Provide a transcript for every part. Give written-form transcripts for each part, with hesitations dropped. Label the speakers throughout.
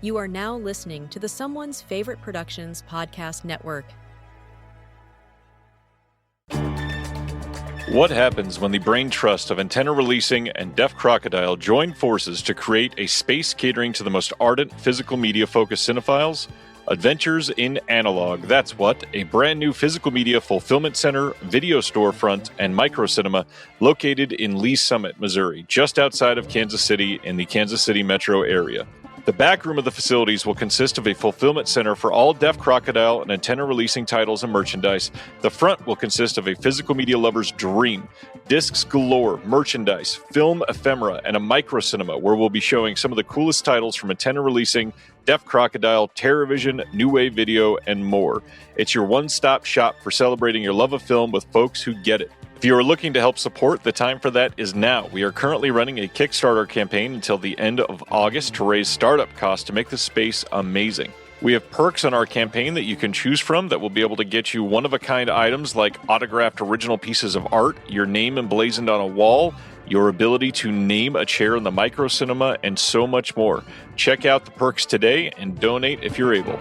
Speaker 1: You are now listening to the Someone's Favorite Productions podcast network.
Speaker 2: What happens when the brain trust of Antenna Releasing and Deaf Crocodile join forces to create a space catering to the most ardent physical media-focused cinephiles? Adventures in Analog. That's what. A brand new physical media fulfillment center, video storefront, and microcinema located in Lee Summit, Missouri, just outside of Kansas City in the Kansas City metro area. The back room of the facilities will consist of a fulfillment center for all Deaf Crocodile and Antenna Releasing titles and merchandise. The front will consist of a physical media lover's dream. Discs galore, merchandise, film ephemera, and a microcinema where we'll be showing some of the coolest titles from Antenna Releasing, Deaf Crocodile, TerraVision, New Wave Video, and more. It's your one-stop shop for celebrating your love of film with folks who get it. If you are looking to help support, the time for that is now. We are currently running a Kickstarter campaign until the end of August to raise startup costs to make the space amazing. We have perks on our campaign that you can choose from that will be able to get you one-of-a-kind items like autographed original pieces of art, your name emblazoned on a wall, your ability to name a chair in the microcinema, and so much more. Check out the perks today and donate if you're able.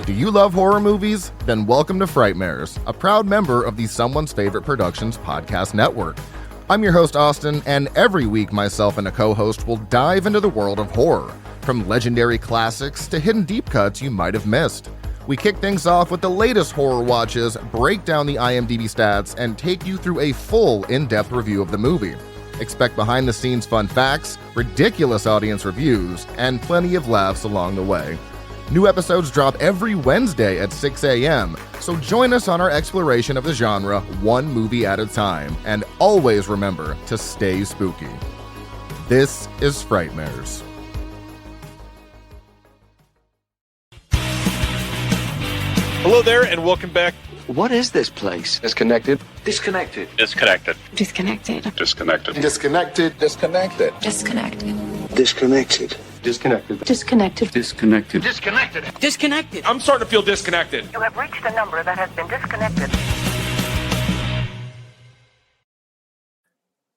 Speaker 3: Do you love horror movies? Then welcome to Frightmares, a proud member of the Someone's Favorite Productions podcast network. I'm your host, Austin, and every week myself and a co-host will dive into the world of horror, from legendary classics to hidden deep cuts you might have missed. We kick things off with the latest horror watches, break down the IMDb stats, and take you through a full in-depth review of the movie. Expect behind-the-scenes fun facts, ridiculous audience reviews, and plenty of laughs along the way. New episodes drop every Wednesday at 6 a.m., so join us on our exploration of the genre one movie at a time, and always remember to stay spooky. This is Frightmares.
Speaker 2: Hello there, and welcome back.
Speaker 4: What is this place?
Speaker 5: Disconnected.
Speaker 4: Disconnected.
Speaker 5: Disconnected.
Speaker 6: Disconnected.
Speaker 5: Disconnected.
Speaker 4: Disconnected.
Speaker 5: Disconnected.
Speaker 6: Disconnected.
Speaker 4: Disconnected.
Speaker 5: Disconnected.
Speaker 6: Disconnected.
Speaker 5: Disconnected.
Speaker 4: Disconnected.
Speaker 6: Disconnected.
Speaker 5: I'm starting to feel disconnected.
Speaker 7: You have reached a number that has been disconnected.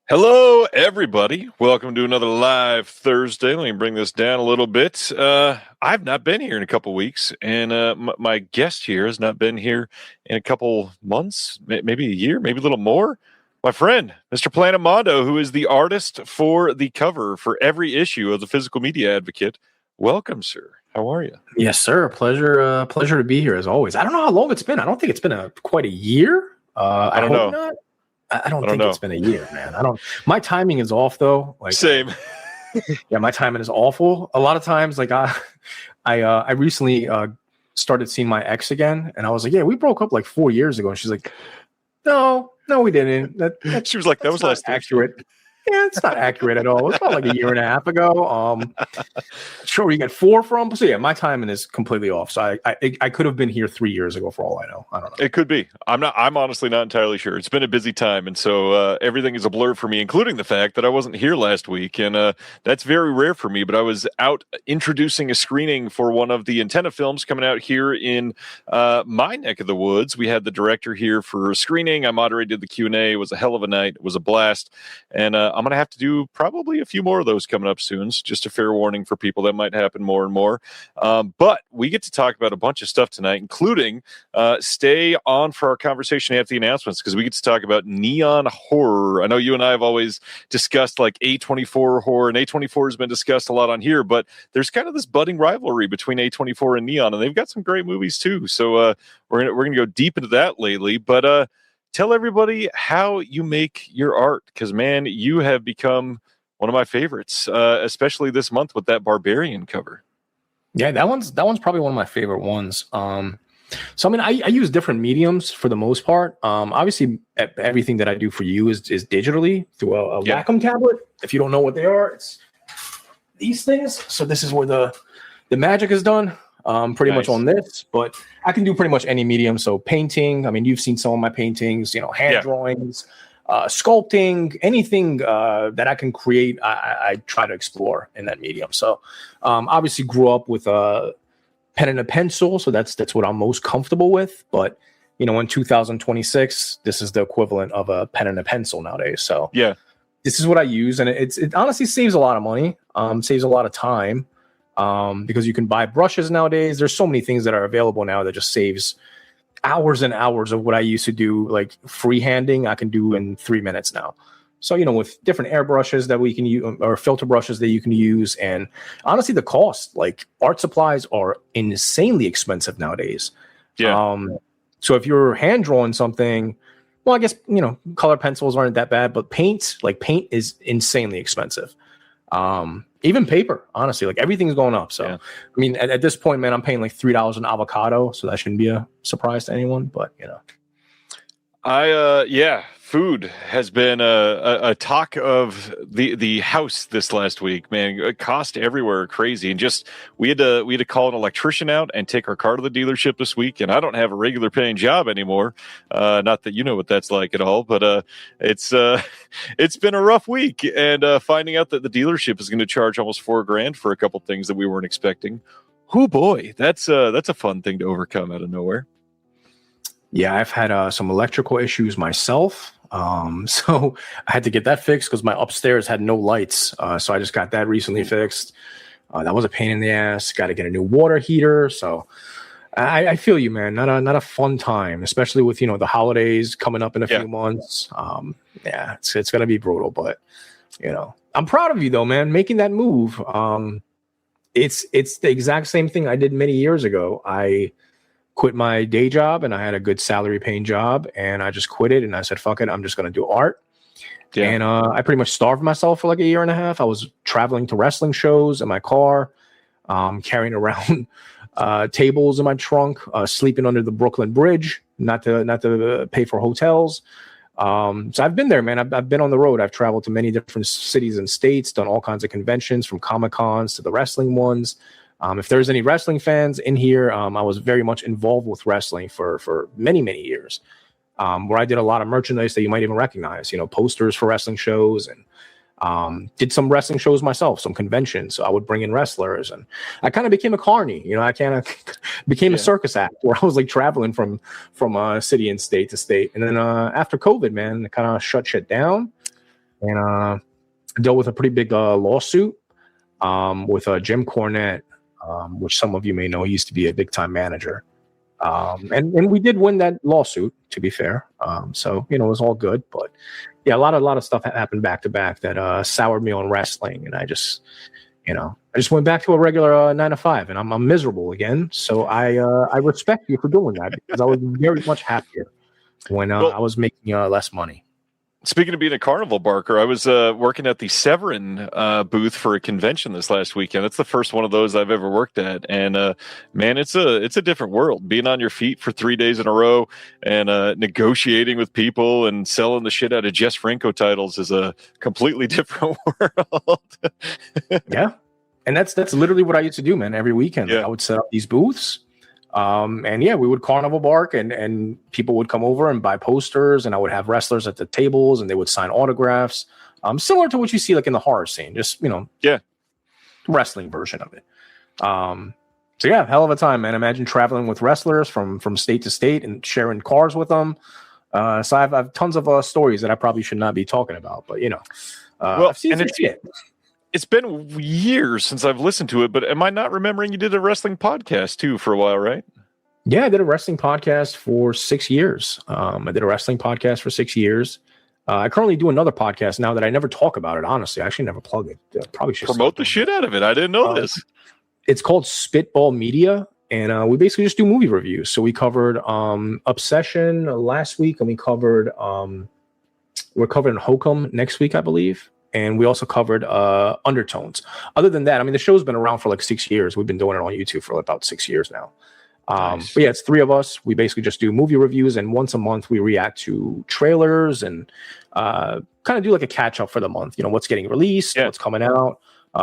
Speaker 2: Hello, everybody. Welcome to another live Thursday. Let me bring this down a little bit. I've not been here in a couple weeks, and my guest here has not been here in a couple months, maybe a year, maybe a little more. My friend, Mr. Planet Mondo, who is the artist for the cover for every issue of the Physical Media Advocate. Welcome, sir. How are you?
Speaker 8: Yes, sir. Pleasure to be here as always. I don't know how long it's been. I don't think it's been quite a year.
Speaker 2: I don't know.
Speaker 8: Not. I don't think it's been a year, man. My timing is off though. Like
Speaker 2: same.
Speaker 8: Yeah, my timing is awful. A lot of times, like I recently started seeing my ex again, and I was like, yeah, we broke up like 4 years ago, and she's like, no, we didn't.
Speaker 2: She was like, that was last
Speaker 8: accurate. Yeah, it's not accurate at all. It's about like a year and a half ago. Sure, where you get 4 from. So yeah, my timing is completely off. So I could have been here 3 years ago for all I know. I don't know.
Speaker 2: It could be. I'm honestly not entirely sure. It's been a busy time, and so everything is a blur for me, including the fact that I wasn't here last week, and that's very rare for me. But I was out introducing a screening for one of the Antenna films coming out here in my neck of the woods. We had the director here for a screening. I moderated the Q&A. It was a hell of a night. It was a blast, and I'm going to have to do probably a few more of those coming up soon. So just a fair warning for people, that might happen more and more. But we get to talk about a bunch of stuff tonight, including stay on for our conversation after the announcements, because we get to talk about neon horror. I know you and I have always discussed like A24 horror, and A24 has been discussed a lot on here, but there's kind of this budding rivalry between A24 and Neon, and they've got some great movies too. So we're gonna go deep into that lately, but tell everybody how you make your art, because, man, you have become one of my favorites, especially this month with that Barbarian cover.
Speaker 8: Yeah, that one's probably one of my favorite ones. So, I mean, I use different mediums for the most part. Obviously, everything that I do for you is digitally through a Wacom tablet. If you don't know what they are, it's these things. So this is where the magic is done. Pretty much on this, but I can do pretty much any medium. So painting, I mean, you've seen some of my paintings, hand drawings, sculpting, anything that I can create, I try to explore in that medium. So obviously grew up with pen and a pencil. So that's what I'm most comfortable with. But in 2026, this is the equivalent of a pen and a pencil nowadays. So
Speaker 2: Yeah.
Speaker 8: this is what I use, and it honestly saves a lot of money, saves a lot of time, because you can buy brushes nowadays. There's so many things that are available now that just saves hours and hours of what I used to do, like freehanding, I can do in 3 minutes now. So, with different airbrushes that we can use or filter brushes that you can use. And honestly, the cost, like art supplies are insanely expensive nowadays.
Speaker 2: Yeah.
Speaker 8: So if you're hand drawing something, well, I guess, color pencils aren't that bad, but paint is insanely expensive. Even paper, honestly, like everything's going up. So,
Speaker 2: Yeah.
Speaker 8: I mean, at this point, man, I'm paying like $3 an avocado. So that shouldn't be a surprise to anyone, but
Speaker 2: food has been a talk of the house this last week, man. It cost everywhere crazy, and just we had to call an electrician out and take our car to the dealership this week. And I don't have a regular paying job anymore. Not that you know what that's like at all, but it's been a rough week, and finding out that the dealership is going to charge almost $4,000 for a couple things that we weren't expecting. Oh boy, that's a fun thing to overcome out of nowhere.
Speaker 8: Yeah, I've had some electrical issues myself. So I had to get that fixed because my upstairs had no lights. So I just got that recently fixed. That was a pain in the ass. Got to get a new water heater. So I feel you, man. Not a fun time, especially with, the holidays coming up in a few months. It's going to be brutal, but, I'm proud of you though, man, making that move. It's the exact same thing I did many years ago. I quit my day job, and I had a good salary paying job, and I just quit it. And I said, fuck it, I'm just going to do art. Yeah. And I pretty much starved myself for like a year and a half. I was traveling to wrestling shows in my car, carrying around tables in my trunk, sleeping under the Brooklyn Bridge, not to pay for hotels. So I've been there, man. I've been on the road. I've traveled to many different cities and states, done all kinds of conventions, from Comic-Cons to the wrestling ones. If there's any wrestling fans in here, I was very much involved with wrestling for many, many years, where I did a lot of merchandise that you might even recognize, posters for wrestling shows, and did some wrestling shows myself, some conventions. So I would bring in wrestlers, and I kind of became a carny. I kind of became a circus act where I was like traveling from city and state to state. And then after COVID, man, it kind of shut shit down, and I dealt with a pretty big lawsuit with Jim Cornette. Which some of you may know, he used to be a big time manager. And we did win that lawsuit, to be fair. So, it was all good, but yeah, a lot of stuff happened back to back that soured me on wrestling. And I just went back to a regular 9 to 5, and I'm miserable again. So I respect you for doing that, because I was very much happier when I was making less money.
Speaker 2: Speaking of being a carnival barker, I was working at the Severin booth for a convention this last weekend. It's the first one of those I've ever worked at, and man, it's a different world. Being on your feet for 3 days in a row and negotiating with people and selling the shit out of Jess Franco titles is a completely different world.
Speaker 8: Yeah, and that's literally what I used to do, man. Every weekend, I would set up these booths. And we would carnival bark, and people would come over and buy posters, and I would have wrestlers at the tables, and they would sign autographs, similar to what you see like in the horror scene, just, wrestling version of it. So yeah, hell of a time, man. Imagine traveling with wrestlers from state to state and sharing cars with them. So I've tons of stories that I probably should not be talking about, but I've seen some shit.
Speaker 2: It's been years since I've listened to it, but am I not remembering you did a wrestling podcast too for a while, right?
Speaker 8: Yeah, I did a wrestling podcast for 6 years. I did a wrestling podcast for 6 years. I currently do another podcast now that I never talk about it, honestly. I actually never plug it. Probably should
Speaker 2: promote the shit out of it. I didn't know this.
Speaker 8: It's called Spitball Media, and we basically just do movie reviews. So we covered Obsession last week, and we're covering Hokum next week, I believe. And we also covered Undertones. Other than that, I mean, the show's been around for like 6 years. We've been doing it on YouTube for about 6 years now. Nice. But yeah, it's 3 of us. We basically just do movie reviews, and once a month we react to trailers and kind of do like a catch up for the month. What's getting released, what's coming out,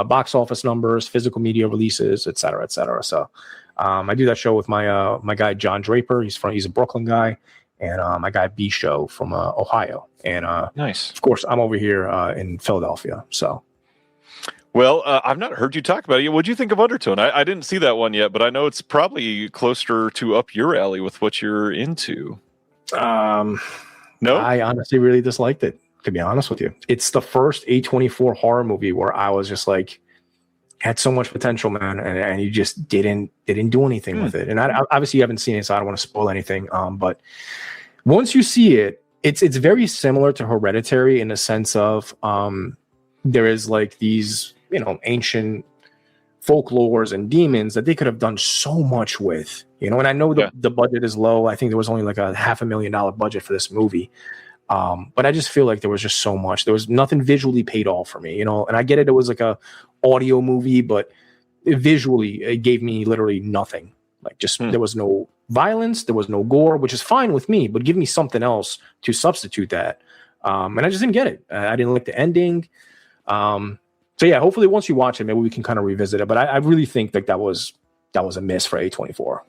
Speaker 8: box office numbers, physical media releases, et cetera, et cetera. So I do that show with my guy John Draper. He's a Brooklyn guy. And my guy B Show from Ohio. And
Speaker 2: nice.
Speaker 8: Of course, I'm over here in Philadelphia. So,
Speaker 2: Well, I've not heard you talk about it yet. What'd you think of Undertone? I didn't see that one yet, but I know it's probably closer to up your alley with what you're into. No?
Speaker 8: I honestly really disliked it, to be honest with you. It's the first A24 horror movie where I was just like, had so much potential, man, and you just didn't do anything with it. And I obviously you haven't seen it, so I don't want to spoil anything. But once you see it, it's very similar to Hereditary in the sense of there is like these, ancient folklores and demons that they could have done so much with, and I know the budget is low. I think there was only like a $500,000 budget for this movie. But I just feel like there was just so much. There was nothing visually paid off for me, and I get it. It was like a audio movie, but visually it gave me literally nothing. Like there was no violence. There was no gore, which is fine with me, but give me something else to substitute that. And I just didn't get it. I didn't like the ending. So yeah, hopefully once you watch it, maybe we can kind of revisit it. But I really think that was a miss for A24,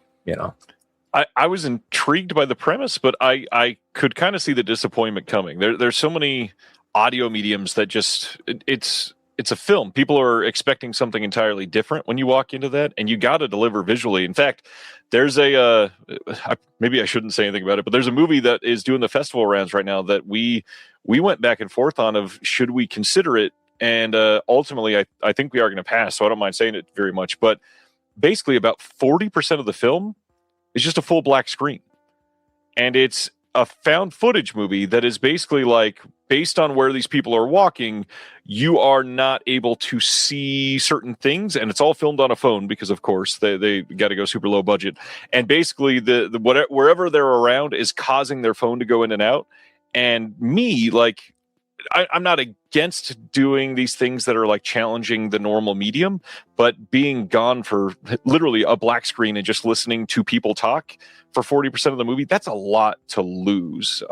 Speaker 2: I was intrigued by the premise, but I could kind of see the disappointment coming. There's so many audio mediums that it's a film. People are expecting something entirely different when you walk into that, and you got to deliver visually. In fact, there's maybe I shouldn't say anything about it, but there's a movie that is doing the festival rounds right now that we went back and forth on of should we consider it, and ultimately I think we are going to pass. So I don't mind saying it very much, but basically about 40% of the film is just a full black screen, and it's a found footage movie that is basically like based on where these people are walking, you are not able to see certain things, and it's all filmed on a phone because of course they got to go super low budget, and basically the wherever they're around is causing their phone to go in and out. And me, like, I'm not against doing these things that are like challenging the normal medium, but being gone for literally a black screen and just listening to people talk for 40% of the movie, that's a lot to lose.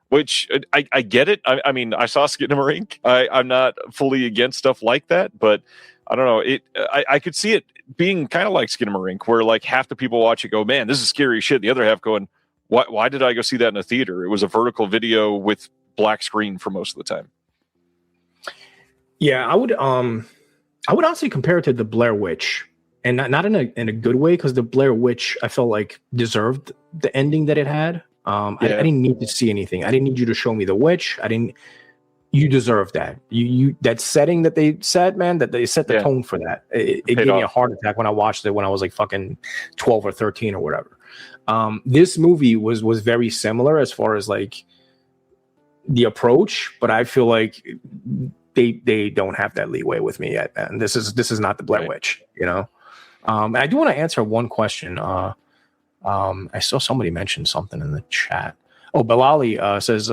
Speaker 2: Which I get it. I mean, I saw Skinamarink. I'm not fully against stuff like that, but I don't know. I could see it being kind of like Skinamarink, where like half the people watch it go, man, this is scary shit. The other half going, why did I go see that in a theater? It was a vertical video with black screen for most of the time.
Speaker 8: Yeah, I would honestly compare it to the Blair Witch, and not in a good way, because the Blair Witch I felt like deserved the ending that it had. I didn't need to see anything. I didn't need you to show me the witch. You deserve that. You that setting that they said, man, that they set the tone for that. It gave me a heart attack when I watched it when I was like fucking 12 or 13 or whatever. This movie was very similar as far as like the approach, but I feel like they don't have that leeway with me yet, man. This is not the Blair Witch, And I do want to answer one question. I saw somebody mention something in the chat. Oh, Bilali says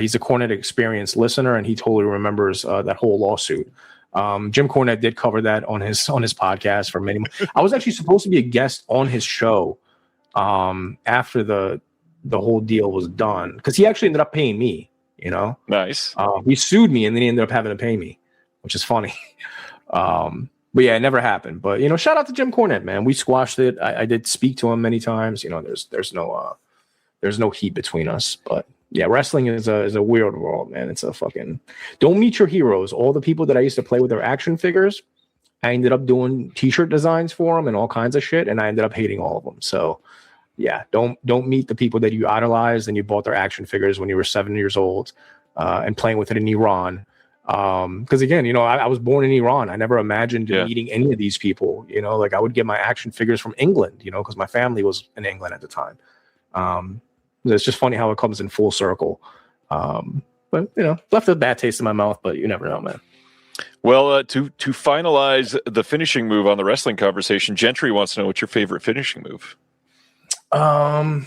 Speaker 8: he's a Cornette Experience listener, and he totally remembers that whole lawsuit. Jim Cornette did cover that on his podcast for many months. I was actually supposed to be a guest on his show after the whole deal was done, because he actually ended up paying me.
Speaker 2: Nice.
Speaker 8: He sued me, and then he ended up having to pay me, which is funny. But yeah, it never happened. But shout out to Jim Cornette, man. We squashed it. I did speak to him many times. There's no heat between us. But yeah, wrestling is a weird world, man. It's a fucking don't meet your heroes. All the people that I used to play with their action figures, I ended up doing t-shirt designs for them and all kinds of shit, and I ended up hating all of them. So yeah, don't meet the people that you idolized and you bought their action figures when you were 7 years old and playing with it in Iran. Because again, I was born in Iran. I never imagined meeting any of these people. Like I would get my action figures from England. Because my family was in England at the time. It's just funny how it comes in full circle. But left a bad taste in my mouth. But you never know, man.
Speaker 2: Well, to finalize the finishing move on the wrestling conversation, Gentry wants to know what's your favorite finishing move.
Speaker 8: I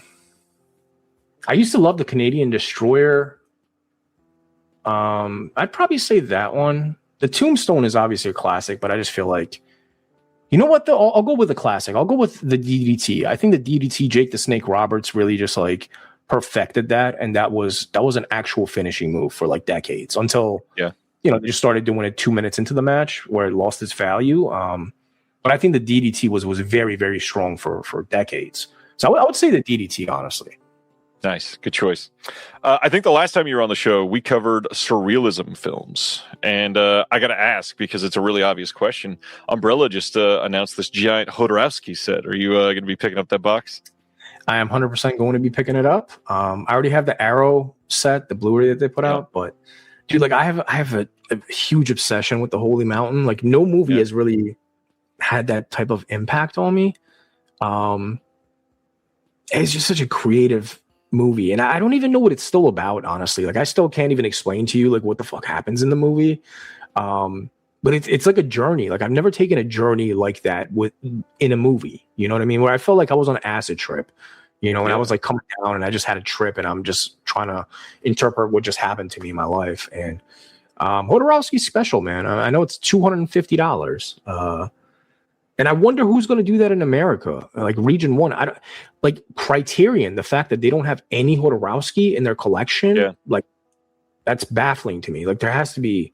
Speaker 8: used to love the Canadian Destroyer. I'd probably say that one. The Tombstone is obviously a classic, but I just feel like, you know what? I'll go with the classic. I'll go with the DDT. I think the DDT, Jake the Snake Roberts, really just like perfected that, and that was an actual finishing move for like decades until they just started doing it 2 minutes into the match where it lost its value. But I think the DDT was very, very strong for decades. So I would say the DDT, honestly.
Speaker 2: Nice. Good choice. I think the last time you were on the show, we covered surrealism films. And I got to ask, because it's a really obvious question. Umbrella just announced this giant Jodorowsky set. Are you going to be picking up that box?
Speaker 8: I am 100% going to be picking it up. I already have the Arrow set, the Blu-ray that they put out. But, dude, like I have a huge obsession with the Holy Mountain. Like no movie has really had that type of impact on me. It's just such a creative movie, and I don't even know what it's still about, honestly. Like I still can't even explain to you like what the fuck happens in the movie. But it's like a journey. Like I've never taken a journey like that in a movie. You know what I mean? Where I felt like I was on an acid trip, and I was like coming down and I just had a trip and I'm just trying to interpret what just happened to me in my life. And Jodorowsky's special, man. I know it's $250. And I wonder who's going to do that in America, like Region 1. I don't like Criterion. The fact that they don't have any Jodorowsky in their collection, like that's baffling to me. Like there has to be.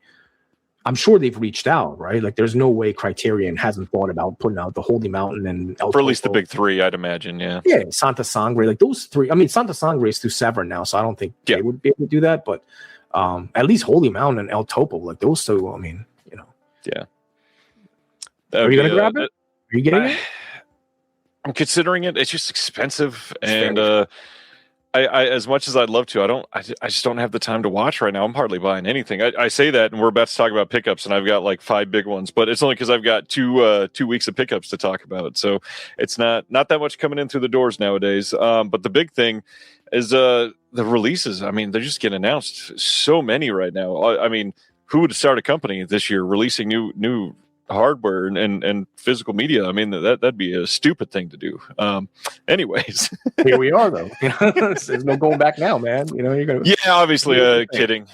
Speaker 8: I'm sure they've reached out, right? Like there's no way Criterion hasn't thought about putting out the Holy Mountain and
Speaker 2: for at least the big three, I'd imagine. Yeah,
Speaker 8: Santa Sangre, like those three. I mean, Santa Sangre is through Severin now, so I don't think they would be able to do that. But at least Holy Mountain and El Topo, like those two. I mean,
Speaker 2: Yeah.
Speaker 8: Are you gonna grab it? Are you getting it?
Speaker 2: I'm considering it. It's just expensive, and I as much as I'd love to, I just don't have the time to watch right now. I'm hardly buying anything. I say that, and we're about to talk about pickups, and I've got like 5 big ones, but it's only because I've got 2 weeks of pickups to talk about. So it's not that much coming in through the doors nowadays. But the big thing is the releases. I mean, they're just getting announced so many right now. I mean, who would start a company this year releasing new hardware and physical media? I mean, that'd be a stupid thing to do. Anyways,
Speaker 8: here we are though. There's no going back now, man. You're gonna. Yeah,
Speaker 2: obviously, kidding.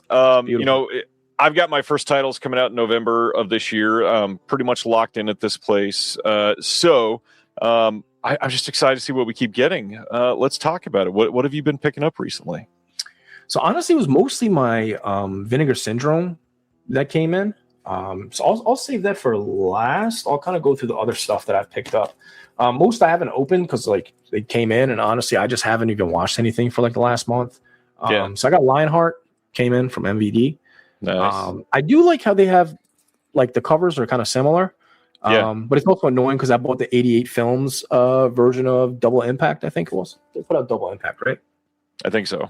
Speaker 2: I've got my first titles coming out in November of this year. Pretty much locked in at this place. So I'm just excited to see what we keep getting. Let's talk about it. What have you been picking up recently?
Speaker 8: So honestly, it was mostly my Vinegar Syndrome that came in. So I'll save that for last. I'll kind of go through the other stuff that I've picked up. Most I haven't opened because like they came in, and honestly, I just haven't even watched anything for like the last month. So I got Lionheart came in from MVD.
Speaker 2: Nice.
Speaker 8: I do like how they have like the covers are kind of similar. But it's also annoying because I bought the 88 Films version of Double Impact. I think it was. They put out Double Impact, right?
Speaker 2: I think so.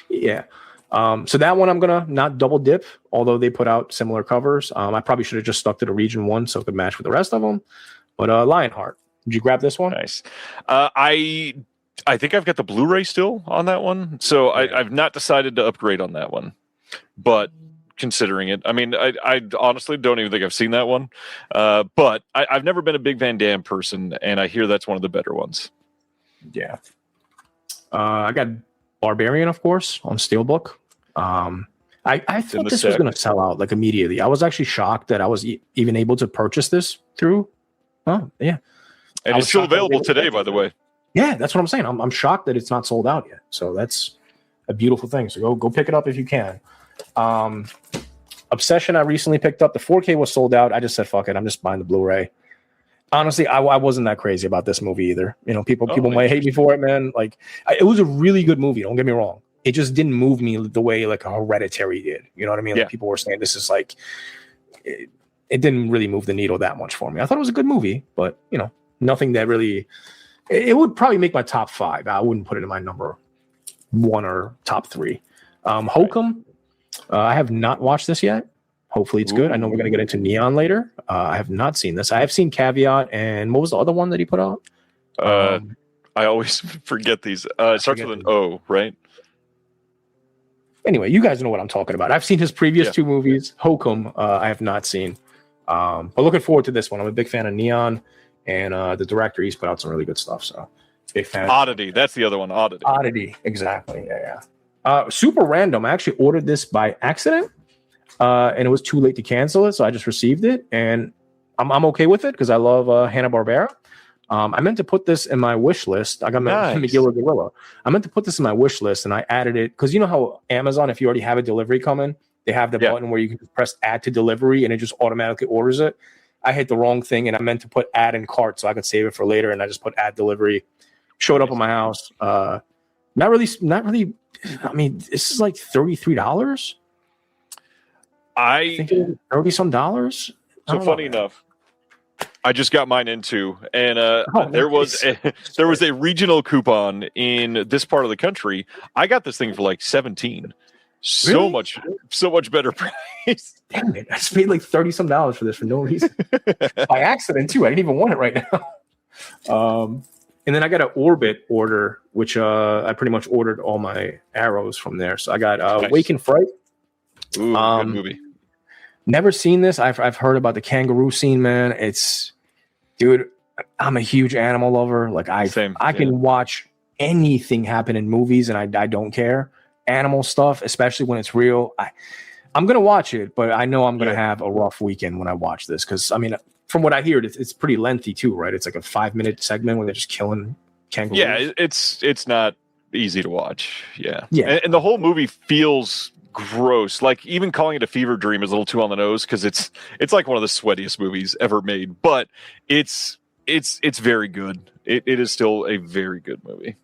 Speaker 8: Yeah. So that one I'm gonna not double dip, although they put out similar covers. I probably should have just stuck to the Region 1 so it could match with the rest of them. But Lionheart, did you grab this one?
Speaker 2: Nice. I think I've got the Blu-ray still on that one, so I've not decided to upgrade on that one. But considering it, I mean, I honestly don't even think I've seen that one. But I've never been a big Van Damme person, and I hear that's one of the better ones.
Speaker 8: Yeah. I got Barbarian, of course, on Steelbook. I thought this was going to sell out like immediately. I was actually shocked that I was even able to purchase this through. Oh, yeah.
Speaker 2: And it's still available today, by the way.
Speaker 8: Yeah, that's what I'm saying. I'm shocked that it's not sold out yet. So that's a beautiful thing. So go pick it up if you can. Obsession, I recently picked up. The 4K was sold out. I just said, fuck it. I'm just buying the Blu-ray. Honestly, I wasn't that crazy about this movie either. People might hate me for it, man. Like, it was a really good movie. Don't get me wrong. It just didn't move me the way like a Hereditary did. You know what I mean?
Speaker 2: Yeah.
Speaker 8: Like people were saying this is like, it didn't really move the needle that much for me. I thought it was a good movie, but nothing that really. It would probably make my top 5. I wouldn't put it in my number 1 or top 3. Hokum, I have not watched this yet. Hopefully it's good. I know we're going to get into Neon later. I have not seen this. I have seen Caveat, and what was the other one that he put out?
Speaker 2: I always forget these. It starts with an O, right?
Speaker 8: Anyway, you guys know what I'm talking about. I've seen his previous 2 movies. Hokum, I have not seen. But looking forward to this one. I'm a big fan of Neon, and the director, he's put out some really good stuff. So big fan.
Speaker 2: Oddity. That's the other one.
Speaker 8: Oddity. Exactly. Yeah. Super random. I actually ordered this by accident. And it was too late to cancel it, so I just received it, and I'm okay with it because I love Hanna-Barbera. I meant to put this in my wish list. I got McGill Gorilla. I meant to put this in my wish list, and I added it because you know how Amazon, if you already have a delivery coming, they have the button where you can just press add to delivery, and it just automatically orders it. I hit the wrong thing, and I meant to put add in cart so I could save it for later, and I just put add delivery. Showed up at my house. Not really. Not really. I mean, this is like $33. I think it was $30-some.
Speaker 2: So funny enough, I just got mine in too, and there was a regional coupon in this part of the country. I got this thing for like 17. So much better price.
Speaker 8: Damn it! I just paid like $30-some for this for no reason, by accident too. I didn't even want it right now. And then I got an Orbit order, which I pretty much ordered all my arrows from there. So I got
Speaker 2: Nice.
Speaker 8: Wake and Fright.
Speaker 2: Ooh, good movie.
Speaker 8: Never seen this. I've heard about the kangaroo scene, man. Dude, I'm a huge animal lover. Like I can watch anything happen in movies, and I don't care. Animal stuff, especially when it's real. I'm gonna watch it, but I know I'm gonna have a rough weekend when I watch this because I mean, from what I hear, it's pretty lengthy too, right? It's like a 5-minute segment where they're just killing kangaroos.
Speaker 2: Yeah, it's not easy to watch. Yeah. And the whole movie feels gross. Like even calling it a fever dream is a little too on the nose because it's like one of the sweatiest movies ever made. But it's very good. It is still a very good movie.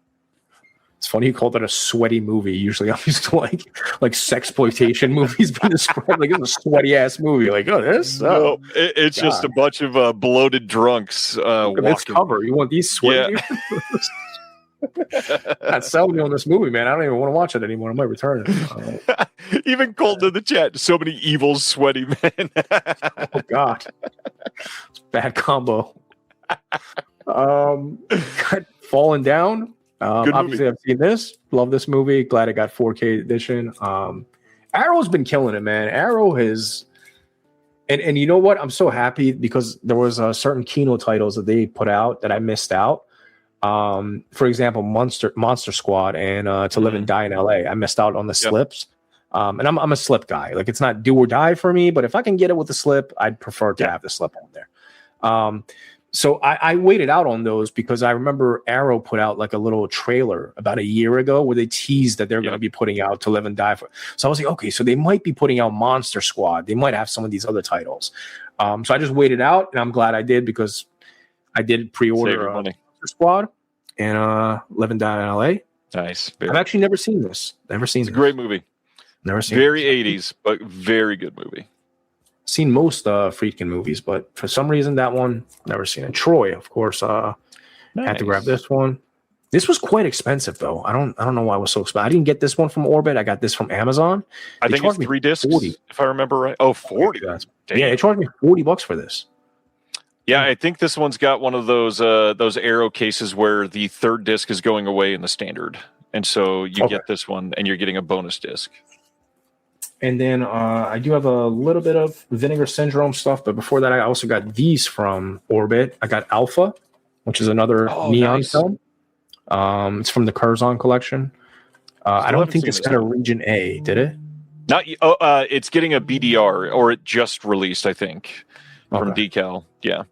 Speaker 8: It's funny you called it a sweaty movie. Usually I'm used to like sexploitation movies being described like it's a sweaty ass movie. Like, oh, this?
Speaker 2: No, it's just a bunch of bloated drunks walking.
Speaker 8: Let's cover. You want these sweaty? Yeah. Not selling me on this movie, man. I don't even want to watch it anymore. I might return it.
Speaker 2: Even Colt in the chat. So many evil, sweaty men.
Speaker 8: Oh God, it's a bad combo. Got Falling Down. Obviously, I've seen this. Love this movie. Glad it got 4K edition. Arrow's been killing it, man. Arrow has, and you know what? I'm so happy because there was certain Kino titles that they put out that I missed out. For example, Monster Squad and To Live and Die in LA. I missed out on the slips. And I'm a slip guy. Like it's not do or die for me, but if I can get it with the slip, I'd prefer to have the slip on there. So I waited out on those because I remember Arrow put out like a little trailer about a year ago where they teased that they're going to be putting out To Live and Die for. So I was like, okay, so they might be putting out Monster Squad. They might have some of these other titles. So I just waited out, and I'm glad I did because I did pre-order Monster Squad and Live and Die in LA.
Speaker 2: Nice.
Speaker 8: I've actually never seen this. Never seen it.
Speaker 2: It's a great movie.
Speaker 8: Never seen
Speaker 2: Very 80s, but very good movie.
Speaker 8: Seen most Friedkin movies, but for some reason that one never seen it. Troy, of course, had to grab this one. This was quite expensive though. I don't know why it was so expensive. I didn't get this one from Orbit. I got this from Amazon.
Speaker 2: I think it's 3 discs, 40. If I remember right. Oh, 40.
Speaker 8: Yeah, they charged me $40 for this.
Speaker 2: Yeah, I think this one's got one of those Arrow cases where the 3rd disc is going away in the standard, and so you get this one, and you're getting a bonus disc.
Speaker 8: And then I do have a little bit of Vinegar Syndrome stuff, but before that, I also got these from Orbit. I got Alpha, which is another neon film. It's from the Curzon collection. I don't think this got a Region A, did it?
Speaker 2: Not. It's getting a BDR, or it just released, I think, from Decal. Yeah.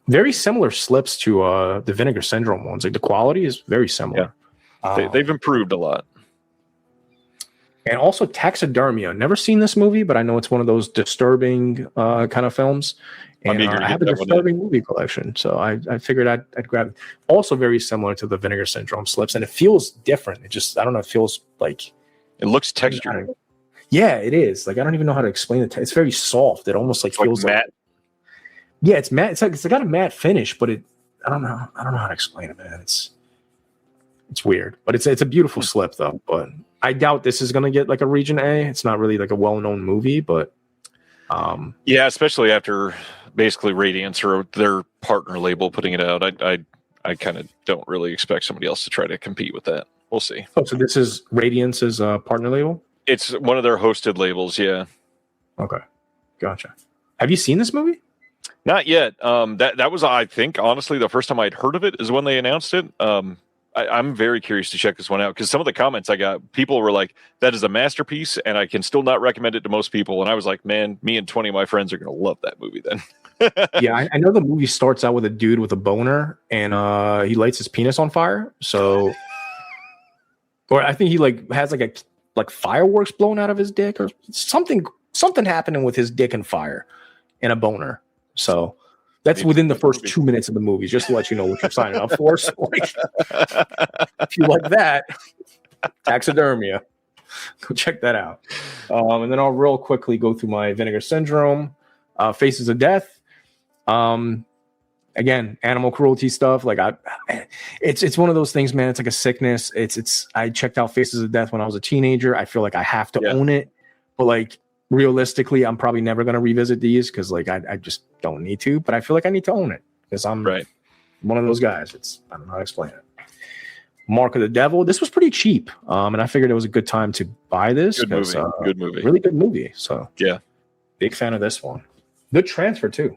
Speaker 8: Very similar slips to the Vinegar Syndrome ones. Like the quality is very similar.
Speaker 2: Yeah. They've improved a lot.
Speaker 8: And also Taxidermia. Never seen this movie, but I know it's one of those disturbing kind of films. And I have a disturbing movie collection, so I figured I'd grab it. Also very similar to the Vinegar Syndrome slips, and it feels different. It just, I don't know, it feels like...
Speaker 2: It looks textured.
Speaker 8: Yeah, it is. Like, I don't even know how to explain it. It's very soft. It almost like feels
Speaker 2: matte.
Speaker 8: Yeah, it's matte. It's got a matte finish, but I don't know how to explain it, man. It's weird, but it's a beautiful slip though. But I doubt this is gonna get like a Region A. It's not really like a well-known movie, but
Speaker 2: yeah, especially after basically Radiance or their partner label putting it out. I kind of don't really expect somebody else to try to compete with that. We'll see.
Speaker 8: Oh, so this is Radiance's partner label?
Speaker 2: It's one of their hosted labels, yeah.
Speaker 8: Okay, gotcha. Have you seen this movie?
Speaker 2: Not yet. That was, I think, honestly, the first time I'd heard of it is when they announced it. I'm very curious to check this one out because some of the comments I got, people were like, that is a masterpiece, and I can still not recommend it to most people. And I was like, man, me and 20 of my friends are going to love that movie then.
Speaker 8: Yeah, I know the movie starts out with a dude with a boner, and he lights his penis on fire. So, or I think he has like fireworks blown out of his dick or something happening with his dick and fire and a boner. So That's
Speaker 2: Maybe
Speaker 8: within the
Speaker 2: it's a
Speaker 8: first
Speaker 2: movie.
Speaker 8: 2 minutes of the movies, just to let you know what you're signing up for. So, like, if you like that, Taxidermia, go check that out. And then I'll real quickly go through my Vinegar Syndrome, Faces of Death. Again, animal cruelty stuff. Like it's one of those things, man. It's like a sickness. I checked out Faces of Death when I was a teenager. I feel like I have to own it, but like realistically, I'm probably never going to revisit these because like I just don't need to. But I feel like I need to own it because I'm one of those guys. I don't know how to explain it. Mark of the Devil. This was pretty cheap, and I figured it was a good time to buy this.
Speaker 2: Good movie. Good movie.
Speaker 8: Really good movie. So
Speaker 2: yeah,
Speaker 8: big fan of this one. Good transfer too.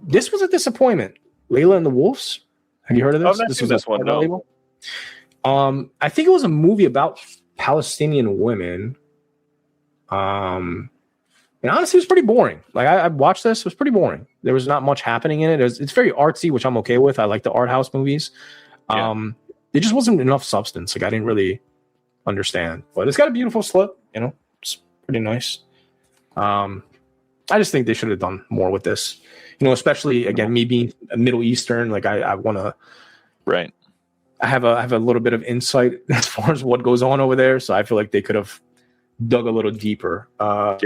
Speaker 8: This was a disappointment. Layla and the Wolves. Have you heard of this?
Speaker 2: I've not seen this one. No.
Speaker 8: I think it was a movie about Palestinian women. And honestly, it was pretty boring. Like I watched this, it was pretty boring. There was not much happening in it. It's very artsy, which I'm okay with. I like the art house movies. There just wasn't enough substance. Like I didn't really understand. But it's got a beautiful slip. It's pretty nice. I just think they should have done more with this. Especially again, me being Middle Eastern, like I want to.
Speaker 2: Right.
Speaker 8: I have a little bit of insight as far as what goes on over there, so I feel like they could have dug a little deeper. I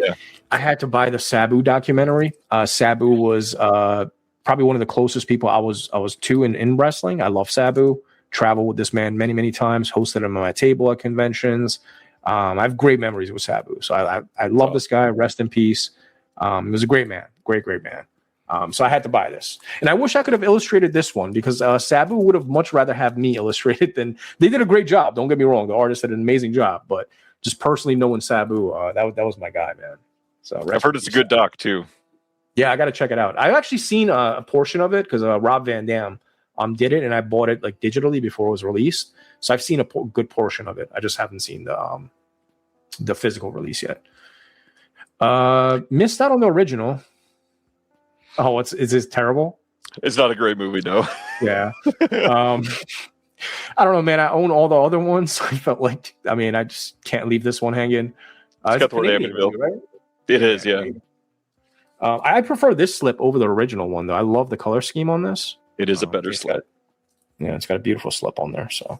Speaker 8: had to buy the Sabu documentary. Sabu was probably one of the closest people I was to in wrestling. I love Sabu. Traveled with this man many times. Hosted him on my table at conventions. I have great memories with Sabu. So I love this guy. Rest in peace. He was a great man. Great man. So I had to buy this. And I wish I could have illustrated this one because Sabu would have much rather have me illustrate it than they did a great job. Don't get me wrong. The artist did an amazing job, but just personally knowing Sabu, that was my guy, man. So
Speaker 2: I've heard it's a good doc too.
Speaker 8: Yeah, I got to check it out. I've actually seen a portion of it because Rob Van Dam did it, and I bought it like digitally before it was released. So I've seen a good portion of it. I just haven't seen the physical release yet. Missed out on the original. Oh, is this terrible?
Speaker 2: It's not a great movie, no.
Speaker 8: Yeah. I don't know, man. I own all the other ones. I felt like, I just can't leave this one hanging.
Speaker 2: It's got the word Amityville.
Speaker 8: Right?
Speaker 2: It is, yeah.
Speaker 8: I prefer this slip over the original one, though. I love the color scheme on this.
Speaker 2: It is a better slip.
Speaker 8: It's got a beautiful slip on there. So,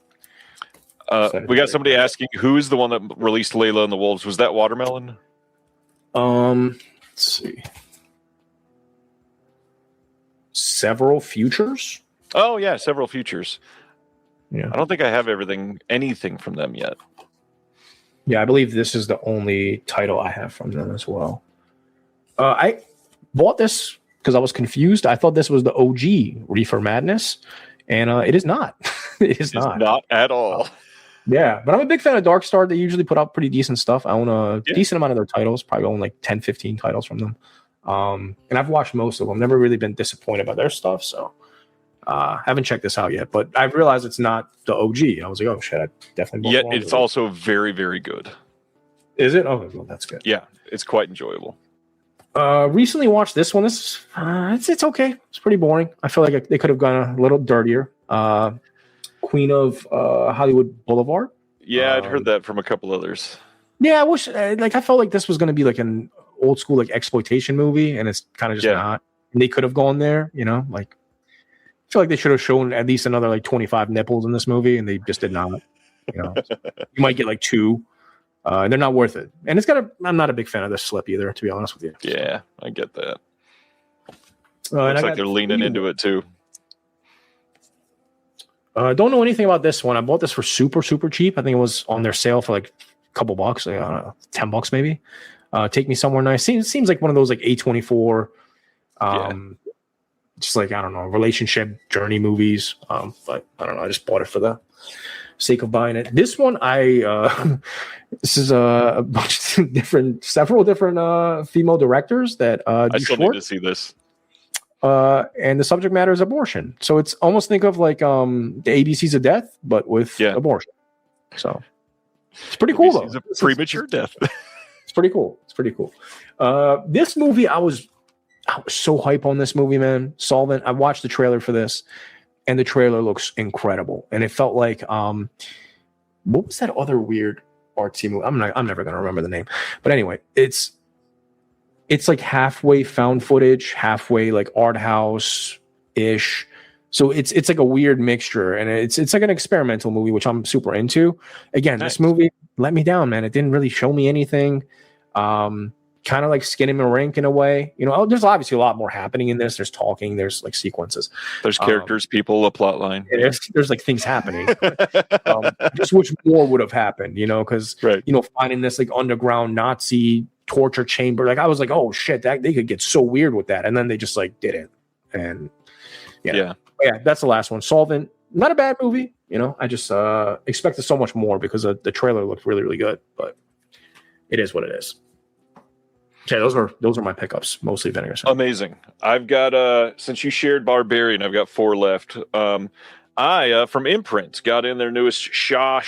Speaker 2: we got somebody asking, who is the one that released Layla and the Wolves? Was that Watermelon?
Speaker 8: Let's see. Several Futures.
Speaker 2: Oh yeah, Several Futures.
Speaker 8: Yeah,
Speaker 2: I don't think I have anything from them yet.
Speaker 8: Yeah, I believe this is the only title I have from them as well. I bought this because I was confused. I thought this was the OG Reefer Madness, and it is not. It's
Speaker 2: not at all.
Speaker 8: Yeah, but I'm a big fan of Dark Star. They usually put out pretty decent stuff. I own a decent amount of their titles, probably own like 10, 15 titles from them. And I've watched most of them. Never really been disappointed by their stuff. So haven't checked this out yet, but I've realized it's not the OG. I was like, oh shit, I definitely.
Speaker 2: Yet it's also very, very good.
Speaker 8: Is it? Oh, well, that's good.
Speaker 2: Yeah, it's quite enjoyable.
Speaker 8: Recently watched this one. This it's okay. It's pretty boring. I feel like they could have gone a little dirtier. Queen of Hollywood Boulevard.
Speaker 2: Yeah, I'd heard that from a couple others.
Speaker 8: Yeah, I wish I felt like this was going to be like an old school like exploitation movie, and it's kind of just not. And they could have gone there, like I feel like they should have shown at least another like 25 nipples in this movie, and they just did not. You might get like 2. And they're not worth it. And I'm not a big fan of this slip either, to be honest with you.
Speaker 2: Yeah, I get that. Looks
Speaker 8: like
Speaker 2: they're leaning into it too.
Speaker 8: Don't know anything about this one. I bought this for super, super cheap. I think it was on their sale for like a couple bucks, like, I don't know, $10 maybe. Take Me Somewhere Nice. Seems like one of those like A24, just like, I don't know, relationship journey movies. But I don't know. I just bought it for the sake of buying it. This one, this is a bunch of several different female directors that
Speaker 2: I still need to see this.
Speaker 8: And the subject matter is abortion. So it's almost think of like the ABCs of death, but with abortion. So it's pretty cool though.
Speaker 2: It's a premature death.
Speaker 8: It's pretty cool. This movie, I was so hype on this movie, man. Solvent. I watched the trailer for this, and the trailer looks incredible. And it felt like what was that other weird artsy movie? I'm never gonna remember the name. But anyway, it's it's like halfway found footage, halfway like art house ish. So it's like a weird mixture, and it's like an experimental movie, which I'm super into. Again,
Speaker 2: Nice.
Speaker 8: This movie let me down, man. It didn't really show me anything. Kind of like skin in a rink in a way. There's obviously a lot more happening in this. There's talking, there's like sequences.
Speaker 2: There's characters, people, a plot line.
Speaker 8: There's like things happening. Just wish more would have happened, because
Speaker 2: Right.
Speaker 8: finding this like underground Nazi torture chamber. Like I was like, oh shit, that they could get so weird with that, and then they just like didn't. And yeah, that's the last one. Solvent, not a bad movie. I just expected so much more because the trailer looked really, really good, but it is what it is. Okay, those are my pickups, mostly Vinegar Syndrome.
Speaker 2: Amazing. I've got since you shared Barbarian, I've got 4 left. I from Imprint got in their newest Shaw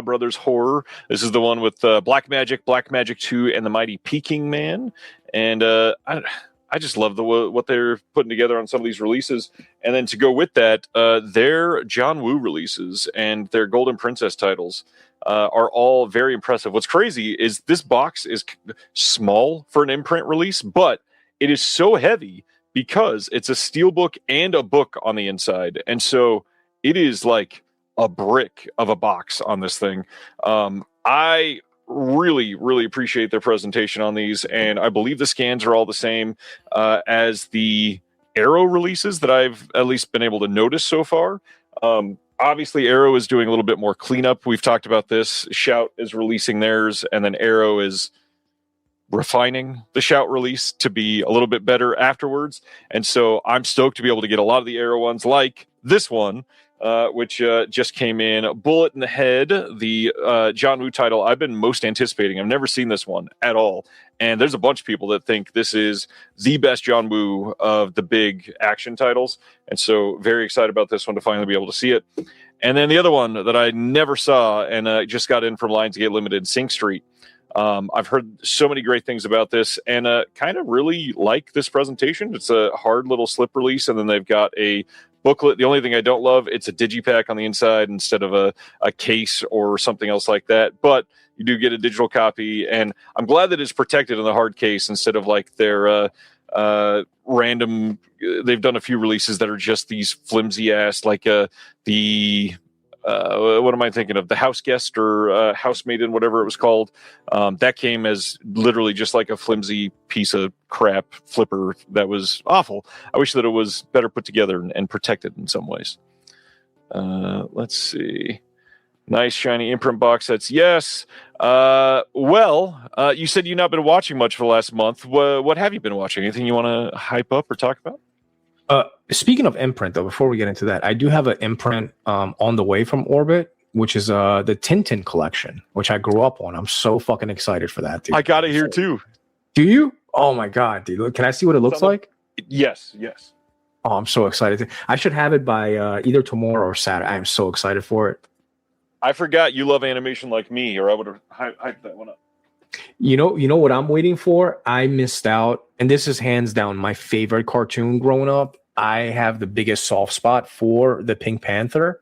Speaker 2: Brothers horror. This is the one with Black Magic 2, and the Mighty Peking Man. And I just love what they're putting together on some of these releases. And then to go with that, their John Woo releases and their Golden Princess titles are all very impressive. What's crazy is this box is small for an Imprint release, but it is so heavy because it's a steelbook and a book on the inside. And so it is like a brick of a box on this thing. I really, really appreciate their presentation on these, and I believe the scans are all the same as the Arrow releases that I've at least been able to notice so far. Obviously, Arrow is doing a little bit more cleanup. We've talked about this. Shout is releasing theirs, and then Arrow is refining the Shout release to be a little bit better afterwards. And so I'm stoked to be able to get a lot of the Arrow ones, like this one, which just came in. Bullet in the Head, the John Woo title I've been most anticipating. I've never seen this one at all. And there's a bunch of people that think this is the best John Woo of the big action titles. And so very excited about this one to finally be able to see it. And then the other one that I never saw and just got in from Lionsgate Limited, Sing Street. I've heard so many great things about this and kind of really like this presentation. It's a hard little slip release, and then they've got a booklet. The only thing I don't love, it's a digipack on the inside instead of a case or something else like that. But you do get a digital copy, and I'm glad that it's protected in the hard case instead of like their random. They've done a few releases that are just these flimsy ass, like the what am I thinking of? The House Guest or Housemaiden, whatever it was called. That came as literally just like a flimsy piece of crap flipper that was awful. I wish that it was better put together and protected in some ways. Let's see. Nice shiny Imprint box sets. Yes. You said you've not been watching much for the last month. What have you been watching? Anything you want to hype up or talk about?
Speaker 8: Speaking of Imprint, though, before we get into that, I do have an Imprint on the way from Orbit, which is the Tintin collection, which I grew up on. I'm so fucking excited for that, dude.
Speaker 2: I got it here too.
Speaker 8: Do you? Oh my god, dude! Look, can I see what it looks like?
Speaker 2: Yes.
Speaker 8: Oh, I'm so excited. I should have it by either tomorrow or Saturday. I am so excited for it.
Speaker 2: I forgot you love animation like me, or I would have hyped that one up.
Speaker 8: You know what I'm waiting for? I missed out, and this is hands down my favorite cartoon growing up. I have the biggest soft spot for the Pink Panther,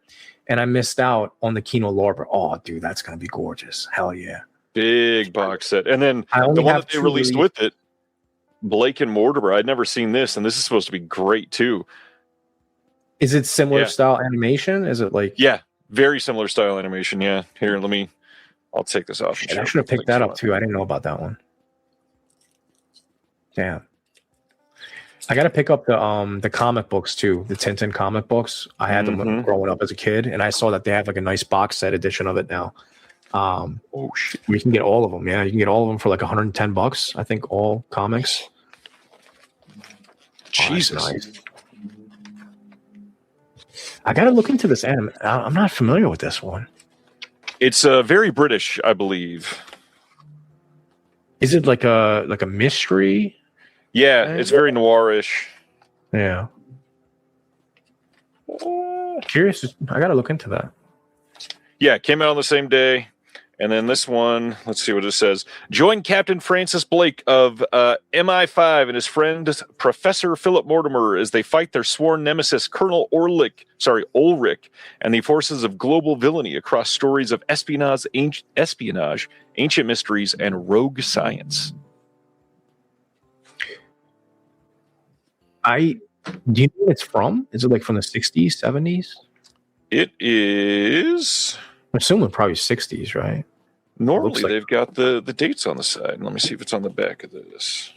Speaker 8: and I missed out on the Kino Lorber. Oh, dude, that's gonna be gorgeous. Hell yeah.
Speaker 2: Big box set. And then the one that they released with it, Blake and Mortimer. I'd never seen this, and this is supposed to be great too.
Speaker 8: Is it similar style animation? Is it like
Speaker 2: very similar style animation. Yeah. Here, I'll take this off.
Speaker 8: I should have picked that up too. I didn't know about that one. Damn. I got to pick up the comic books too, the Tintin comic books. I had them growing up as a kid, and I saw that they have like a nice box set edition of it now. Oh shit! We can get all of them. Yeah, you can get all of them for like $110. I think all comics.
Speaker 2: Jesus.
Speaker 8: Oh, nice. I got to look into this anime. I'm not familiar with this one.
Speaker 2: It's very British, I believe.
Speaker 8: Is it like a mystery?
Speaker 2: Yeah, it's very noirish.
Speaker 8: Yeah. Curious. I got to look into that.
Speaker 2: Yeah, it came out on the same day. And then this one, let's see what it says. Join Captain Francis Blake of MI5 and his friend Professor Philip Mortimer as they fight their sworn nemesis, Colonel Ulrich, and the forces of global villainy across stories of espionage, ancient mysteries, and rogue science.
Speaker 8: Do you know what it's from? Is it like from the 60s, 70s?
Speaker 2: It is.
Speaker 8: I'm assuming probably 60s, right?
Speaker 2: Normally,
Speaker 8: like-
Speaker 2: they've got the dates on the side. Let me see if it's on the back of this.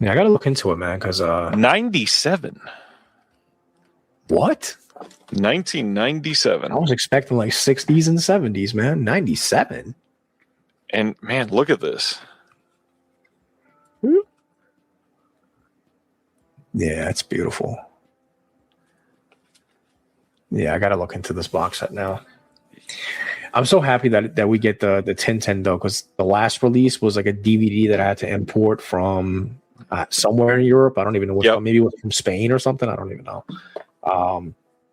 Speaker 8: Yeah, I got to look into it, man, because
Speaker 2: 97.
Speaker 8: what?
Speaker 2: 1997.
Speaker 8: I was expecting like 60s and 70s, man. 97?
Speaker 2: And man, look at this.
Speaker 8: Yeah, it's beautiful. Yeah, I got to look into this box set now. I'm so happy that we get the 1010 though, because the last release was like a DVD that I had to import from somewhere in Europe. I don't even know which one. Maybe it was from Spain or something. I don't even know.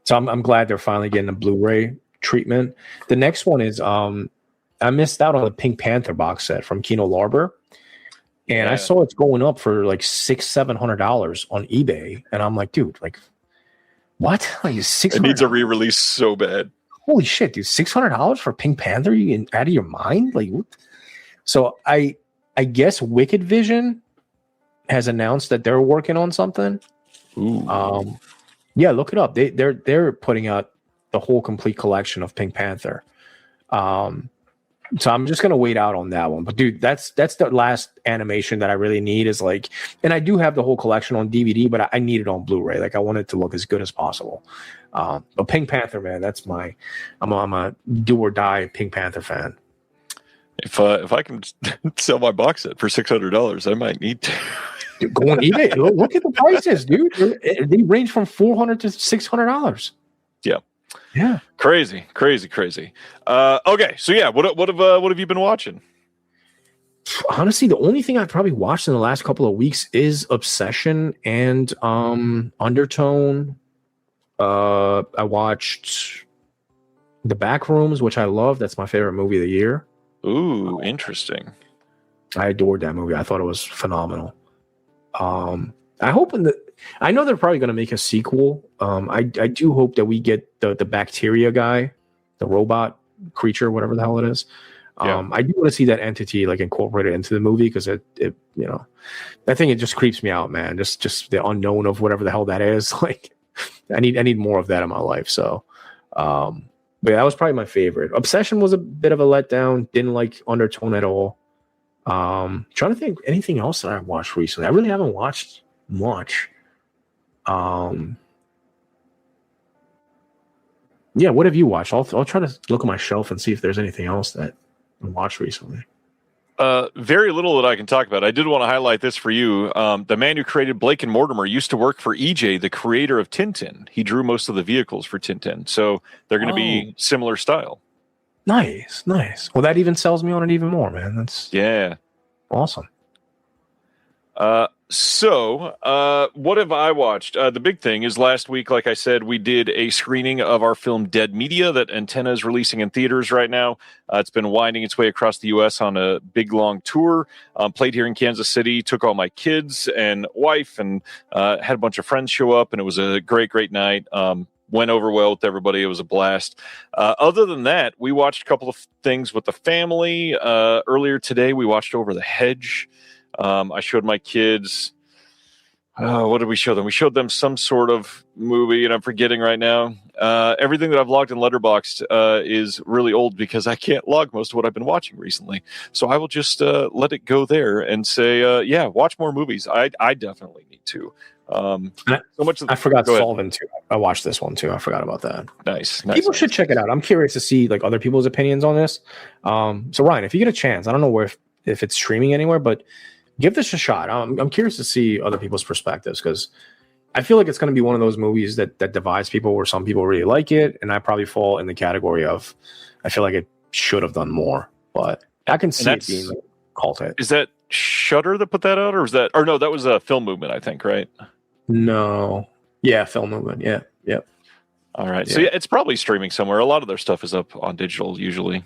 Speaker 8: So I'm glad they're finally getting a Blu-ray treatment. The next one is I missed out on the Pink Panther box set from Kino Lorber, and I saw it's going up for like $600-700 on eBay, and I'm like, dude, like what? Like $600?
Speaker 2: It needs a re-release so bad.
Speaker 8: Holy shit, dude! $600 for Pink Panther? You out of your mind? Like, what? So I guess Wicked Vision has announced that they're working on something.
Speaker 2: Ooh.
Speaker 8: Yeah, look it up. They're putting out the whole complete collection of Pink Panther. So I'm just gonna wait out on that one. But dude, that's the last animation that I really need is like, and I do have the whole collection on DVD, but I need it on Blu-ray. Like I want it to look as good as possible. But Pink Panther, man, that's I'm a do or die Pink Panther fan.
Speaker 2: If I can sell my box set for $600, I might need to.
Speaker 8: Dude, go on eBay. Look at the prices, dude. They range from $400 to $600.
Speaker 2: Yeah.
Speaker 8: Yeah.
Speaker 2: Crazy. Okay, so yeah, what have you been watching?
Speaker 8: Honestly, the only thing I've probably watched in the last couple of weeks is Obsession and Undertone. I watched The Backrooms, which I love. That's my favorite movie of the year.
Speaker 2: Ooh, interesting.
Speaker 8: I adored that movie. I thought it was phenomenal. I hope I know they're probably going to make a sequel. I do hope that we get the bacteria guy, the robot creature, whatever the hell it is. I do want to see that entity like incorporated into the movie because it that thing, it just creeps me out, man. Just the unknown of whatever the hell that is. Like I need more of that in my life. So, but yeah, that was probably my favorite. Obsession was a bit of a letdown. Didn't like Undertone at all. Trying to think anything else that I watched recently. I really haven't watched much. Yeah, what have you watched? I'll try to look at my shelf and see if there's anything else that I watched recently.
Speaker 2: Very little that I can talk about. I did want to highlight this for you. The man who created Blake and Mortimer used to work for EJ, the creator of Tintin. He drew most of the vehicles for Tintin, so they're going to be similar style.
Speaker 8: Nice. Well, that even sells me on it even more, man. That's awesome.
Speaker 2: So, what have I watched? The big thing is last week, like I said, we did a screening of our film Dead Media that Antenna is releasing in theaters right now. It's been winding its way across the U.S. on a big, long tour. Played here in Kansas City, took all my kids and wife and had a bunch of friends show up, and it was a great night. Went over well with everybody. It was a blast. Other than that, we watched a couple of things with the family. Earlier today, we watched Over the Hedge. I showed my kids. What did we show them? We showed them some sort of movie, and I'm forgetting right now. Everything that I've logged in Letterboxd is really old because I can't log most of what I've been watching recently. So I will just let it go there and say, watch more movies. I definitely need to. So much.
Speaker 8: I forgot Solvent too. I watched this one too. I forgot about that.
Speaker 2: Nice.
Speaker 8: People should check it out. I'm curious to see like other people's opinions on this. So Ryan, if you get a chance, I don't know if it's streaming anywhere, but give this a shot. I'm curious to see other people's perspectives because I feel like it's going to be one of those movies that divides people where some people really like it. And I probably fall in the category of, I feel like it should have done more, but I can see it being like, cult hit.
Speaker 2: Is that Shudder that put that out no, that was a Film Movement, I think, right?
Speaker 8: No. Yeah. Film Movement. Yeah. Yep.
Speaker 2: All right.
Speaker 8: Yeah.
Speaker 2: So it's probably streaming somewhere. A lot of their stuff is up on digital usually.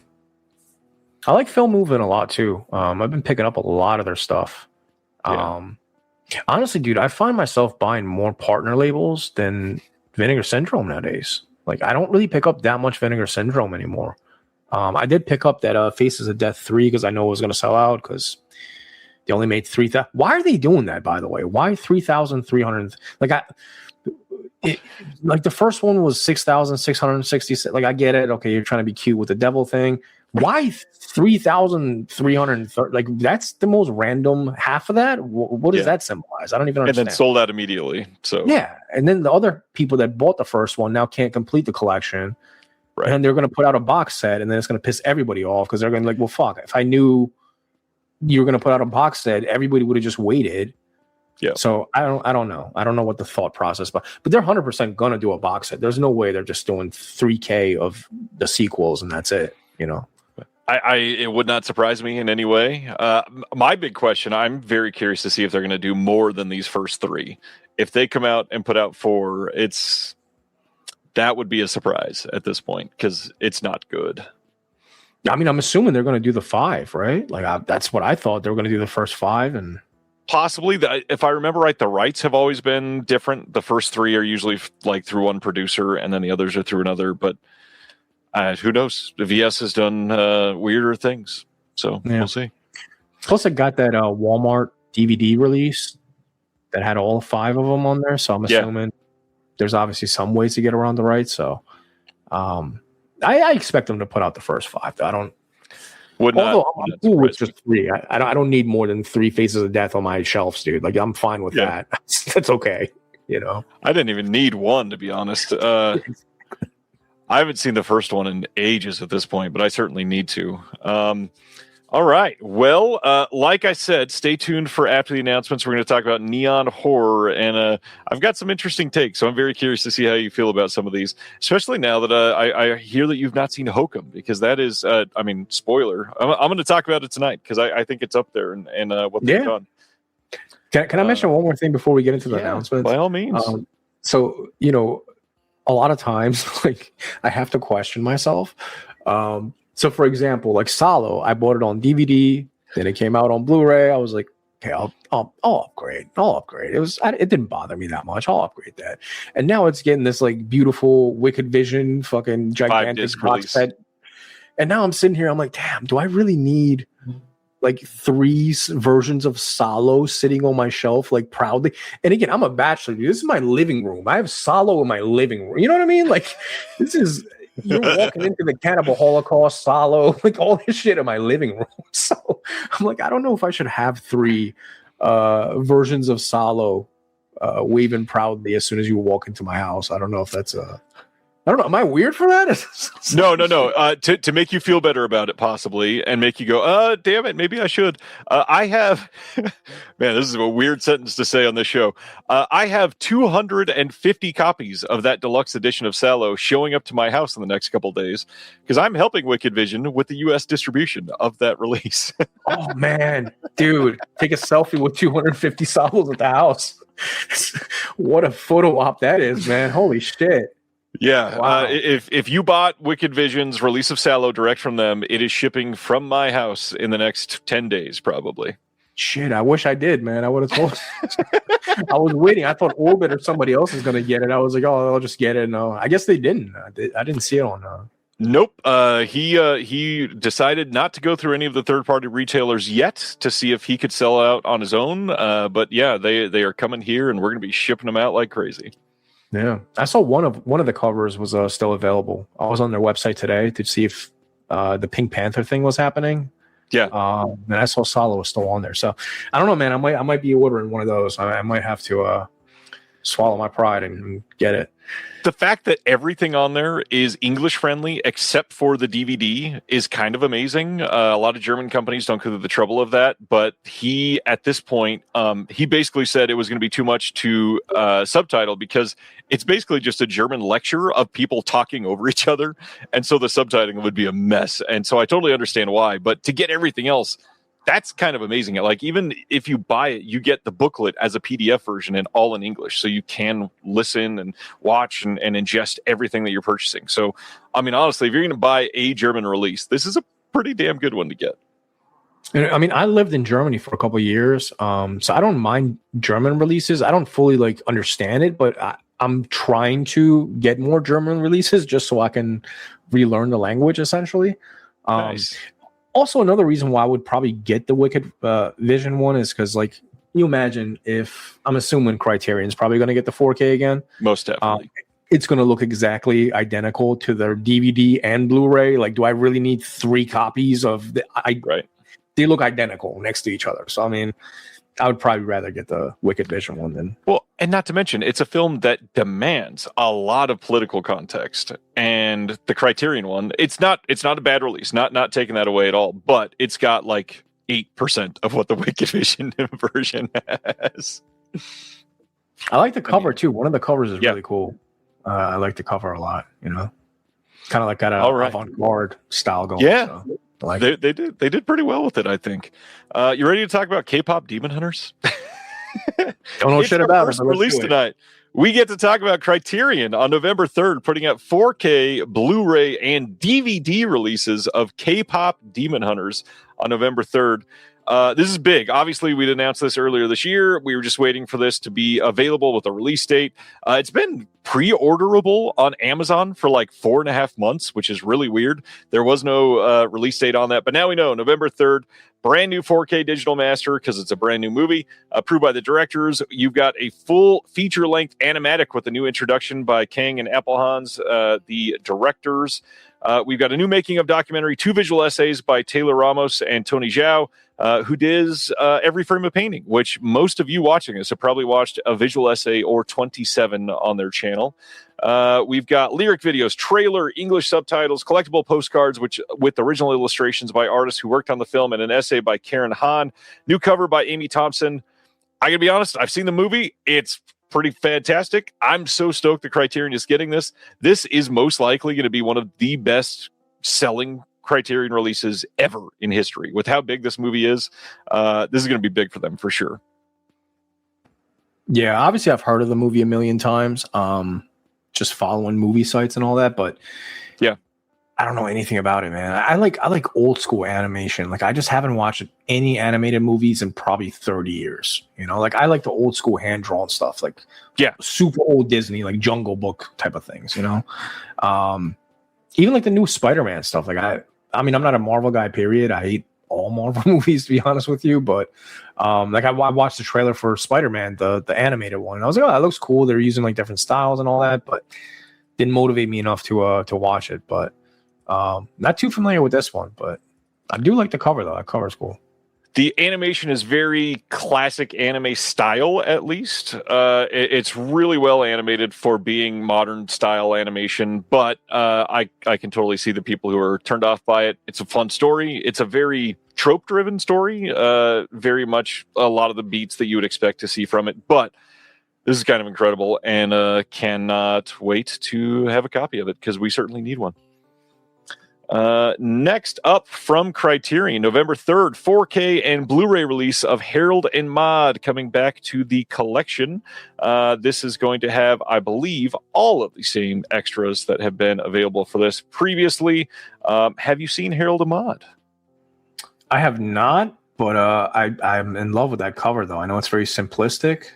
Speaker 8: I like Film Movement a lot too. I've been picking up a lot of their stuff.
Speaker 2: Yeah.
Speaker 8: Honestly, dude, I find myself buying more partner labels than Vinegar Syndrome nowadays. Like, I don't really pick up that much Vinegar Syndrome anymore. I did pick up that Faces of Death 3 because I know it was going to sell out because They only made 3,000. Why are they doing that, by the way? Why 3,300? Like the first one was 6,666. Like I get it. Okay, you're trying to be cute with the devil thing. Why 3,330? Like that's the most random half of that. What does that symbolize? I don't even understand.
Speaker 2: And then sold out immediately. So
Speaker 8: yeah, and then the other people that bought the first one now can't complete the collection,
Speaker 2: right.
Speaker 8: And they're going to put out a box set, and then it's going to piss everybody off because they're going to like, well, fuck. If I knew you were going to put out a box set, everybody would have just waited.
Speaker 2: Yeah.
Speaker 8: So I don't know. I don't know what the thought process, but they're 100% gonna do a box set. There's no way they're just doing 3K of the sequels and that's it. You know.
Speaker 2: It would not surprise me in any way. My big question, I'm very curious to see if they're going to do more than these first 3. If they come out and put out 4, that would be a surprise at this point because it's not good.
Speaker 8: I mean, I'm assuming they're going to do the 5, right? Like that's what I thought they were going to do the first 5 and.
Speaker 2: Possibly, if I remember right, the rights have always been different. The first 3 are usually like through one producer, and then the others are through another. But who knows? The VS has done weirder things, so we'll see.
Speaker 8: Plus, I got that Walmart DVD release that had all 5 of them on there. So I'm assuming there's obviously some ways to get around the rights. So I expect them to put out the first 5. I don't. Although I'm cool with just 3. I don't need more than 3 Faces of Death on my shelves, dude. Like I'm fine with that. That's okay. You know,
Speaker 2: I didn't even need 1 to be honest. I haven't seen the first one in ages at this point, but I certainly need to. All right. Well, like I said, stay tuned for after the announcements. We're going to talk about neon horror, and I've got some interesting takes, so I'm very curious to see how you feel about some of these, especially now that I hear that you've not seen Hokum, because that is, spoiler. I'm going to talk about it tonight because I think it's up there and what they've done.
Speaker 8: Can I mention one more thing before we get into the announcements?
Speaker 2: By all means.
Speaker 8: So, you know, a lot of times, like, I have to question myself. So, for example, like Salo, I bought it on DVD, then it came out on Blu-ray. I was like, okay, I'll upgrade. It didn't bother me that much. I'll upgrade that. And now it's getting this like beautiful Wicked Vision, fucking gigantic box set. And now I'm sitting here, I'm like, damn, do I really need like 3 versions of Salo sitting on my shelf, like proudly? And again, I'm a bachelor, dude. This is my living room. I have Salo in my living room. You know what I mean? Like, this is. You're walking into the Cannibal Holocaust, Salo, like all this shit in my living room. So I'm like, I don't know if I should have 3 versions of Salo waving proudly as soon as you walk into my house. I don't know if that's I don't know. Am I weird for that?
Speaker 2: No. To make you feel better about it, possibly, and make you go, damn it, maybe I should. I have, man, this is a weird sentence to say on this show. I have 250 copies of that deluxe edition of Salo showing up to my house in the next couple of days because I'm helping Wicked Vision with the U.S. distribution of that release.
Speaker 8: Oh, man. Dude, take a selfie with 250 Salos at the house. What a photo op that is, man. Holy shit.
Speaker 2: Yeah,
Speaker 8: wow.
Speaker 2: If you bought Wicked Vision's release of Salo direct from them, it is shipping from my house in the next 10 days, probably.
Speaker 8: Shit, I wish I did, man. I would have told. I was waiting. I thought Orbit or somebody else was going to get it. I was like, oh, I'll just get it. No, I guess they didn't. I didn't see it on.
Speaker 2: Nope. He decided not to go through any of the third-party retailers yet to see if he could sell out on his own. But yeah, they are coming here, and we're going to be shipping them out like crazy.
Speaker 8: Yeah, I saw one of the covers was still available. I was on their website today to see if the Pink Panther thing was happening.
Speaker 2: Yeah,
Speaker 8: and I saw Salo was still on there. So I don't know, man. I might be ordering one of those. I might have to swallow my pride and get it.
Speaker 2: The fact that everything on there is English friendly except for the DVD is kind of amazing. A lot of German companies don't go through the trouble of that, but he, at this point, he basically said it was going to be too much to subtitle because it's basically just a German lecture of people talking over each other. And so the subtitling would be a mess. And so I totally understand why, but to get everything else, that's kind of amazing. Like, even if you buy it, you get the booklet as a PDF version and all in English. So you can listen and watch and ingest everything that you're purchasing. So, I mean, honestly, if you're going to buy a German release, this is a pretty damn good one to get.
Speaker 8: I mean, I lived in Germany for a couple of years. So I don't mind German releases. I don't fully understand it, but I'm trying to get more German releases just so I can relearn the language essentially.
Speaker 2: Nice.
Speaker 8: Also, another reason why I would probably get the Wicked Vision one is because, like, you imagine if I'm assuming Criterion's probably going to get the 4K again.
Speaker 2: Most definitely.
Speaker 8: It's going to look exactly identical to their DVD and Blu-ray. Like, do I really need 3 copies of the?
Speaker 2: Right.
Speaker 8: They look identical next to each other. So, I mean, I would probably rather get the Wicked Vision one than.
Speaker 2: Well, and not to mention, it's a film that demands a lot of political context. And the Criterion one, it's not a bad release, not taking that away at all, but it's got like 8% of what the Wicked Vision version has.
Speaker 8: I like the cover too. One of the covers is really cool. I like the cover a lot, you know. Kind of like got a avant-garde style going.
Speaker 2: Yeah.
Speaker 8: So. Like
Speaker 2: they did pretty well with it, I think. You ready to talk about K-pop Demon Hunters?
Speaker 8: Don't know shit about it.
Speaker 2: Release tonight. We get to talk about Criterion on November 3rd, putting out 4K, Blu-ray, and DVD releases of K-pop Demon Hunters on November 3rd. This is big. Obviously, we'd announced this earlier this year. We were just waiting for this to be available with a release date. It's been pre-orderable on Amazon for like 4.5 months, which is really weird. There was no release date on that, but now we know November 3rd. Brand new 4K digital master because it's a brand new movie approved by the directors. You've got a full feature-length animatic with a new introduction by Kang and Applehans, the directors. We've got a new making of documentary, 2 visual essays by Taylor Ramos and Tony Zhao, who does Every Frame of Painting, which most of you watching this have probably watched a visual essay or 27 on their channel. We've got lyric videos, trailer, English subtitles, collectible postcards, which with original illustrations by artists who worked on the film, and an essay by Karen Hahn. New cover by Amy Thompson. I gotta be honest, I've seen the movie. It's pretty fantastic. I'm so stoked that Criterion is getting this. This is most likely going to be one of the best selling Criterion releases ever in history. With how big this movie is, this is going to be big for them for sure.
Speaker 8: Yeah, obviously I've heard of the movie a million times, just following movie sites and all that, but
Speaker 2: yeah,
Speaker 8: I don't know anything about it, man. I like old school animation. Like, I just haven't watched any animated movies in probably 30 years. You know, like, I like the old school hand drawn stuff, like super old Disney, like Jungle Book type of things, you know? Even like the new Spider-Man stuff. Like, I mean, I'm not a Marvel guy, period. I hate all Marvel movies, to be honest with you. But like, I watched the trailer for Spider-Man, the animated one. And I was like, oh, that looks cool. They're using like different styles and all that, but didn't motivate me enough to watch it. But not too familiar with this one, but I do like the cover though. That cover's cool.
Speaker 2: The animation is very classic anime style, at least. It's really well animated for being modern style animation, but I can totally see the people who are turned off by it. It's a fun story. It's a very trope-driven story, very much a lot of the beats that you would expect to see from it, but this is kind of incredible, and cannot wait to have a copy of it, because we certainly need one. Next up from Criterion, November 3rd, 4K and Blu-ray release of Harold and Maude coming back to the collection. This is going to have, I believe, all of the same extras that have been available for this previously. Have you seen Harold and Maude?
Speaker 8: I have not, but I'm in love with that cover though. I know it's very simplistic.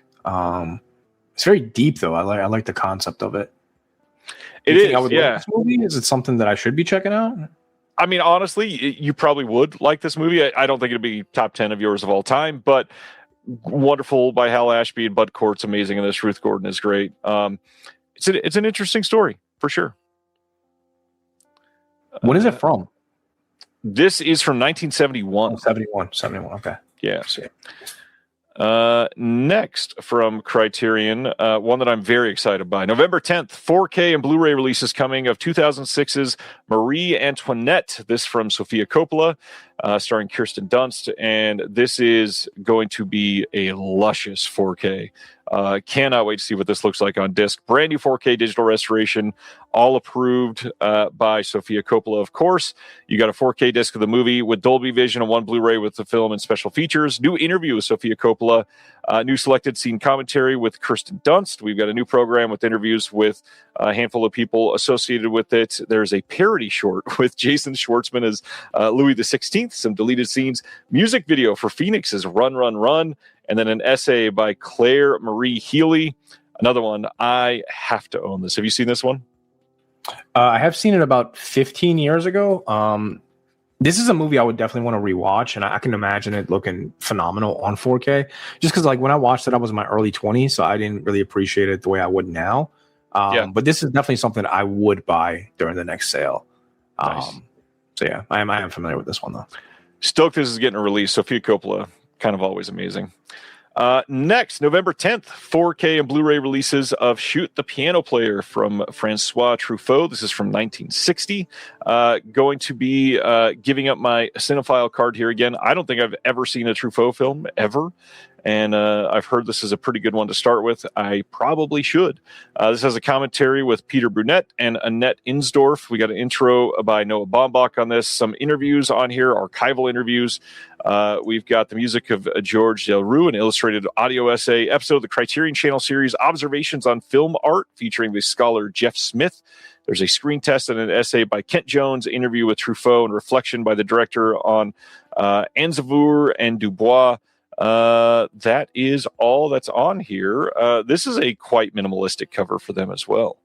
Speaker 8: It's very deep though. I like the concept of it.
Speaker 2: It is,
Speaker 8: like this movie? Is it something that I should be checking out?
Speaker 2: I mean, honestly, you probably would like this movie. I don't think it'd be top 10 of yours of all time, but wonderful by Hal Ashby, and Bud Cort's amazing in this. Ruth Gordon is great. It's an interesting story for sure.
Speaker 8: When is it from?
Speaker 2: This is from 1971.
Speaker 8: 71. Okay.
Speaker 2: Yeah. Next from Criterion, one that I'm very excited by. November 10th, 4K and Blu-ray releases coming of 2006's Marie Antoinette. This from Sofia Coppola, starring Kirsten Dunst. And this is going to be a luscious 4K. Cannot wait to see what this looks like on disc. Brand new 4K digital restoration, all approved by Sofia Coppola, of course. You got a 4K disc of the movie with Dolby Vision and one Blu-ray with the film and special features. New interview with Sofia Coppola. New selected scene commentary with Kirsten Dunst. We've got a new program with interviews with a handful of people associated with it. There's a parody short with Jason Schwartzman as Louis XVI, some deleted scenes, music video for Phoenix's Run, Run, Run, and then an essay by Claire Marie Healy. Another one, I have to own this. Have you seen this one?
Speaker 8: I have seen it about 15 years ago. This is a movie I would definitely want to rewatch, and I can imagine it looking phenomenal on 4K. Just because, like, when I watched it, I was in my early 20s, so I didn't really appreciate it the way I would now. But this is definitely something I would buy during the next sale.
Speaker 2: Nice.
Speaker 8: So yeah, I am familiar with this one though.
Speaker 2: Stoked this is getting a release. Sofia Coppola, kind of always amazing. Next, November 10th, 4K and Blu-ray releases of Shoot the Piano Player from Francois Truffaut. This is from 1960. Going to be giving up my cinephile card here again. I don't think I've ever seen a Truffaut film, ever. And I've heard this is a pretty good one to start with. I probably should. This has a commentary with Peter Brunette and Annette Insdorf. We got an intro by Noah Baumbach on this. Some interviews on here, archival interviews. We've got the music of George Del Rue, an illustrated audio essay, episode of the Criterion Channel series, Observations on Film Art, featuring the scholar Jeff Smith. There's a screen test and an essay by Kent Jones, interview with Truffaut, and reflection by the director on Anzavur and Dubois. That is all that's on here. This is a quite minimalistic cover for them as well.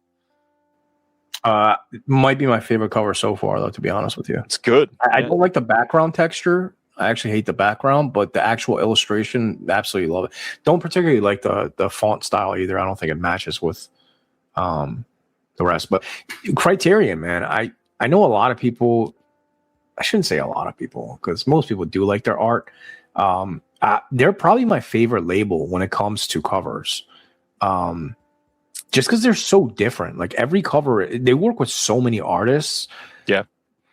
Speaker 8: It might be my favorite cover so far, though, to be honest with you.
Speaker 2: It's good.
Speaker 8: I don't like the background texture. I actually hate the background, but the actual illustration, absolutely love it. Don't particularly like the font style either. I don't think it matches with the rest. But Criterion, man, I know a lot of people. I shouldn't say a lot of people, because most people do like their art. They're probably my favorite label when it comes to covers. Just because they're so different. Like every cover, they work with so many artists.
Speaker 2: Yeah.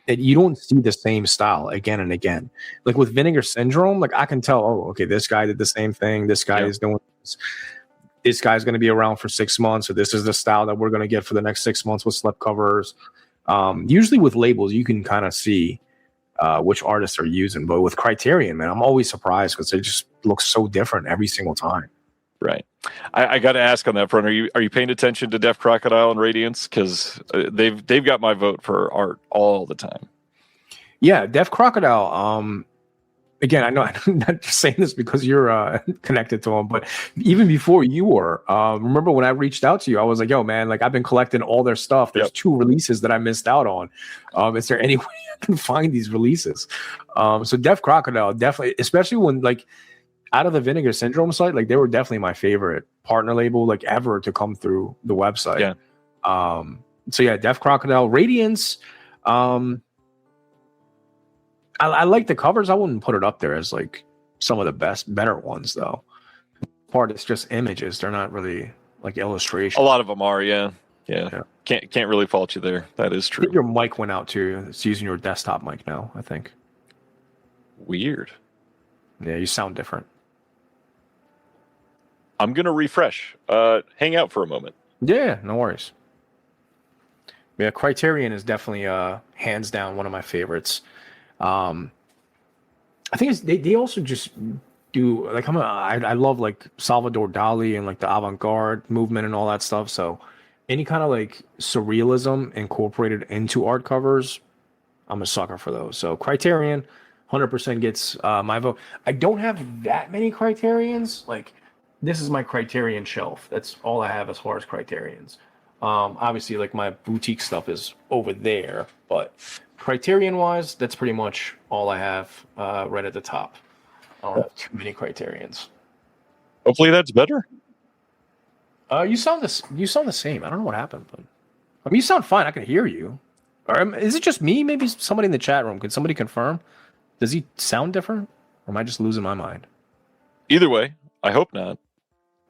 Speaker 8: That you don't see the same style again and again. Like with Vinegar Syndrome, like I can tell, oh, okay, this guy did the same thing. This guy is doing this. This guy's going to be around for 6 months. So this is the style that we're going to get for the next 6 months with slip covers. Usually with labels, you can kind of see which artists are using. But with Criterion, man, I'm always surprised because they just look so different every single time.
Speaker 2: Right. I got to ask on that front. Are you paying attention to Deaf Crocodile and Radiance? Because they've got my vote for art all the time.
Speaker 8: Yeah, Deaf Crocodile. Again, I know I'm not just saying this because you're connected to him, but even before you were, remember when I reached out to you, I was like, yo, man, like I've been collecting all their stuff. There's 2 releases that I missed out on. Is there any way I can find these releases? So Deaf Crocodile, definitely, especially when like out of the Vinegar Syndrome site, like they were definitely my favorite partner label like ever to come through the website.
Speaker 2: Yeah.
Speaker 8: So yeah, Deaf Crocodile, Radiance. I like the covers. I wouldn't put it up there as like some of the better ones though. Part it's just images. They're not really like illustrations.
Speaker 2: A lot of them are, yeah. Can't really fault you there. That is true.
Speaker 8: Your mic went out too. It's using your desktop mic now, I think.
Speaker 2: Weird.
Speaker 8: Yeah, you sound different.
Speaker 2: I'm gonna refresh. Hang out for a moment.
Speaker 8: Yeah, no worries. Yeah, Criterion is definitely hands down one of my favorites. I think they also just do like I love like Salvador Dali and like the avant-garde movement and all that stuff. So any kind of like surrealism incorporated into art covers, I'm a sucker for those. So Criterion 100% gets my vote. I don't have that many Criterions. Like this is my Criterion shelf. That's all I have as far as Criterions. Obviously like my boutique stuff is over there, but Criterion wise, that's pretty much all I have right at the top. I don't have too many Criterions.
Speaker 2: Hopefully that's better.
Speaker 8: You sound the same. I don't know what happened, but I mean you sound fine. I can hear you. Or is it just me? Maybe somebody in the chat room. Could somebody confirm? Does he sound different? Or am I just losing my mind?
Speaker 2: Either way, I hope not.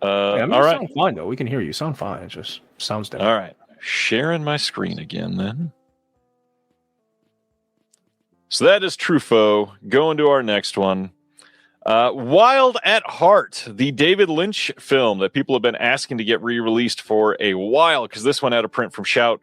Speaker 8: I mean,
Speaker 2: all
Speaker 8: you
Speaker 2: right.
Speaker 8: sound fine though. We can hear you. You sound fine. It just sounds different.
Speaker 2: All right. Sharing my screen again then. So that is Truffaut. Going to our next one. Wild at Heart, the David Lynch film that people have been asking to get re-released for a while because this one had a print from Shout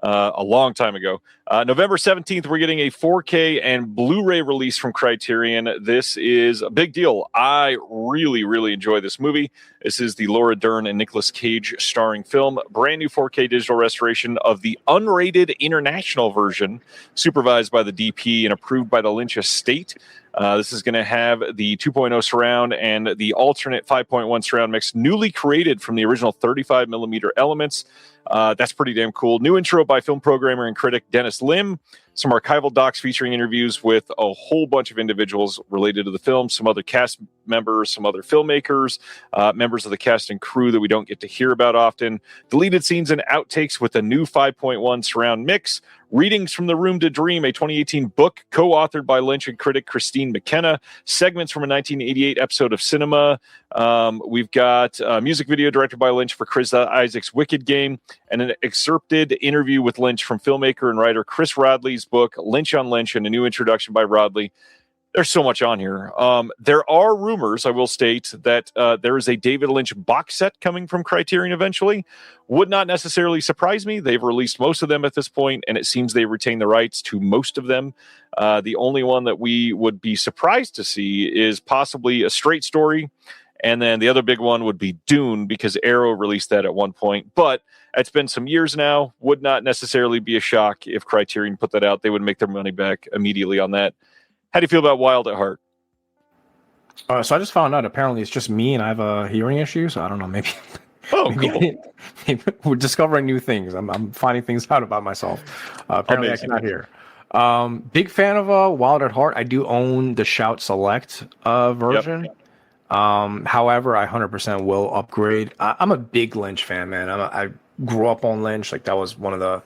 Speaker 2: a long time ago. November 17th, we're getting a 4K and Blu-ray release from Criterion. This is a big deal. I really, really enjoy this movie. This is the Laura Dern and Nicolas Cage starring film. Brand new 4K digital restoration of the unrated international version, supervised by the DP and approved by the Lynch estate. This is going to have the 2.0 surround and the alternate 5.1 surround mix, newly created from the original 35 millimeter elements. That's pretty damn cool. New intro by film programmer and critic Dennis Lim. some archival docs featuring interviews with a whole bunch of individuals related to the film, some other cast members, some other filmmakers, members of the cast and crew that we don't get to hear about often, deleted scenes and outtakes with a new 5.1 surround mix, readings from The Room to Dream, a 2018 book co-authored by Lynch and critic Christine McKenna, segments from a 1988 episode of Cinema. We've got a music video directed by Lynch for Chris Isaac's Wicked Game, and an excerpted interview with Lynch from filmmaker and writer Chris Rodley's book, Lynch on Lynch, and a new introduction by Rodley. There's so much on here. There are rumors, I will state, that there is a David Lynch box set coming from Criterion eventually. Would not necessarily surprise me. They've released most of them at this point, and it seems they retain the rights to most of them. The only one that we would be surprised to see is possibly A Straight Story, and then the other big one would be Dune, because Arrow released that at one point. But it's been some years now. Would not necessarily be a shock if Criterion put that out. They would make their money back immediately on that. How do you feel about Wild at Heart?
Speaker 8: So I just found out apparently it's just me and I have a hearing issue. So I don't know. Maybe.
Speaker 2: Oh, cool.
Speaker 8: Maybe we're discovering new things. I'm finding things out about myself. Apparently
Speaker 2: Amazing.
Speaker 8: I cannot hear. Big fan of Wild at Heart. I do own the Shout Select version.
Speaker 2: Yep.
Speaker 8: However, I 100% will upgrade. I'm a big Lynch fan, man. I grew up on Lynch. Like that was one of the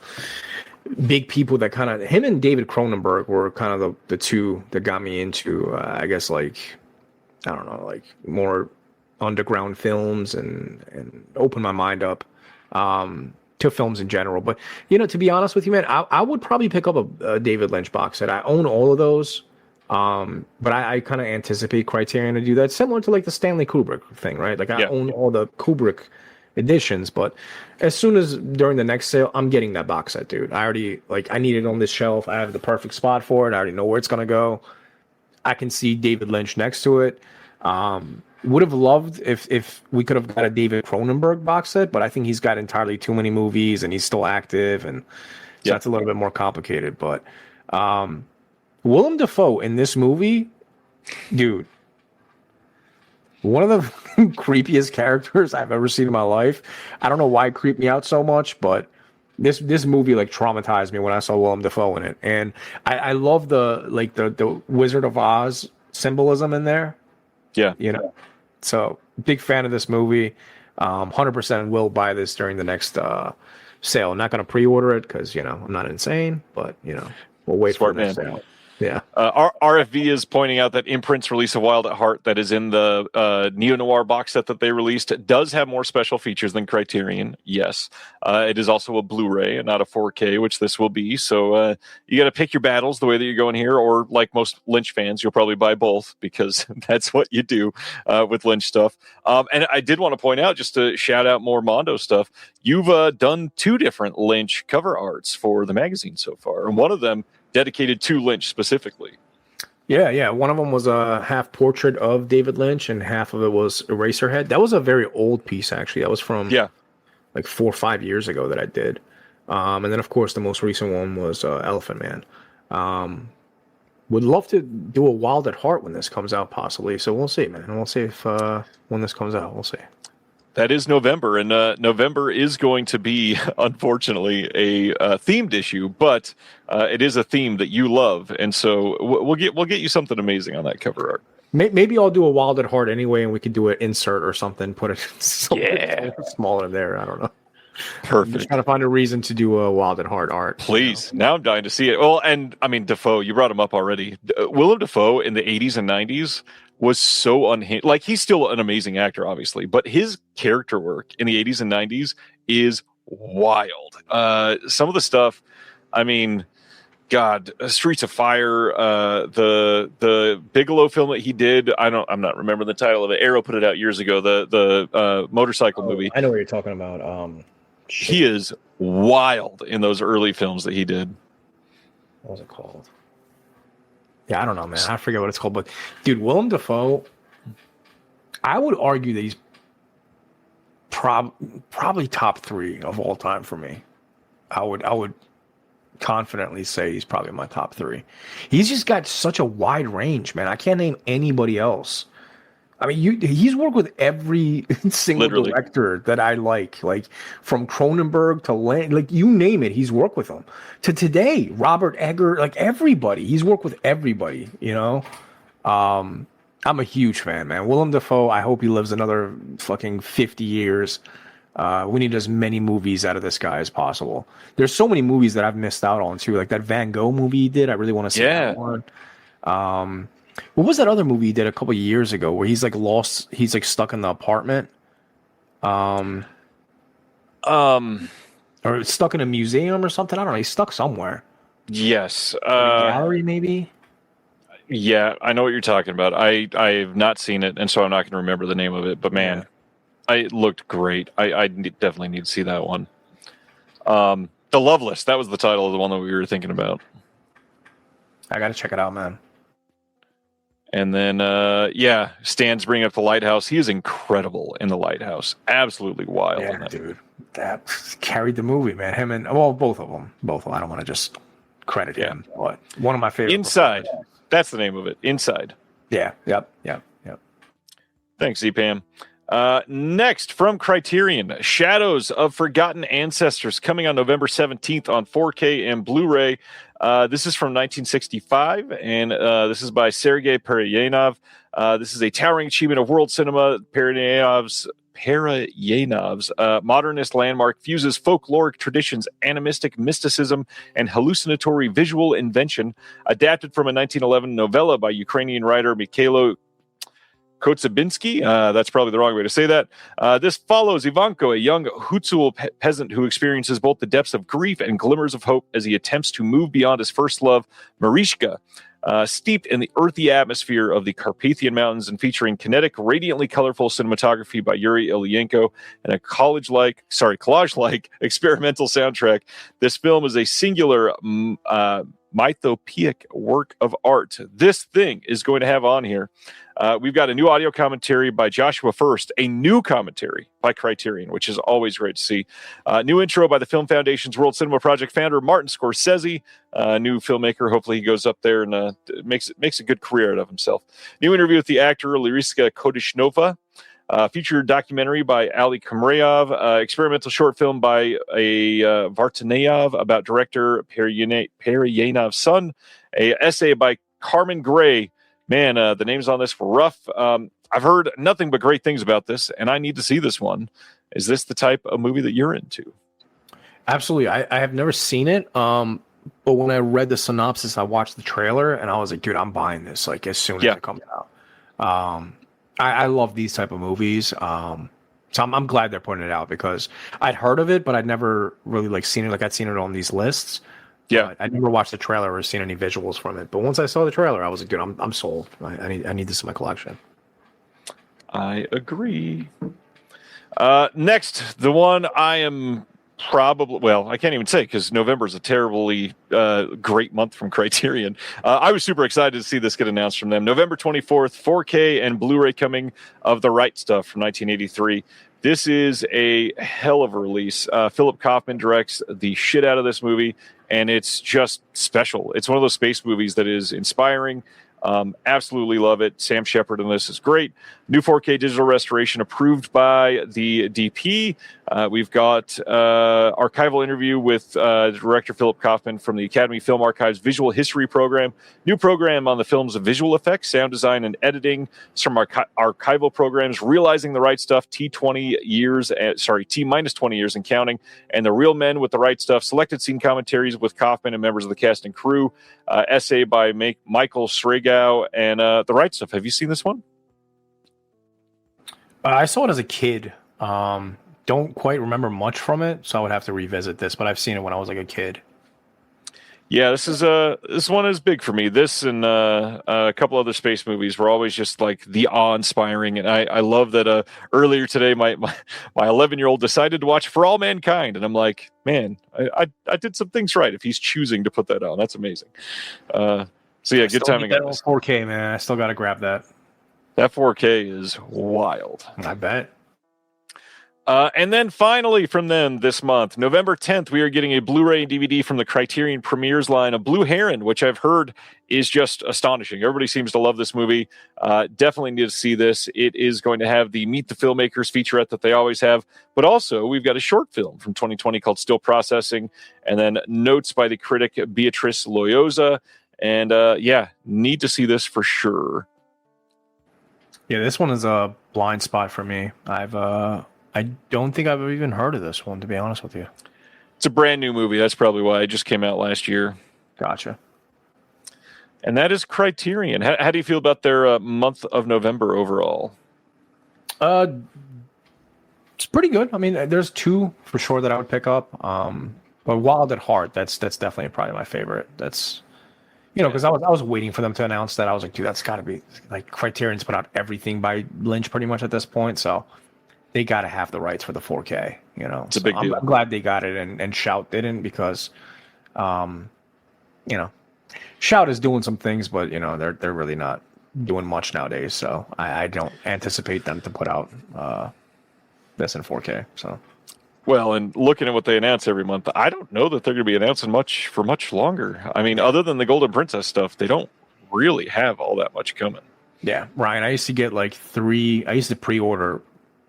Speaker 8: big people that kind of, him and David Cronenberg were kind of the two that got me into, I guess, like, I don't know, like more underground films and opened my mind up to films in general. But, you know, to be honest with you, man, I would probably pick up a David Lynch box set. I own all of those. But I kind of anticipate Criterion to do that, similar to like the Stanley Kubrick thing, right? Like I own all the Kubrick editions, but as soon as during the next sale, I'm getting that box set, dude. I need it on this shelf. I have the perfect spot for it. I already know where it's gonna go. I can see David Lynch next to it. Would have loved if we could have got a David Cronenberg box set, but I think he's got entirely too many movies and he's still active, and so that's a little bit more complicated. But Willem Dafoe in this movie, dude, one of the creepiest characters I've ever seen in my life. I don't know why it creeped me out so much, but this movie like traumatized me when I saw Willem Dafoe in it. And I love the Wizard of Oz symbolism in there.
Speaker 2: Yeah.
Speaker 8: You know, so big fan of this movie. 100% will buy this during the next sale. I'm not going to pre-order it because, you know, I'm not insane, but, you know, we'll wait for the next sale. Yeah.
Speaker 2: RFV is pointing out that Imprint's release of Wild at Heart, that is in the neo-noir box set that they released, does have more special features than Criterion. Yes. It is also a Blu-ray and not a 4K, which this will be. So you got to pick your battles the way that you're going here, or like most Lynch fans, you'll probably buy both because that's what you do with Lynch stuff. And I did want to point out, just to shout out more Mondo stuff, you've done 2 different Lynch cover arts for the magazine so far, and one of them dedicated to Lynch specifically.
Speaker 8: Yeah. One of them was a half portrait of David Lynch, and half of it was Eraserhead. That was a very old piece, actually. That was from like 4 or 5 years ago that I did. And then, of course, the most recent one was Elephant Man. Would love to do a Wild at Heart when this comes out, possibly. So we'll see, man. We'll see if when this comes out. We'll see.
Speaker 2: That is November, and November is going to be, unfortunately, a themed issue, but it is a theme that you love, and so we'll get you something amazing on that cover art.
Speaker 8: Maybe I'll do a Wild at Heart anyway, and we could do an insert or something. Put it smaller there. I don't know.
Speaker 2: Perfect.
Speaker 8: I'm just trying to find a reason to do a Wild at Heart art.
Speaker 2: Please. You know? Now I'm dying to see it. Well, and I mean, Dafoe, you brought him up already. Willem Dafoe in the 80s and 90s was so unhinged. Like, he's still an amazing actor, obviously, but his character work in the 80s and 90s is wild. Some of the stuff, I mean, God, Streets of Fire, the Bigelow film that he did, I'm not remembering the title of it. Arrow put it out years ago, the motorcycle movie.
Speaker 8: I know what you're talking about.
Speaker 2: He is wild in those early films that he did.
Speaker 8: What was it called? Yeah, I don't know, man. I forget what it's called, but dude, Willem Dafoe, I would argue that he's probably top 3 of all time for me. I would confidently say he's probably my top 3. He's just got such a wide range, man. I can't name anybody else I mean, he's worked with every single
Speaker 2: Literally.
Speaker 8: director that I like from Cronenberg to like you name it, he's worked with them. To today, Robert Egger, like everybody, he's worked with everybody. I'm a huge fan, man. Willem Dafoe, I hope he lives another fucking 50 years. We need as many movies out of this guy as possible. There's so many movies that I've missed out on too, like that Van Gogh movie he did. I really want to see that one. What was that other movie he did a couple of years ago where he's like lost? He's like stuck in the apartment, or stuck in a museum or something. I don't know. He's stuck somewhere.
Speaker 2: Yes.
Speaker 8: Or a gallery, maybe.
Speaker 2: Yeah, I know what you're talking about. I've not seen it, and so I'm not going to remember the name of it. But man, it looked great. I definitely need to see that one. The Love List. That was the title of the one that we were thinking about.
Speaker 8: I got to check it out, man.
Speaker 2: And then, Stan's bringing up The Lighthouse. He is incredible in The Lighthouse. Absolutely wild.
Speaker 8: Yeah, dude. That carried the movie, man. Him and, well, both of them. I don't want to just credit him. But one of my favorite.
Speaker 2: Inside. That's the name of it. Inside.
Speaker 8: Yeah. Yep.
Speaker 2: Thanks, ZPam. Next, from Criterion, Shadows of Forgotten Ancestors, coming on November 17th on 4K and Blu-ray. This is from 1965, and this is by Sergei Parayanov. This is a towering achievement of world cinema. Parayanov's modernist landmark fuses folkloric traditions, animistic mysticism, and hallucinatory visual invention. Adapted from a 1911 novella by Ukrainian writer Mikhailo Kotsabinski. That's probably the wrong way to say that. This follows Ivanko, a young Hutzul peasant who experiences both the depths of grief and glimmers of hope as he attempts to move beyond his first love, Marishka. Steeped in the earthy atmosphere of the Carpathian Mountains and featuring kinetic, radiantly colorful cinematography by Yuri Ilyenko and a collage-like experimental soundtrack, this film is a singular mythopoeic work of art. This thing is going to have on here. We've got a new audio commentary by Joshua First, a new commentary by Criterion, which is always great to see. New intro by the Film Foundation's World Cinema Project founder, Martin Scorsese, new filmmaker. Hopefully he goes up there and makes a good career out of himself. New interview with the actor, Lariska Kodishnova. Feature documentary by Ali Kamrayov, experimental short film by a Vartaneyev about director Parayanov's son, a essay by Carmen Gray. Man, the names on this were rough. I've heard nothing but great things about this, and I need to see this one. Is this the type of movie that you're into? Absolutely.
Speaker 8: I have never seen it, but when I read the synopsis, I watched the trailer, and I was like, dude, I'm buying this like as soon as it comes out. I love these type of movies. So I'm glad they're putting it out because I'd heard of it, but I'd never really like seen it. Like I'd seen it on these lists. Yeah, I never watched the trailer or seen any visuals from it. But once I saw the trailer, I was like, dude, I'm sold. I need this in my collection.
Speaker 2: I agree. Next, the one I am probably, well, I can't even say because November is a terribly great month from Criterion. I was super excited to see this get announced from them. November 24th, 4K and Blu-ray coming of The Right Stuff from 1983. This is a hell of a release. Philip Kaufman directs the shit out of this movie, and it's just special. It's one of those space movies that is inspiring. Absolutely love it. Sam Shepard in this is great. New 4K digital restoration approved by the DP. We've got archival interview with director Philip Kaufman from the Academy Film Archives Visual History Program. New program on the film's visual effects, sound design, and editing. Some archival programs, Realizing the Right Stuff, T minus 20 years and counting, and The Real Men with the Right Stuff. Selected scene commentaries with Kaufman and members of the cast and crew. Essay by Michael Sregow and The Right Stuff. Have you seen this one?
Speaker 8: I saw it as a kid. Don't quite remember much from it, so I would have to revisit this. But I've seen it when I was like a kid.
Speaker 2: Yeah, this one is big for me. This and a couple other space movies were always just like the awe-inspiring, and I love that. Earlier today, my 11-year-old decided to watch For All Mankind, and I'm like, man, I did some things right if he's choosing to put that on. That's amazing. So yeah, good timing.
Speaker 8: That 4K, man. I still got to grab that.
Speaker 2: That 4K is wild.
Speaker 8: I bet.
Speaker 2: And then finally from them this month, November 10th, we are getting a Blu-ray and DVD from the Criterion Premieres line of Blue Heron, which I've heard is just astonishing. Everybody seems to love this movie. Definitely need to see this. It is going to have the Meet the Filmmakers featurette that they always have, but also we've got a short film from 2020 called Still Processing, and then notes by the critic Beatrice Loyosa. And need to see this for sure.
Speaker 8: Yeah, this one is a blind spot for me. I don't think I've even heard of this one, to be honest with you.
Speaker 2: It's a brand new movie. That's probably why it just came out last year.
Speaker 8: Gotcha.
Speaker 2: And that is Criterion. How do you feel about their month of November overall?
Speaker 8: It's pretty good. I mean, there's two for sure that I would pick up. But Wild at Heart, that's definitely probably my favorite. That's, because I was waiting for them to announce that. I was like, dude, that's got to be like Criterion's put out everything by Lynch pretty much at this point, so they got to have the rights for the 4K.
Speaker 2: It's a big deal.
Speaker 8: I'm glad they got it, and Shout didn't because, Shout is doing some things, but they're really not doing much nowadays. So I don't anticipate them to put out this in 4K. So.
Speaker 2: Well, and looking at what they announce every month, I don't know that they're going to be announcing much for much longer. I mean, other than the Golden Princess stuff, they don't really have all that much coming.
Speaker 8: Yeah, Ryan, I used to get I used to pre-order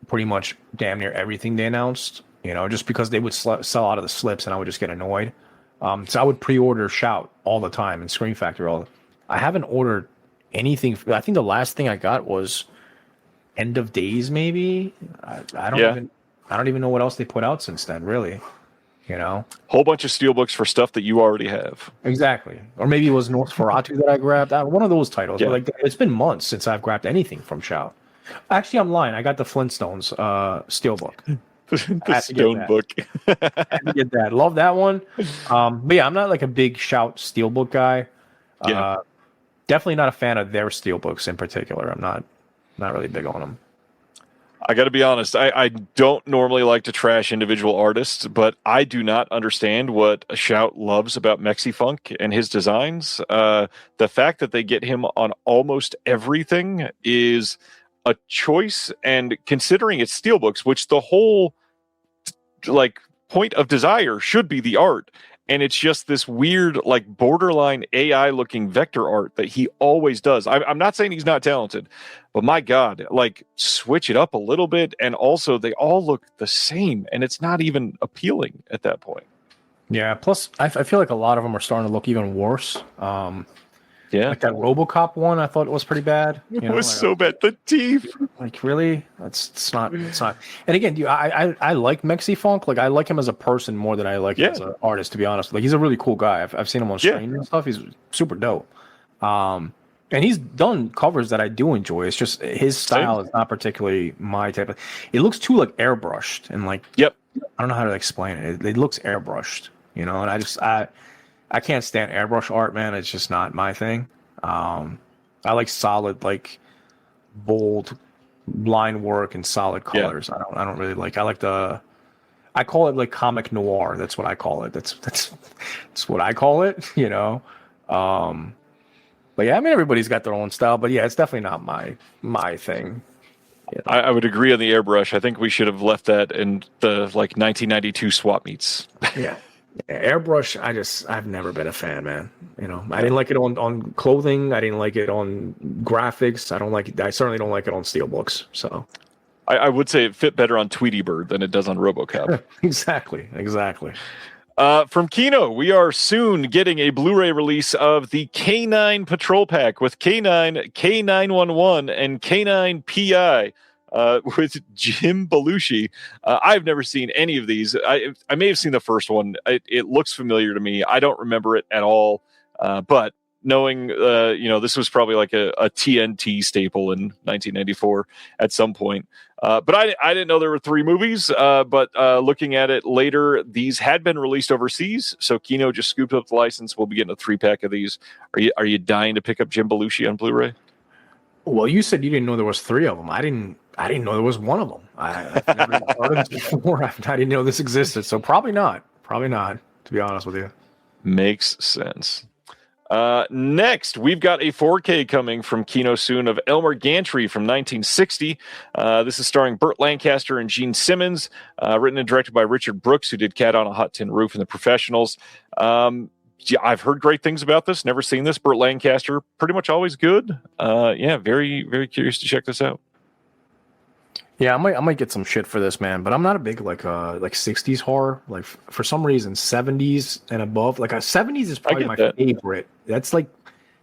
Speaker 8: pretty much damn near everything they announced, just because they would sell out of the slips and I would just get annoyed. So I would pre-order Shout all the time and Scream Factory I haven't ordered anything. I think the last thing I got was End of Days, maybe. I don't even know what else they put out since then, really.
Speaker 2: Whole bunch of steelbooks for stuff that you already have.
Speaker 8: Exactly. Or maybe it was Nosferatu that I grabbed. One of those titles.
Speaker 2: Yeah.
Speaker 8: But it's been months since I've grabbed anything from Shout. Actually, I'm lying. I got the Flintstones steelbook.
Speaker 2: The Stone book.
Speaker 8: I had to get that. Love that one. But yeah, I'm not like a big Shout steelbook guy. Definitely not a fan of their steelbooks in particular. I'm not really big on them.
Speaker 2: I got to be honest, I don't normally like to trash individual artists, but I do not understand what Shout loves about Mexifunk and his designs. The fact that they get him on almost everything is a choice, and considering it's steelbooks, which the whole point of desire should be the art, and it's just this weird borderline AI looking vector art that he always does. I'm not saying he's not talented, but my God, switch it up a little bit, and also they all look the same, and it's not even appealing at that point.
Speaker 8: Yeah, plus I feel like a lot of them are starting to look even worse.
Speaker 2: Yeah,
Speaker 8: like that RoboCop one, I thought it was pretty bad.
Speaker 2: It was so bad. The teeth.
Speaker 8: Really? It's not. And again, dude, I like Mexifunk. I like him as a person more than I like him as an artist. To be honest, he's a really cool guy. I've seen him on screen and stuff. He's super dope. And he's done covers that I do enjoy. It's just his style is not particularly my type of. It looks too airbrushed and
Speaker 2: Yep.
Speaker 8: I don't know how to explain it. It looks airbrushed, and I can't stand airbrush art, man. It's just not my thing. I like solid, bold line work and solid colors. Yeah. I don't really like. I call it comic noir. That's what I call it. That's what I call it. But yeah, I mean everybody's got their own style. But yeah, it's definitely not my thing.
Speaker 2: I would agree on the airbrush. I think we should have left that in the 1992 swap meets.
Speaker 8: Yeah. Airbrush, I've never been a fan, man. I didn't like it on clothing. I didn't like it on graphics. I certainly don't like it on steelbooks. So
Speaker 2: I would say it fit better on Tweety Bird than it does on RoboCop.
Speaker 8: Exactly.
Speaker 2: From Kino, we are soon getting a Blu-ray release of the K9 Patrol Pack with K9, K911, and K9 PI. With Jim Belushi. I've never seen any of these. I may have seen the first one. It looks familiar to me. I don't remember it at all. But knowing, this was probably a TNT staple in 1994 at some point. But I didn't know there were 3 movies. But looking at it later, these had been released overseas. So Kino just scooped up the license. We'll be getting a 3-pack of these. Are you dying to pick up Jim Belushi on Blu-ray?
Speaker 8: Well, you said you didn't know there was 3 of them. I didn't know there was one of them. I've never heard of this before. I didn't know this existed. So probably not. To be honest with you.
Speaker 2: Makes sense. Next, we've got a 4K coming from Kino soon of Elmer Gantry from 1960. This is starring Burt Lancaster and Gene Simmons, written and directed by Richard Brooks, who did Cat on a Hot Tin Roof and The Professionals. Yeah, I've heard great things about this. Never seen this. Burt Lancaster, pretty much always good. Yeah, very, very curious to check this out.
Speaker 8: Yeah, I might get some shit for this, man. But I'm not a big like 60s horror. Like for some reason, 70s and above. Like 70s is probably my favorite. That's like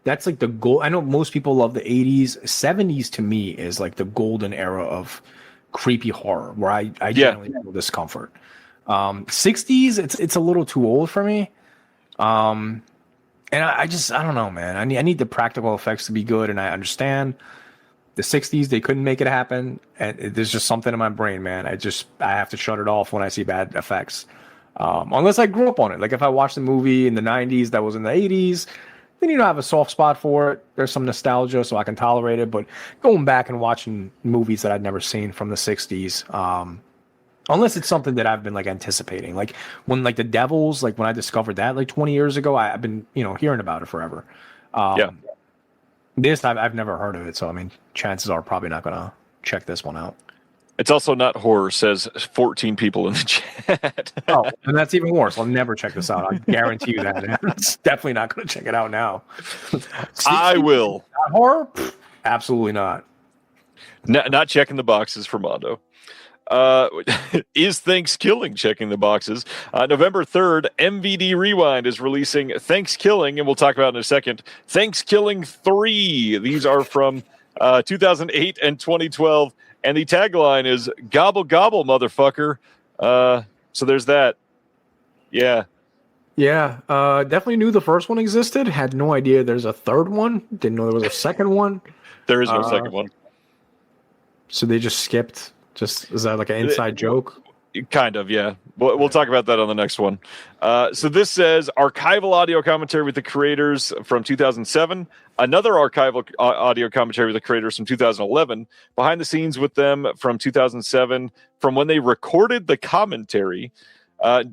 Speaker 8: the gold. I know most people love the 80s. 70s to me is like the golden era of creepy horror, where I generally feel discomfort. 60s, it's a little too old for me. And I don't know, man. I need the practical effects to be good, and I understand the 60s they couldn't make it happen, and there's just something in my brain, man. I have to shut it off when I see bad effects, unless I grew up on it. Like if I watched a movie in the 90s that was in the 80s, then I have a soft spot for it. There's some nostalgia, so I can tolerate it. But going back and watching movies that I'd never seen from the 60s, unless it's something that I've been like anticipating, like when like The Devils, like when I discovered that like 20 years ago, I've been hearing about it forever. This I've never heard of it, so I mean, chances are probably not gonna check this one out.
Speaker 2: It's also not horror, says 14 people in the chat.
Speaker 8: Oh, and that's even worse. I'll never check this out. I guarantee you that. It's definitely not going to check it out now.
Speaker 2: I will.
Speaker 8: Not horror? Pfft, absolutely not.
Speaker 2: Not checking the boxes for Mondo. Is Thanksgiving checking the boxes? November 3rd, MVD Rewind is releasing Thanksgiving, and we'll talk about it in a second. Thanksgiving 3. These are from 2008 and 2012. And the tagline is "Gobble gobble, motherfucker." So there's that. Yeah.
Speaker 8: Yeah. Definitely knew the first one existed. Had no idea there's a third one. Didn't know there was a second one.
Speaker 2: There is no second one.
Speaker 8: So they just skipped. Is that like an inside joke?
Speaker 2: Kind of, yeah. We'll talk about that on the next one. So this says archival audio commentary with the creators from 2007. Another archival audio commentary with the creators from 2011. Behind the scenes with them from 2007, from when they recorded the commentary.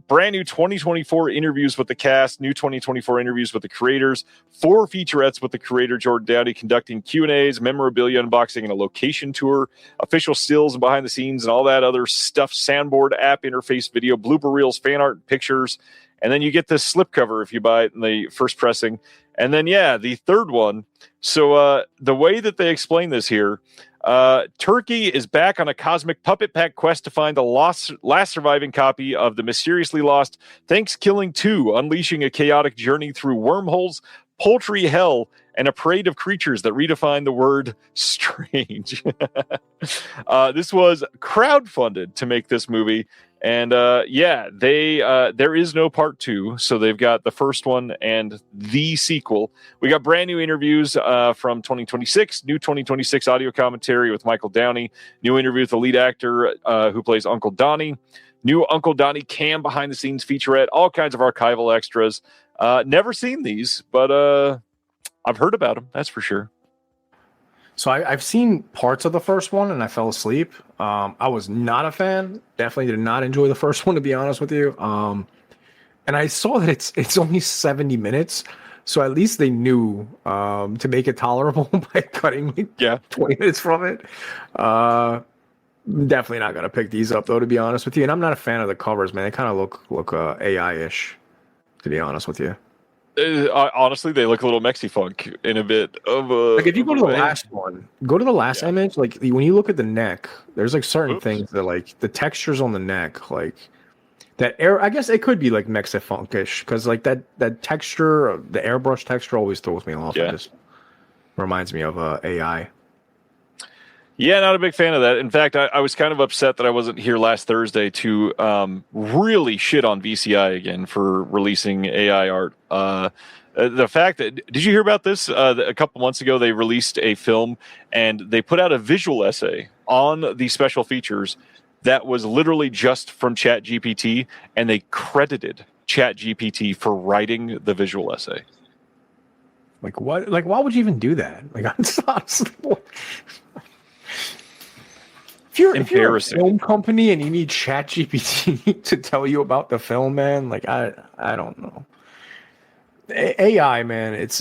Speaker 2: Brand new 2024 interviews with the cast, new 2024 interviews with the creators, 4 featurettes with the creator Jordan Downey conducting Q&As, memorabilia unboxing, and a location tour, official stills and behind the scenes and all that other stuff, soundboard, app interface video, blooper reels, fan art, pictures, and then you get this slipcover if you buy it in the first pressing. And then, the third one. So the way that they explain this here, Turkey is back on a cosmic puppet pack quest to find the last surviving copy of the mysteriously lost Thanksgiving 2, unleashing a chaotic journey through wormholes, poultry hell, and a parade of creatures that redefine the word strange. This was crowdfunded to make this movie. And there is no part 2, so they've got the first one and the sequel. We got brand new interviews from 2026, new 2026 audio commentary with Michael Downey, new interview with the lead actor who plays Uncle Donnie, new Uncle Donnie Cam behind the scenes featurette, all kinds of archival extras. Never seen these, but I've heard about them. That's for sure.
Speaker 8: So I've seen parts of the first one and I fell asleep. I was not a fan. Definitely did not enjoy the first one, to be honest with you. And I saw that it's only 70 minutes. So at least they knew to make it tolerable by cutting 20 minutes from it. Definitely not going to pick these up, though, to be honest with you. And I'm not a fan of the covers, man. They kind of look AI-ish, to be honest with you.
Speaker 2: Honestly, they look a little Mexi-funk in a bit of a...
Speaker 8: Like, if you go to the last one, go to the last image, like, when you look at the neck, there's, like, certain things that, like, the textures on the neck, like, that air... I guess it could be, like, Mexi-funkish, because, like, that texture, the airbrush texture always throws me off. It just reminds me of AI.
Speaker 2: Yeah, not a big fan of that. In fact, I was kind of upset that I wasn't here last Thursday to really shit on VCI again for releasing AI art. The fact that, did you hear about this? A couple months ago, they released a film and they put out a visual essay on the special features that was literally just from ChatGPT, and they credited ChatGPT for writing the visual essay.
Speaker 8: Like what? Like, why would you even do that? Like, honestly, If you're a film company and you need ChatGPT to tell you about the film, man, like I don't know. AI, man, it's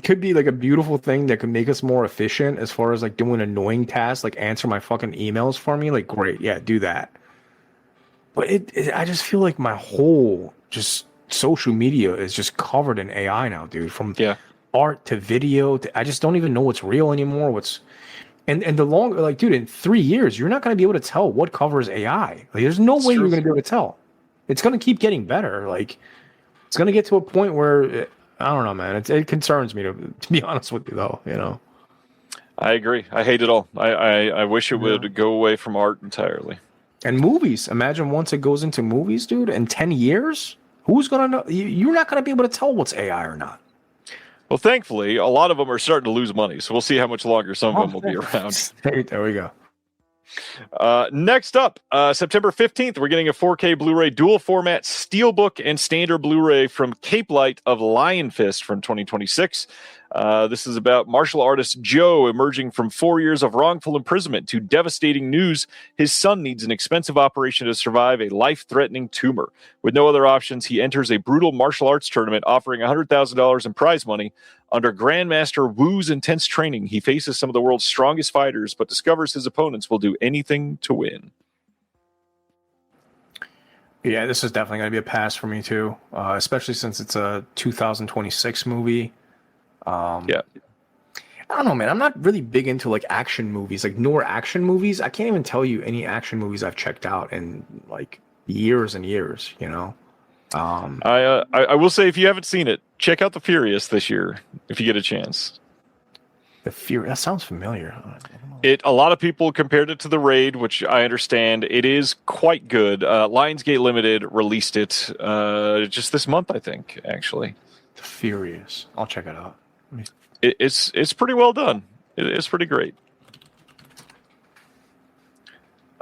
Speaker 8: could be like a beautiful thing that could make us more efficient as far as like doing annoying tasks, like answer my fucking emails for me. Like, great, yeah, do that. But I just feel like my whole just social media is just covered in AI now, dude. From art to video, I just don't even know what's real anymore. And the longer, like, dude, in 3 years, you're not going to be able to tell what covers AI. Like, there's no way you're going to be able to tell. It's going to keep getting better. Like, it's going to get to a point where I don't know, man. It concerns me to be honest with you, though. You know.
Speaker 2: I agree. I hate it all. I wish it would go away from art entirely.
Speaker 8: And movies. Imagine once it goes into movies, dude. In 10 years, who's gonna know? You're not gonna be able to tell what's AI or not.
Speaker 2: Well, thankfully, a lot of them are starting to lose money, so we'll see how much longer some of them will be around.
Speaker 8: There we go.
Speaker 2: Next up, September 15th, we're getting a 4K Blu-ray dual format Steelbook and standard Blu-ray from Cape Light of Lion Fist from 2026. This is about martial artist Joe emerging from 4 years of wrongful imprisonment to devastating news. His son needs an expensive operation to survive a life-threatening tumor. With no other options, he enters a brutal martial arts tournament offering $100,000 in prize money. Under Grandmaster Wu's intense training, he faces some of the world's strongest fighters, but discovers his opponents will do anything to win.
Speaker 8: Yeah, this is definitely going to be a pass for me, too, especially since it's a 2026 movie. I don't know, man. I'm not really big into like action movies, like newer action movies. I can't even tell you any action movies I've checked out in like years and years, you know?
Speaker 2: I will say, if you haven't seen it, check out The Furious this year if you get a chance.
Speaker 8: The Furious, that sounds familiar.
Speaker 2: A lot of people compared it to The Raid, which I understand. It is quite good. Lionsgate Limited released it just this month, I think, actually.
Speaker 8: The Furious. I'll check it out.
Speaker 2: It's pretty well done. It's pretty great.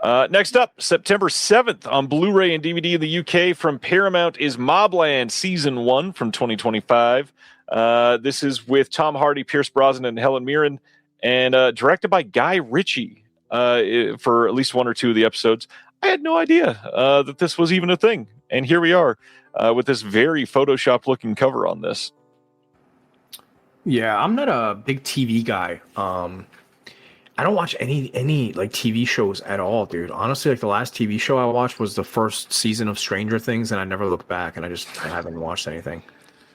Speaker 2: Next up, September 7th on Blu-ray and DVD in the UK from Paramount is Mobland Season 1 from 2025. This is with Tom Hardy, Pierce Brosnan, and Helen Mirren, and directed by Guy Ritchie for at least one or two of the episodes. I had no idea that this was even a thing, and here we are with this very Photoshop-looking cover on this.
Speaker 8: Yeah, I'm not a big TV guy. I don't watch any like TV shows at all, dude. Honestly, like the last TV show I watched was the first season of Stranger Things, and I never looked back, and I haven't watched anything.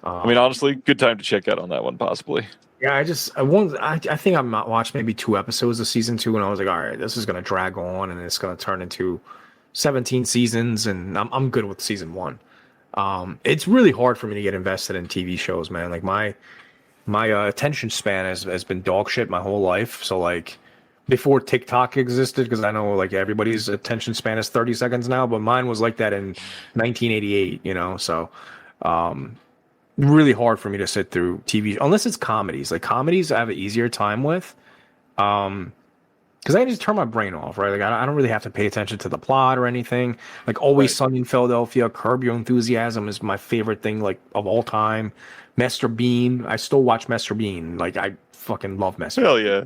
Speaker 2: I mean, honestly, good time to check out on that one, possibly.
Speaker 8: Yeah, I think I watched maybe 2 episodes of season 2, and I was like, all right, this is gonna drag on, and it's gonna turn into 17 seasons, and I'm good with season 1. It's really hard for me to get invested in TV shows, man. Like my attention span has been dog shit my whole life. So like before TikTok existed, because I know like everybody's attention span is 30 seconds now, but mine was like that in 1988, you know? So really hard for me to sit through TV, unless it's comedies. Like comedies I have an easier time with. Because I can just turn my brain off, right? Like I don't really have to pay attention to the plot or anything. Like Always Sunny in Philadelphia, Curb Your Enthusiasm is my favorite thing like of all time. Mr. Bean, I still watch Mr. Bean. Like I fucking love Mr. Bean.
Speaker 2: Hell yeah.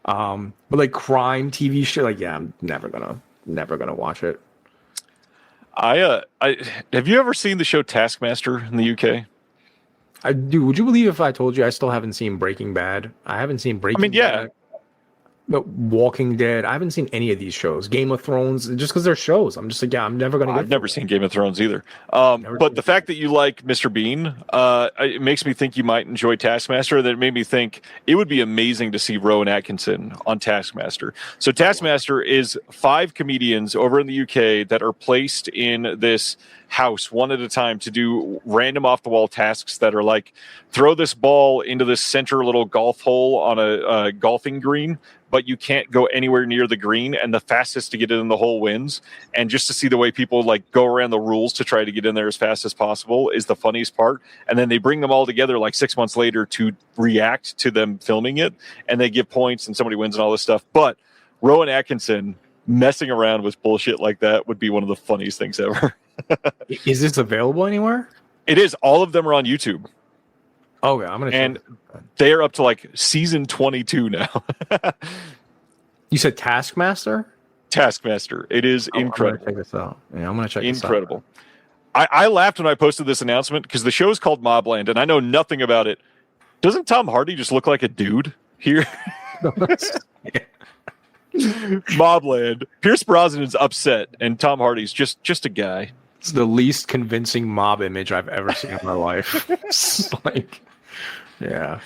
Speaker 8: But like crime TV shit, like yeah, I'm never gonna watch it.
Speaker 2: I have you ever seen the show Taskmaster in the UK?
Speaker 8: I do. Would you believe if I told you I still haven't seen Breaking Bad? I haven't seen Breaking Bad. No, Walking Dead. I haven't seen any of these shows. Game of Thrones, just because they're shows. I'm just like, yeah, I'm never going to get.
Speaker 2: I've never seen Game of Thrones either. But the fact that you like Mr. Bean, it makes me think you might enjoy Taskmaster. That made me think it would be amazing to see Rowan Atkinson on Taskmaster. So Taskmaster is 5 comedians over in the UK that are placed in this house one at a time to do random off the wall tasks that are like throw this ball into this center little golf hole on a golfing green, but you can't go anywhere near the green, and the fastest to get in the hole wins. And just to see the way people like go around the rules to try to get in there as fast as possible is the funniest part. And then they bring them all together like 6 months later to react to them filming it, and they give points and somebody wins and all this stuff. But Rowan Atkinson messing around with bullshit like that would be one of the funniest things ever.
Speaker 8: Is this available anywhere?
Speaker 2: It is. All of them are on YouTube.
Speaker 8: Okay, I'm gonna.
Speaker 2: And they're up to like season 22 now.
Speaker 8: You said Taskmaster?
Speaker 2: Taskmaster. It is incredible.
Speaker 8: I'm gonna check this out. Yeah, I'm gonna check this out.
Speaker 2: Incredible. I laughed when I posted this announcement because the show is called Mobland, and I know nothing about it. Doesn't Tom Hardy just look like a dude here? Mobland. Pierce Brosnan's upset, and Tom Hardy's just a guy.
Speaker 8: It's the least convincing mob image I've ever seen in my life. It's like, yeah.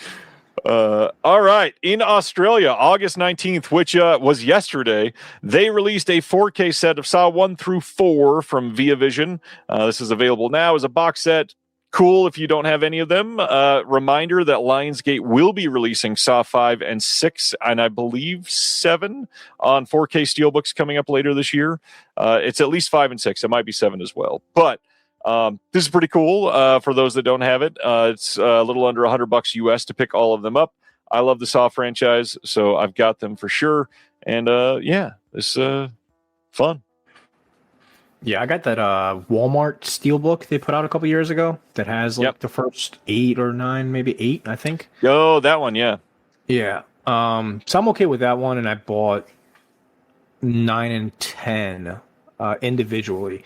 Speaker 2: All right. In Australia, August 19th, which was yesterday, they released a 4K set of Saw 1 through 4 from Via Vision. This is available now as a box set. Cool if you don't have any of them. Reminder that Lionsgate will be releasing Saw 5 and 6, and I believe 7 on 4K Steelbooks coming up later this year. It's at least 5 and 6. It might be 7 as well. But this is pretty cool for those that don't have it. It's a little under $100 US to pick all of them up. I love the Saw franchise, so I've got them for sure. And yeah, it's fun.
Speaker 8: Yeah, I got that Walmart Steelbook they put out a couple years ago that has like the first 8 or 9, maybe 8, I think.
Speaker 2: Oh, that one, yeah.
Speaker 8: Yeah. So I'm okay with that one, and I bought 9 and 10 individually.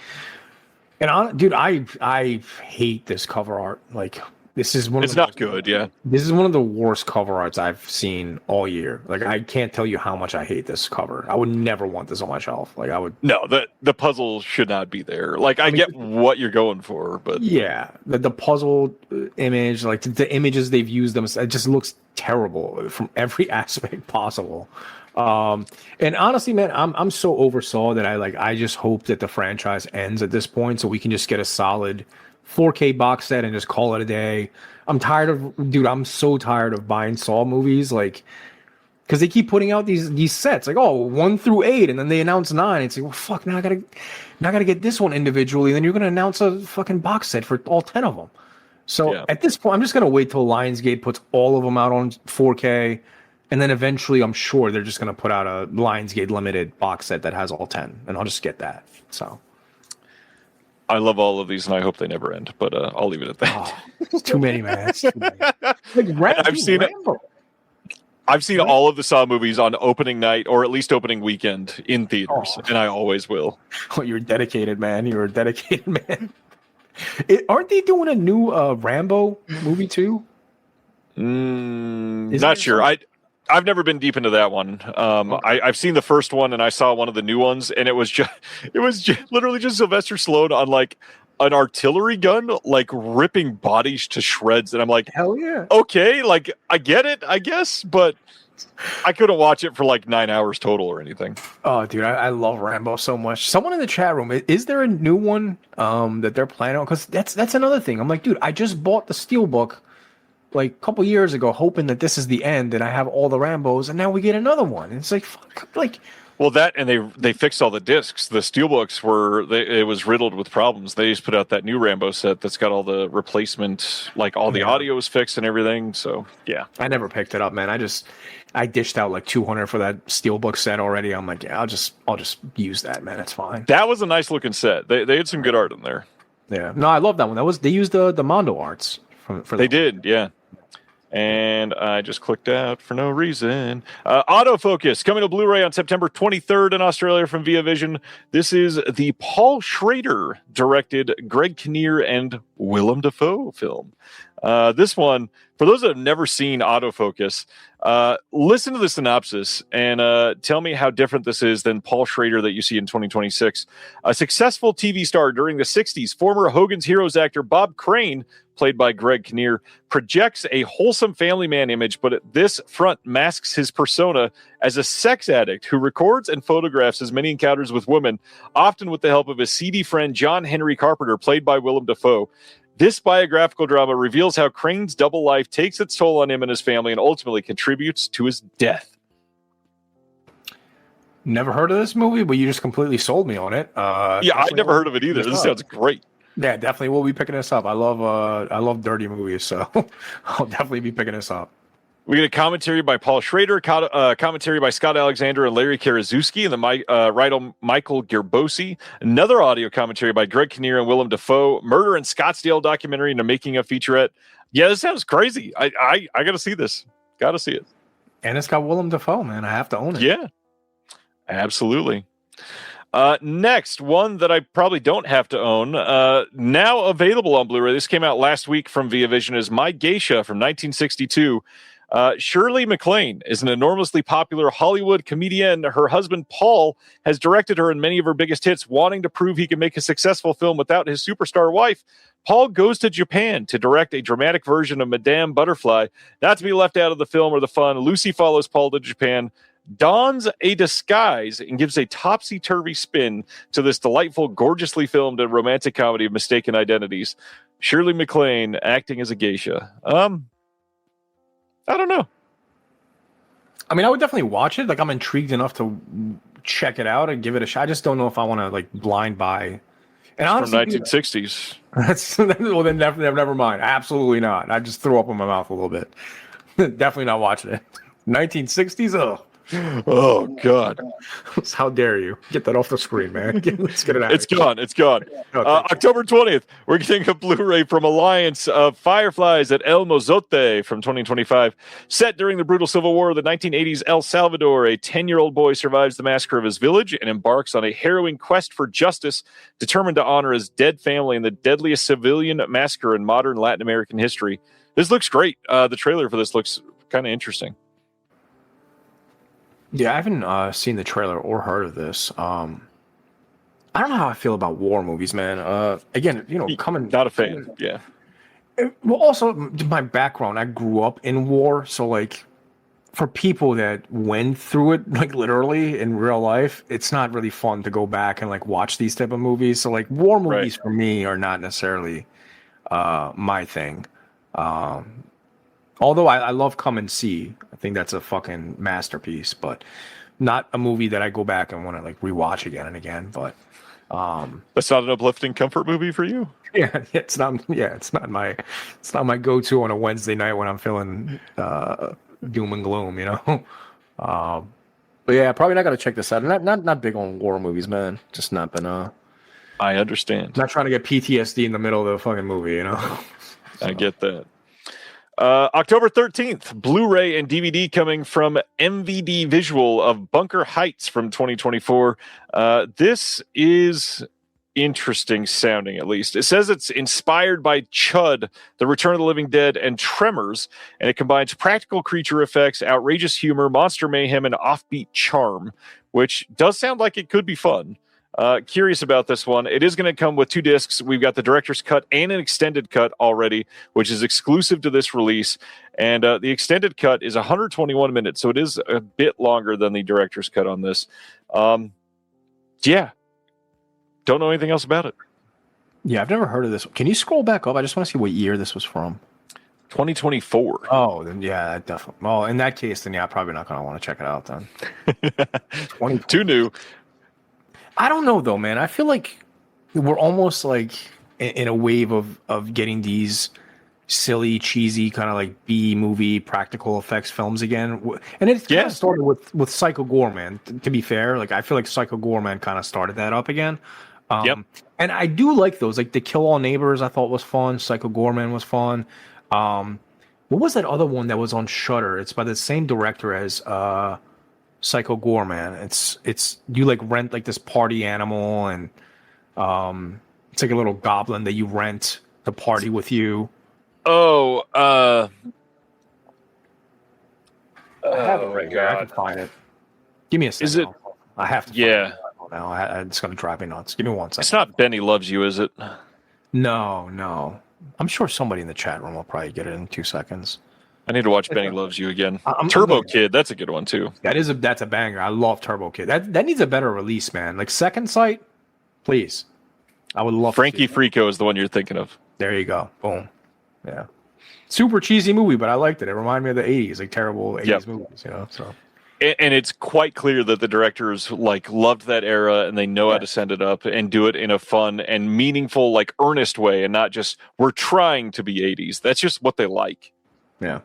Speaker 8: And dude, I hate this cover art. Like, this is one.
Speaker 2: It's not good. Yeah.
Speaker 8: This is one of the worst cover arts I've seen all year. Like, I can't tell you how much I hate this cover. I would never want this on my shelf. Like, I would.
Speaker 2: No, the puzzle should not be there. Like, I mean, get what you're going for, but
Speaker 8: yeah, the puzzle image, like the images they've used them, it just looks terrible from every aspect possible. And honestly, man, I'm so oversaw that I just hope that the franchise ends at this point so we can just get a solid 4K box set and just call it a day. I'm so tired of buying Saw movies, like, because they keep putting out these sets, like, 1 through 8, and then they announce 9. It's like, well, fuck, now I gotta get this one individually. Then you're gonna announce a fucking box set for all 10 of them. So at this point, I'm just gonna wait till Lionsgate puts all of them out on 4K. And then eventually, I'm sure they're just going to put out a Lionsgate limited box set that has all 10. And I'll just get that. So
Speaker 2: I love all of these, and I hope they never end. But I'll leave it at that.
Speaker 8: It's too many, man. It's too many. Like,
Speaker 2: I've seen all of the Saw movies on opening night, or at least opening weekend, in theaters. And I always will.
Speaker 8: Oh, you're dedicated, man. You're a dedicated man. Aren't they doing a new Rambo movie, too?
Speaker 2: Not sure. I've never been deep into that one. I've seen the first one, and I saw one of the new ones, and it was literally just Sylvester Stallone on like an artillery gun, like ripping bodies to shreds. And I'm like,
Speaker 8: hell yeah,
Speaker 2: okay, like I get it, I guess, but I couldn't watch it for like 9 hours total or anything.
Speaker 8: Oh, dude, I love Rambo so much. Someone in the chat room, is there a new one that they're planning on? Because that's another thing. I'm like, dude, I just bought the Steelbook like a couple years ago, hoping that this is the end and I have all the Rambos, and now we get another one. And it's like, fuck, like.
Speaker 2: Well, that, and they fixed all the discs. The Steelbooks it was riddled with problems. They just put out that new Rambo set that's got all the replacement, like all the audio is fixed and everything. So yeah,
Speaker 8: I never picked it up, man. I dished out like $200 for that Steelbook set already. I'm like, yeah, I'll just use that, man. It's fine.
Speaker 2: That was a nice looking set. They had some good art in there.
Speaker 8: Yeah, no, I love that one. They used the Mondo arts for
Speaker 2: they did, yeah. And I just clicked out for no reason. Autofocus coming to Blu-ray on September 23rd in Australia from Via Vision. This is the Paul Schrader directed Greg Kinnear and Willem Dafoe film. This one, for those that have never seen Autofocus, listen to the synopsis and tell me how different this is than Paul Schrader that you see in 2026. A successful TV star during the 60s, former Hogan's Heroes actor Bob Crane, played by Greg Kinnear, projects a wholesome family man image, but at this front masks his persona as a sex addict who records and photographs his many encounters with women, often with the help of his seedy friend John Henry Carpenter, played by Willem Dafoe. This biographical drama reveals how Crane's double life takes its toll on him and his family and ultimately contributes to his death.
Speaker 8: Never heard of this movie, but you just completely sold me on it.
Speaker 2: Yeah, I'd never heard of it either. This sounds great.
Speaker 8: Yeah, definitely will be picking this up. I love dirty movies, so I'll definitely be picking this up.
Speaker 2: We get a commentary by Paul Schrader, commentary by Scott Alexander and Larry Karaszewski, and the writer Michael Gerbosi. Another audio commentary by Greg Kinnear and Willem Dafoe. Murder in Scottsdale documentary and a making of featurette. Yeah, this sounds crazy. I got to see this. Got to see it.
Speaker 8: And it's got Willem Dafoe, man. I have to own it.
Speaker 2: Yeah, absolutely. Next, one that I probably don't have to own, now available on Blu-ray. This came out last week from Via Vision, is My Geisha from 1962. Shirley MacLaine is an enormously popular Hollywood comedian. Her husband, Paul, has directed her in many of her biggest hits. Wanting to prove he can make a successful film without his superstar wife, Paul goes to Japan to direct a dramatic version of Madame Butterfly. Not to be left out of the film or the fun, Lucy follows Paul to Japan, dons a disguise, and gives a topsy-turvy spin to this delightful, gorgeously filmed and romantic comedy of mistaken identities. Shirley MacLaine acting as a geisha. I don't know.
Speaker 8: I mean, I would definitely watch it. Like, I'm intrigued enough to check it out and give it a shot. I just don't know if I want to like blind buy. And honestly,
Speaker 2: from 1960s.
Speaker 8: That's well, then never mind. Absolutely not. I just threw up in my mouth a little bit. Definitely not watching it. 1960s.
Speaker 2: Oh God!
Speaker 8: How dare you get that off the screen, man? Let's get it out.
Speaker 2: It's gone. It's gone. October 20th, we're getting a Blu-ray from Alliance of Fireflies at El Mozote from 2025. Set during the brutal civil war of the 1980s El Salvador, a 10-year-old boy survives the massacre of his village and embarks on a harrowing quest for justice, determined to honor his dead family in the deadliest civilian massacre in modern Latin American history. This looks great. The trailer for this looks kind of interesting.
Speaker 8: Yeah, I haven't seen the trailer or heard of this. I don't know how I feel about war movies, man. Again, coming
Speaker 2: not a fan. Yeah.
Speaker 8: Well, also my background, I grew up in war, so like for people that went through it, like literally in real life, it's not really fun to go back and like watch these type of movies. So like war movies for me are not necessarily my thing. Although I love Come and See. I think that's a fucking masterpiece, but not a movie that I go back and want to like rewatch again and again. But
Speaker 2: that's not an uplifting comfort movie for you.
Speaker 8: Yeah, it's not. Yeah, it's not my go-to on a Wednesday night when I'm feeling doom and gloom. But yeah, probably not gonna check this out. Not big on war movies, man. Just not been.
Speaker 2: I understand.
Speaker 8: Not trying to get PTSD in the middle of the fucking movie.
Speaker 2: I get that. October 13th, Blu-ray and DVD coming from MVD Visual of Bunker Heights from 2024. This is interesting sounding, at least. It says it's inspired by Chud, The Return of the Living Dead, and Tremors, and it combines practical creature effects, outrageous humor, monster mayhem, and offbeat charm, which does sound like it could be fun. Curious about this one. It is going to come with 2 discs. We've got the director's cut and an extended cut already, which is exclusive to this release. And the extended cut is 121 minutes, so it is a bit longer than the director's cut on this. Yeah. Don't know anything else about it.
Speaker 8: Yeah, I've never heard of this. Can you scroll back up? I just want to see what year this was from.
Speaker 2: 2024.
Speaker 8: Oh, then yeah, definitely. Well, in that case, then yeah, I'm probably not going to want to check it out then.
Speaker 2: Too new.
Speaker 8: I don't know though, man. I feel like we're almost like in a wave of getting these silly, cheesy kind of like B movie practical effects films again. And it kind of started with Psycho Goreman. To be fair, like I feel like Psycho Goreman kind of started that up again. And I do like those, like The Kill All Neighbors. I thought was fun. Psycho Goreman was fun. What was that other one that was on Shudder? It's by the same director as Psycho Goreman. It's you like rent like this party animal, and it's like a little goblin that you rent to party with you.
Speaker 2: Oh,
Speaker 8: I have it right here. I can find it. Give me a second.
Speaker 2: Is it?
Speaker 8: I have to.
Speaker 2: Yeah.
Speaker 8: Now it's going to drive me nuts. Give me 1 second.
Speaker 2: It's not Benny Loves You, is it?
Speaker 8: No. I'm sure somebody in the chat room will probably get it in 2 seconds.
Speaker 2: I need to watch Benny Loves You again. Turbo Kid, that's a good one too.
Speaker 8: That's a banger. I love Turbo Kid. That needs a better release, man. Like Second Sight, please. I would love.
Speaker 2: Frankie Frico is the one you're thinking of.
Speaker 8: There you go. Boom. Yeah. Super cheesy movie, but I liked it. It reminded me of the 80s, like terrible 80s movies, So.
Speaker 2: And it's quite clear that the directors like loved that era and they know how to send it up and do it in a fun and meaningful, like earnest way, and not just we're trying to be 80s. That's just what they like.
Speaker 8: Yeah.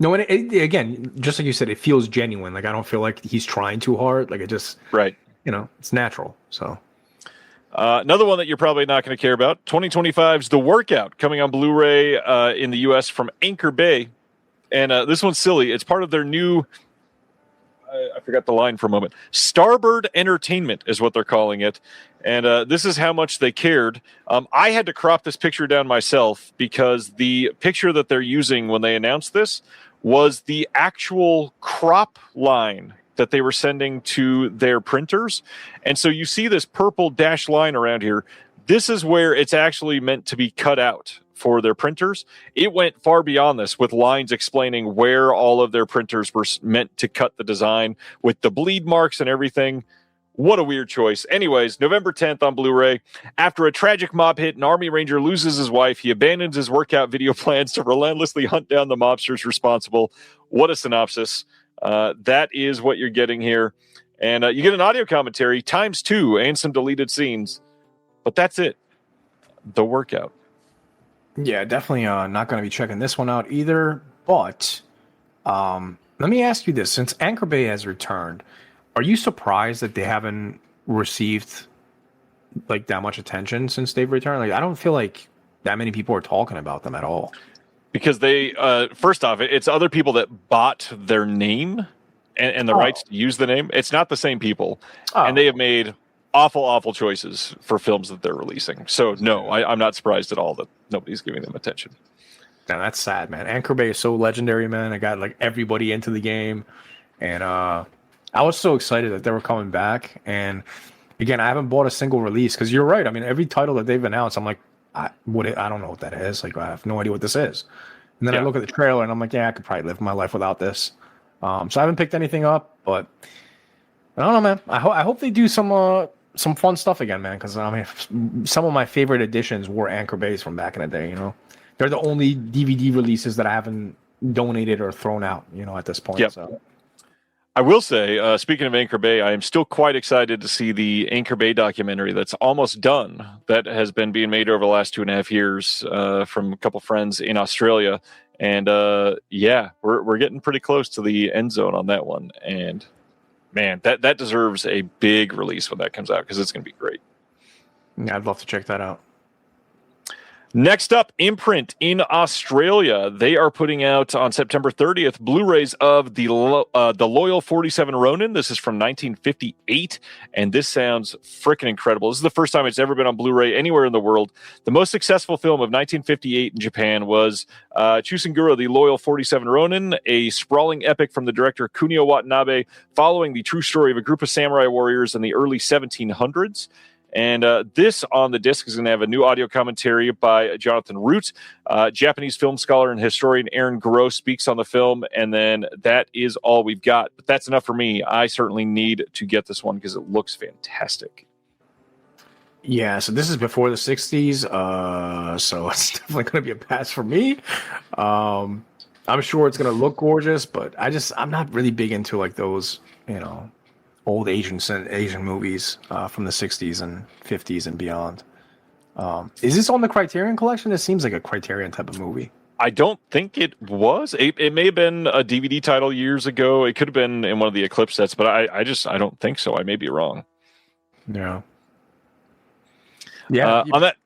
Speaker 8: No, and again, just like you said, it feels genuine. Like I don't feel like he's trying too hard. Like it just, it's natural. So,
Speaker 2: another one that you're probably not going to care about: 2025's The Workout, coming on Blu-ray in the U.S. from Anchor Bay, and this one's silly. It's part of their new I forgot the line for a moment. Starboard Entertainment is what they're calling it. And this is how much they cared. I had to crop this picture down myself because the picture that they're using when they announced this was the actual crop line that they were sending to their printers. And so you see this purple dashed line around here. This is where it's actually meant to be cut out for their printers. It went far beyond this with lines explaining where all of their printers were meant to cut the design with the bleed marks and everything. What a weird choice. Anyways, November 10th on Blu-ray. After a tragic mob hit, an Army Ranger loses his wife. He abandons his workout video plans to relentlessly hunt down the mobsters responsible. What a synopsis. That is what you're getting here. And you get an audio commentary ×2 and some deleted scenes. But that's it. The workout.
Speaker 8: Yeah, definitely not going to be checking this one out either. But let me ask you this. Since Anchor Bay has returned, are you surprised that they haven't received like that much attention since they've returned? Like, I don't feel like that many people are talking about them at all.
Speaker 2: Because they, first off, it's other people that bought their name and the rights to use the name. It's not the same people. And they have made awful choices for films that they're releasing. So, no, I'm not surprised at all that nobody's giving them attention.
Speaker 8: Damn, that's sad, man. Anchor Bay is so legendary, man. I got like everybody into the game. And I was so excited that they were coming back. And again, I haven't bought a single release because you're right. I mean, every title that they've announced, I'm like, I don't know what that is. Like, I have no idea what this is. And then I look at the trailer and I'm like, yeah, I could probably live my life without this. So I haven't picked anything up, but I don't know, man. I hope they do some fun stuff again, man. Because I mean, some of my favorite editions were Anchor Bays from back in the day. You know, they're the only DVD releases that I haven't donated or thrown out. You know, at this point.
Speaker 2: Yep.
Speaker 8: So.
Speaker 2: I will say, speaking of Anchor Bay, I am still quite excited to see the Anchor Bay documentary that's almost done, that has been being made over the last 2.5 years from a couple friends in Australia. And we're getting pretty close to the end zone on that one. And man, that deserves a big release when that comes out because it's going to be great.
Speaker 8: Yeah, I'd love to check that out.
Speaker 2: Next up, Imprint in Australia. They are putting out on September 30th Blu-rays of the Loyal 47 Ronin. This is from 1958, and this sounds freaking incredible. This is the first time it's ever been on Blu-ray anywhere in the world. The most successful film of 1958 in Japan was Chusengura, the Loyal 47 Ronin, a sprawling epic from the director Kunio Watanabe, following the true story of a group of samurai warriors in the early 1700s. And this on the disc is going to have a new audio commentary by Jonathan Root. Japanese film scholar and historian Aaron Gros speaks on the film, and then that is all we've got. But that's enough for me. I certainly need to get this one because it looks fantastic.
Speaker 8: Yeah, so this is before the 60s, so it's definitely going to be a pass for me. I'm sure it's going to look gorgeous, but I'm not really big into like those, old Asian movies from the 60s and 50s and beyond. Is this on the Criterion Collection? It seems like a Criterion type of movie.
Speaker 2: I don't think it was. It may have been a DVD title years ago. It could have been in one of the Eclipse sets, but I don't think so. I may be wrong.
Speaker 8: Yeah.
Speaker 2: On that,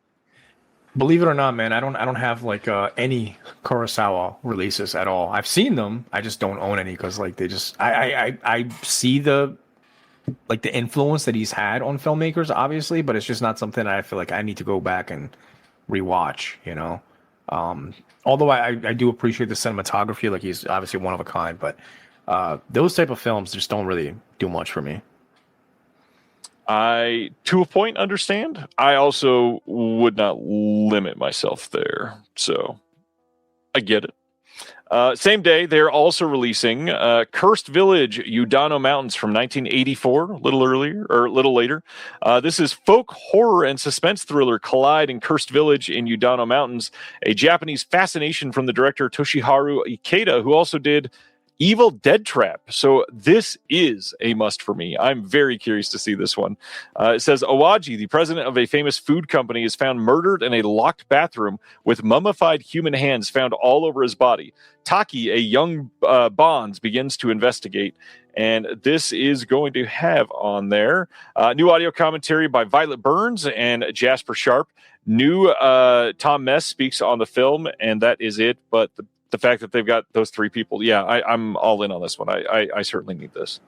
Speaker 8: believe it or not, man, I don't have like any Kurosawa releases at all. I've seen them. I just don't own any because like they just I see the influence that he's had on filmmakers, obviously, but it's just not something I feel like I need to go back and rewatch, although I do appreciate the cinematography, like he's obviously one of a kind, but those type of films just don't really do much for me.
Speaker 2: I, to a point, understand. I also would not limit myself there, so I get it. Same day, they're also releasing Cursed Village, Udano Mountains from 1984, a little later. This is folk horror and suspense thriller collide in Cursed Village in Udano Mountains, a Japanese fascination from the director Toshiharu Ikeda, who also did Evil Dead Trap. So this is a must for me. I'm very curious to see this one. It says, Awaji, the president of a famous food company, is found murdered in a locked bathroom with mummified human hands found all over his body. Taki, a young Bonds, begins to investigate. And this is going to have on there new audio commentary by Violet Burns and Jasper Sharp. New Tom Mess speaks on the film, and that is it. But the fact that they've got those three people, I'm all in on this one. I certainly need this.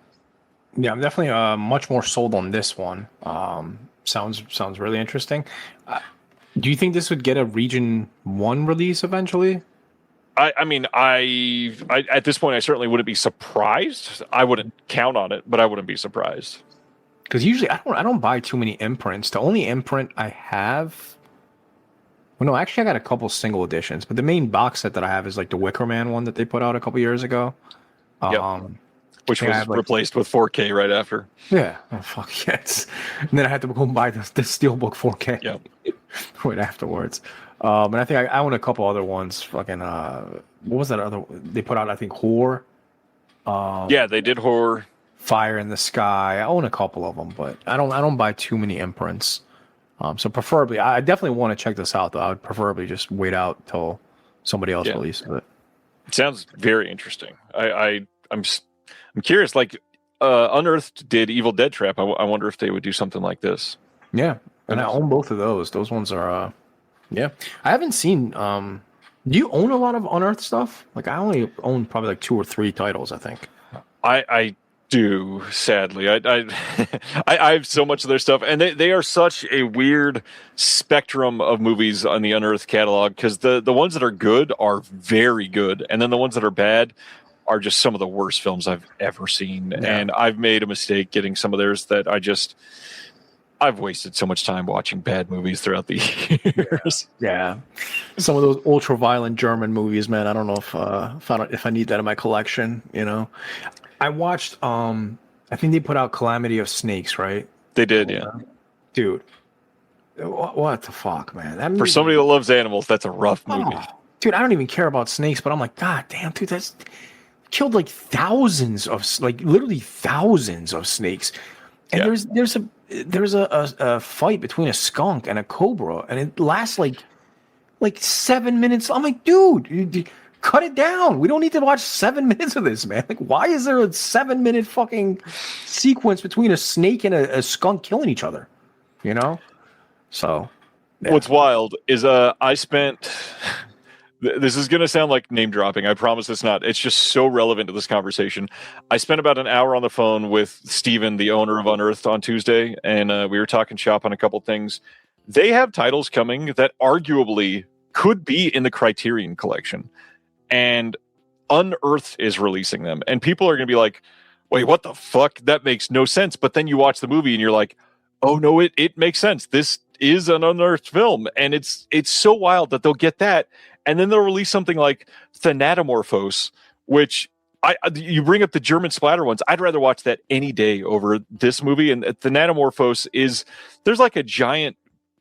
Speaker 8: Yeah, I'm definitely much more sold on this one. Sounds really interesting. Do you think this would get a Region 1 release eventually?
Speaker 2: I mean, I at this point, I certainly wouldn't be surprised. I wouldn't count on it, but I wouldn't be surprised.
Speaker 8: Because usually I don't buy too many imprints. The only imprint I have, well, no, actually I got a couple single editions, but the main box set that I have is like the Wicker Man one that they put out a couple years ago.
Speaker 2: Yep. Which
Speaker 8: I
Speaker 2: was
Speaker 8: have, like,
Speaker 2: replaced with 4K right after.
Speaker 8: Yeah. Oh, fuck yes. And then I had to go and buy the Steelbook 4K right afterwards. And I think I own a couple other ones. Fucking, what was that other? They put out, I think, Horror.
Speaker 2: Yeah, they did Horror.
Speaker 8: Fire in the Sky. I own a couple of them, but I don't buy too many imprints. So preferably, I definitely want to check this out, though. I would preferably just wait out till somebody else releases it.
Speaker 2: It sounds very interesting. I'm curious. Like, Unearthed did Evil Dead Trap. I wonder if they would do something like this.
Speaker 8: Yeah, and I own both of those. Those ones are, yeah. I haven't seen. Do you own a lot of Unearthed stuff? Like, I only own probably like 2 or 3 titles, I think.
Speaker 2: I do, sadly. I I have so much of their stuff, and they are such a weird spectrum of movies on the Unearthed catalog, because the ones that are good are very good, and then the ones that are bad are just some of the worst films I've ever seen. Yeah. And I've made a mistake getting some of theirs that I've wasted so much time watching bad movies throughout the years.
Speaker 8: Yeah. Some of those ultra violent German movies, man. I don't know if I need that in my collection, you know. I watched I think they put out Calamity of Snakes, right?
Speaker 2: They did, yeah.
Speaker 8: Dude. What the fuck, man? That movie,
Speaker 2: for somebody that loves animals, that's a rough movie.
Speaker 8: Oh, dude, I don't even care about snakes, but I'm like, God damn, dude, that's killed like literally thousands of snakes. And there's a fight between a skunk and a cobra, and it lasts like 7 minutes. I'm like, dude, cut it down. We don't need to watch 7 minutes of this, man. Like, why is there a 7-minute fucking sequence between a snake and a skunk killing each other? You know? So
Speaker 2: yeah. What's wild is I spent this is going to sound like name dropping. I promise it's not. It's just so relevant to this conversation. I spent about an hour on the phone with Steven, the owner of Unearthed, on Tuesday, and we were talking shop on a couple things. They have titles coming that arguably could be in the Criterion collection, and Unearthed is releasing them. And people are going to be like, wait, what the fuck? That makes no sense. But then you watch the movie and you're like, oh no, it makes sense. This is an Unearthed film. And it's so wild that they'll get that. And then they'll release something like Thanatomorphose, which you bring up the German splatter ones. I'd rather watch that any day over this movie. And Thanatomorphose there's like a giant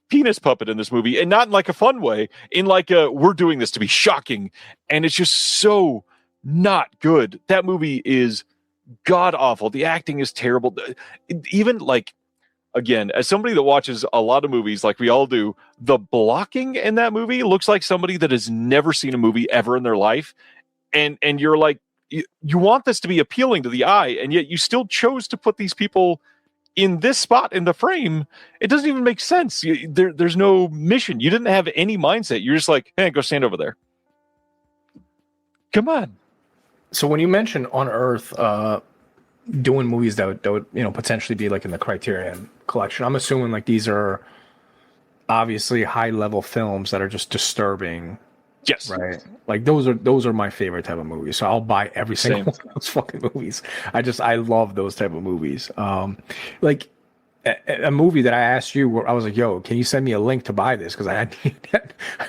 Speaker 2: penis puppet in this movie, and not in like a fun way, in like we're doing this to be shocking. And it's just so not good. That movie is god awful. The acting is terrible. Even like, again, as somebody that watches a lot of movies like we all do, the blocking in that movie looks like somebody that has never seen a movie ever in their life. And you're like, you want this to be appealing to the eye, and yet you still chose to put these people in this spot in the frame. It doesn't even make sense. There's no mission. You didn't have any mindset. You're just like, hey, go stand over there. Come on. So
Speaker 8: when you mentioned Unearthed, doing movies that would potentially be like in the Criterion collection, I'm assuming like these are obviously high level films that are just disturbing.
Speaker 2: Yes.
Speaker 8: Right. Like those are my favorite type of movies. So I'll buy every single one of those fucking movies. I love those type of movies. Like a movie that I asked you where I was like, yo, can you send me a link to buy this? Because I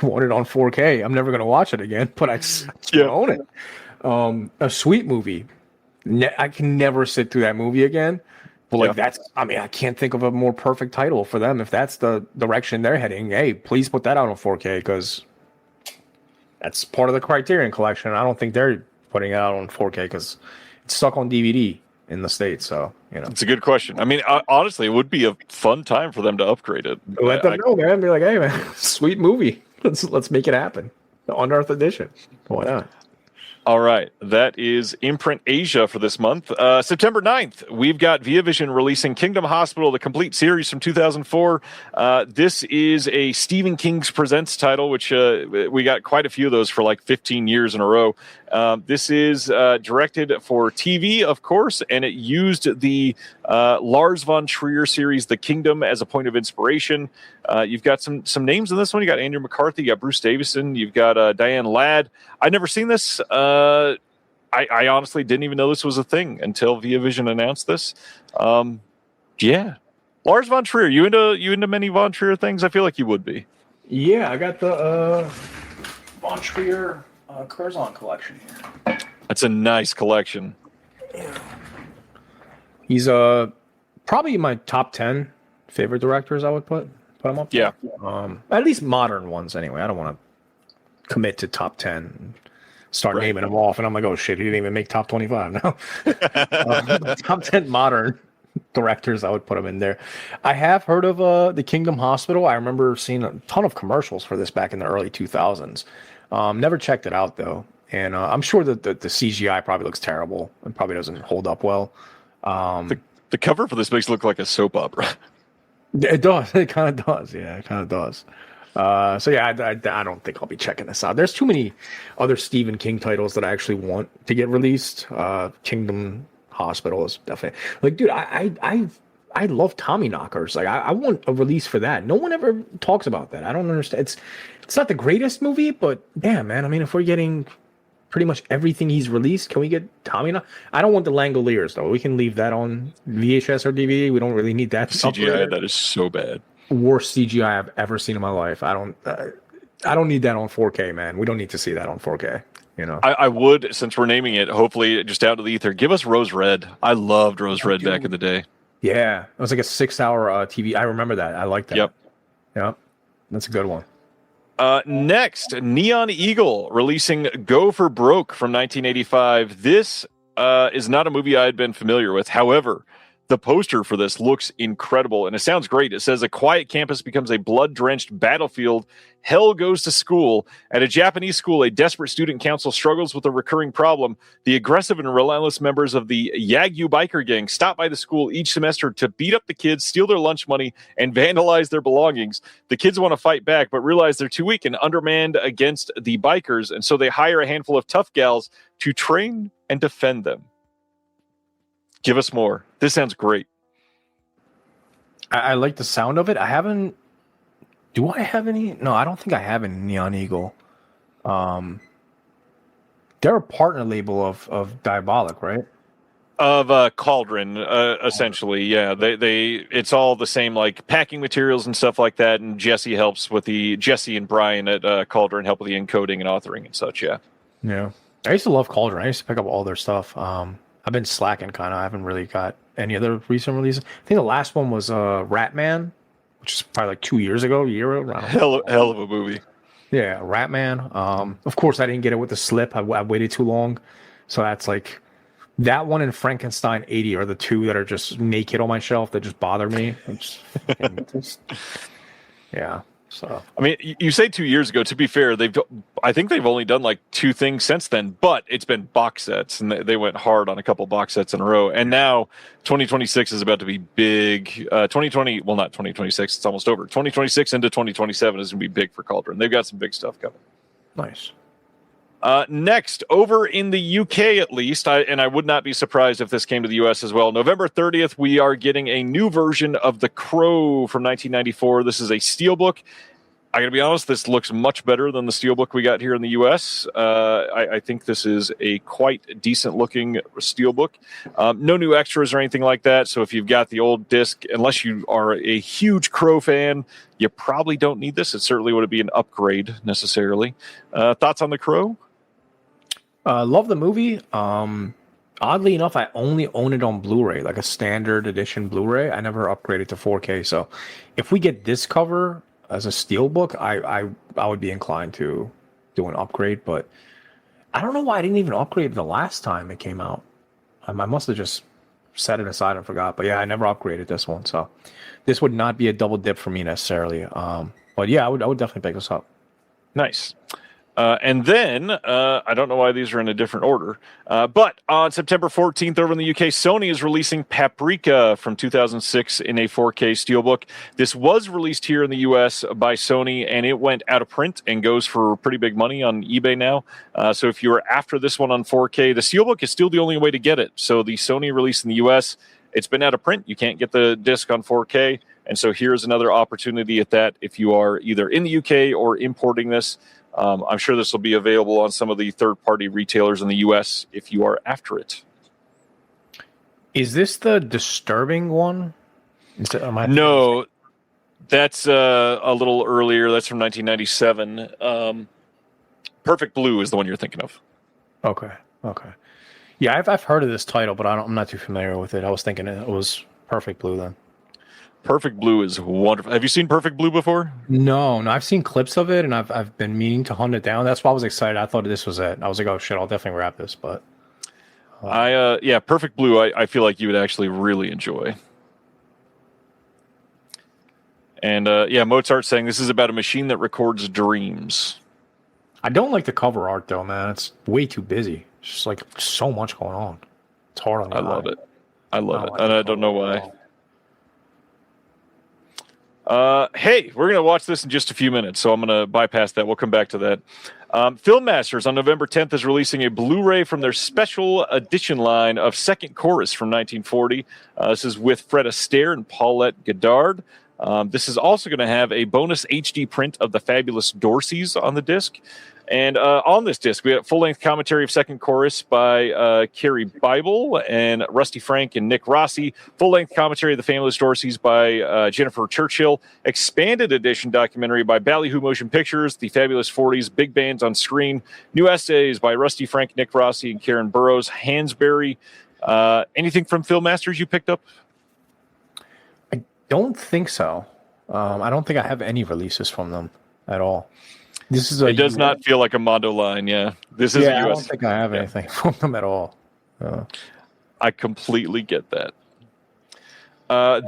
Speaker 8: want it on 4K. I'm never gonna watch it again, but I own it. A Sweet movie. I can never sit through that movie again. But I can't think of a more perfect title for them. If that's the direction they're heading, hey, please put that out on 4K, because that's part of the Criterion collection. I don't think they're putting it out on 4K because it's stuck on DVD in the States. So, it's a good question. I mean, honestly, it would be a fun time for them to upgrade it. Let them know, man. Be like, hey, man, sweet movie. Let's make it happen. The Unearthed edition. Why not? All right. That is Imprint Asia for this month. September 9th, we've got ViaVision releasing Kingdom Hospital, the complete series from 2004. This is a Stephen King's Presents title, which we got quite a few of those for like 15 years in a row.
Speaker 2: This is directed for TV, of course, and it used the Lars von Trier series, The Kingdom, as a point of inspiration. You've got some names in this one. You got Andrew McCarthy, you got Bruce Davison, you've got Diane Ladd. I'd never seen this. I honestly didn't even know this was a thing until Via Vision announced this. Yeah, Lars von Trier. You into many von Trier things? I feel like you would be.
Speaker 8: Yeah, I got the von Trier Curzon collection here.
Speaker 2: That's a nice collection.
Speaker 8: Yeah. He's probably my top 10 favorite directors. I would put him up there. Yeah. At least modern ones anyway. I don't want to commit to top 10 and start naming them off, and I'm like, oh shit, he didn't even make top 25 now. Top 10 modern directors, I would put him in there. I have heard of the Kingdom Hospital. I remember seeing a ton of commercials for this back in the early 2000s. Never checked it out though, and I'm sure that the CGI probably looks terrible and probably doesn't hold up well.
Speaker 2: The cover for this makes it look like a soap opera.
Speaker 8: It does. It kind of does. Yeah, it kind of does. So yeah, I don't think I'll be checking this out. There's too many other Stephen King titles that I actually want to get released. Kingdom Hospital is definitely like, dude. I love Tommy Knockers. Like, I want a release for that. No one ever talks about that. I don't understand. It's not the greatest movie, but damn, man. I mean, if we're getting pretty much everything he's released, can we get Tommy Knockers? I don't want the Langoliers though. We can leave that on VHS or DVD. We don't really need that.
Speaker 2: CGI that is so bad.
Speaker 8: Worst CGI I've ever seen in my life. I don't need that on 4K, man. We don't need to see that on 4K. You know,
Speaker 2: I would, since we're naming it, hopefully just out of the ether, give us Rose Red. I loved Rose Red back in the day.
Speaker 8: Yeah, it was like a 6-hour TV. I remember that. I like that. Yep, that's a good one.
Speaker 2: Next, Neon Eagle releasing Go for Broke from 1985. This is not a movie I had been familiar with. However, the poster for this looks incredible, and it sounds great. It says a quiet campus becomes a blood-drenched battlefield. Hell goes to school. At a Japanese school, a desperate student council struggles with a recurring problem. The aggressive and relentless members of the Yagyu biker gang stop by the school each semester to beat up the kids, steal their lunch money, and vandalize their belongings. The kids want to fight back, but realize they're too weak and undermanned against the bikers, and so they hire a handful of tough gals to train and defend them. Give us more. This sounds great.
Speaker 8: I like the sound of it. Do I have any? No, I don't think I have any Neon Eagle. They're a partner label of Diabolic, right?
Speaker 2: Of Cauldron, essentially. Yeah, they it's all the same, like packing materials and stuff like that. And Jesse and Brian at Cauldron help with the encoding and authoring and such. Yeah.
Speaker 8: I used to love Cauldron. I used to pick up all their stuff. I've been slacking kind of. I haven't really got any other recent releases. I think the last one was Ratman, which is probably like 2 years ago, a year ago.
Speaker 2: Hell of a movie.
Speaker 8: Yeah, Ratman. Of course, I didn't get it with the slip. I waited too long. So that's like that one and Frankenstein 80 are the two that are just naked on my shelf that just bother me. Yeah. So
Speaker 2: I mean, you say 2 years ago. To be fair, I think they've only done like two things since then, but it's been box sets, and they went hard on a couple box sets in a row. And now 2026 is about to be big. 2020, well, not 2026. It's almost over. 2026 into 2027 is going to be big for Cauldron. They've got some big stuff coming.
Speaker 8: Nice.
Speaker 2: Next, over in the UK at least, and I would not be surprised if this came to the US as well. November 30th, we are getting a new version of The Crow from 1994. This is a steelbook. I got to be honest, this looks much better than the steelbook we got here in the US. I think this is a quite decent looking steelbook. No new extras or anything like that. So if you've got the old disc, unless you are a huge Crow fan, you probably don't need this. It certainly would be an upgrade necessarily. Thoughts on The Crow?
Speaker 8: Love the movie. Oddly enough, I only own it on Blu-ray, like a standard edition Blu-ray. I never upgraded to 4K. So if we get this cover as a steelbook, I would be inclined to do an upgrade. But I don't know why I didn't even upgrade the last time it came out. I must have just set it aside and forgot. But yeah, I never upgraded this one. So this would not be a double dip for me necessarily. But yeah, I would definitely pick this up.
Speaker 2: Nice. And then, I don't know why these are in a different order, but on September 14th over in the UK, Sony is releasing Paprika from 2006 in a 4K steelbook. This was released here in the US by Sony, and it went out of print and goes for pretty big money on eBay now. So if you're after this one on 4K, the steelbook is still the only way to get it. So the Sony release in the US, it's been out of print. You can't get the disc on 4K. And so here's another opportunity at that if you are either in the UK or importing this. I'm sure this will be available on some of the third-party retailers in the U.S. if you are after it.
Speaker 8: Is this the Disturbing one?
Speaker 2: No, that's a little earlier. That's from 1997. Perfect Blue is the one you're thinking of.
Speaker 8: Okay. Yeah, I've heard of this title, but I'm not too familiar with it. I was thinking it was Perfect Blue then.
Speaker 2: Perfect Blue is wonderful. Have you seen Perfect Blue before?
Speaker 8: No, I've seen clips of it, and I've been meaning to hunt it down. That's why I was excited. I thought this was it. I was like, oh shit, I'll definitely grab this. But
Speaker 2: Perfect Blue, I feel like you would actually really enjoy. And Mozart's saying this is about a machine that records dreams.
Speaker 8: I don't like the cover art though, man. It's way too busy. It's just like so much going on. It's hard on the eye.
Speaker 2: Love it. And
Speaker 8: I
Speaker 2: I don't know why. Hey, we're going to watch this in just a few minutes, so I'm going to bypass that. We'll come back to that. Film Masters on November 10th is releasing a Blu-ray from their special edition line of Second Chorus from 1940. This is with Fred Astaire and Paulette Goddard. This is also going to have a bonus HD print of the Fabulous Dorseys on the disc. And on this disc, we have full-length commentary of Second Chorus by Carrie Bible and Rusty Frank and Nick Rossi. Full-length commentary of the Fabulous Dorseys by Jennifer Churchill. Expanded edition documentary by Ballyhoo Motion Pictures. The Fabulous 40s, Big Bands on Screen. New essays by Rusty Frank, Nick Rossi, and Karen Burrows. Hansberry. Anything from Film Masters you picked up?
Speaker 8: I don't think so. I don't think I have any releases from them at all. This is
Speaker 2: it does not feel like a Mondo line, yeah. This is a US.
Speaker 8: I don't think I have anything from them at all.
Speaker 2: I completely get that.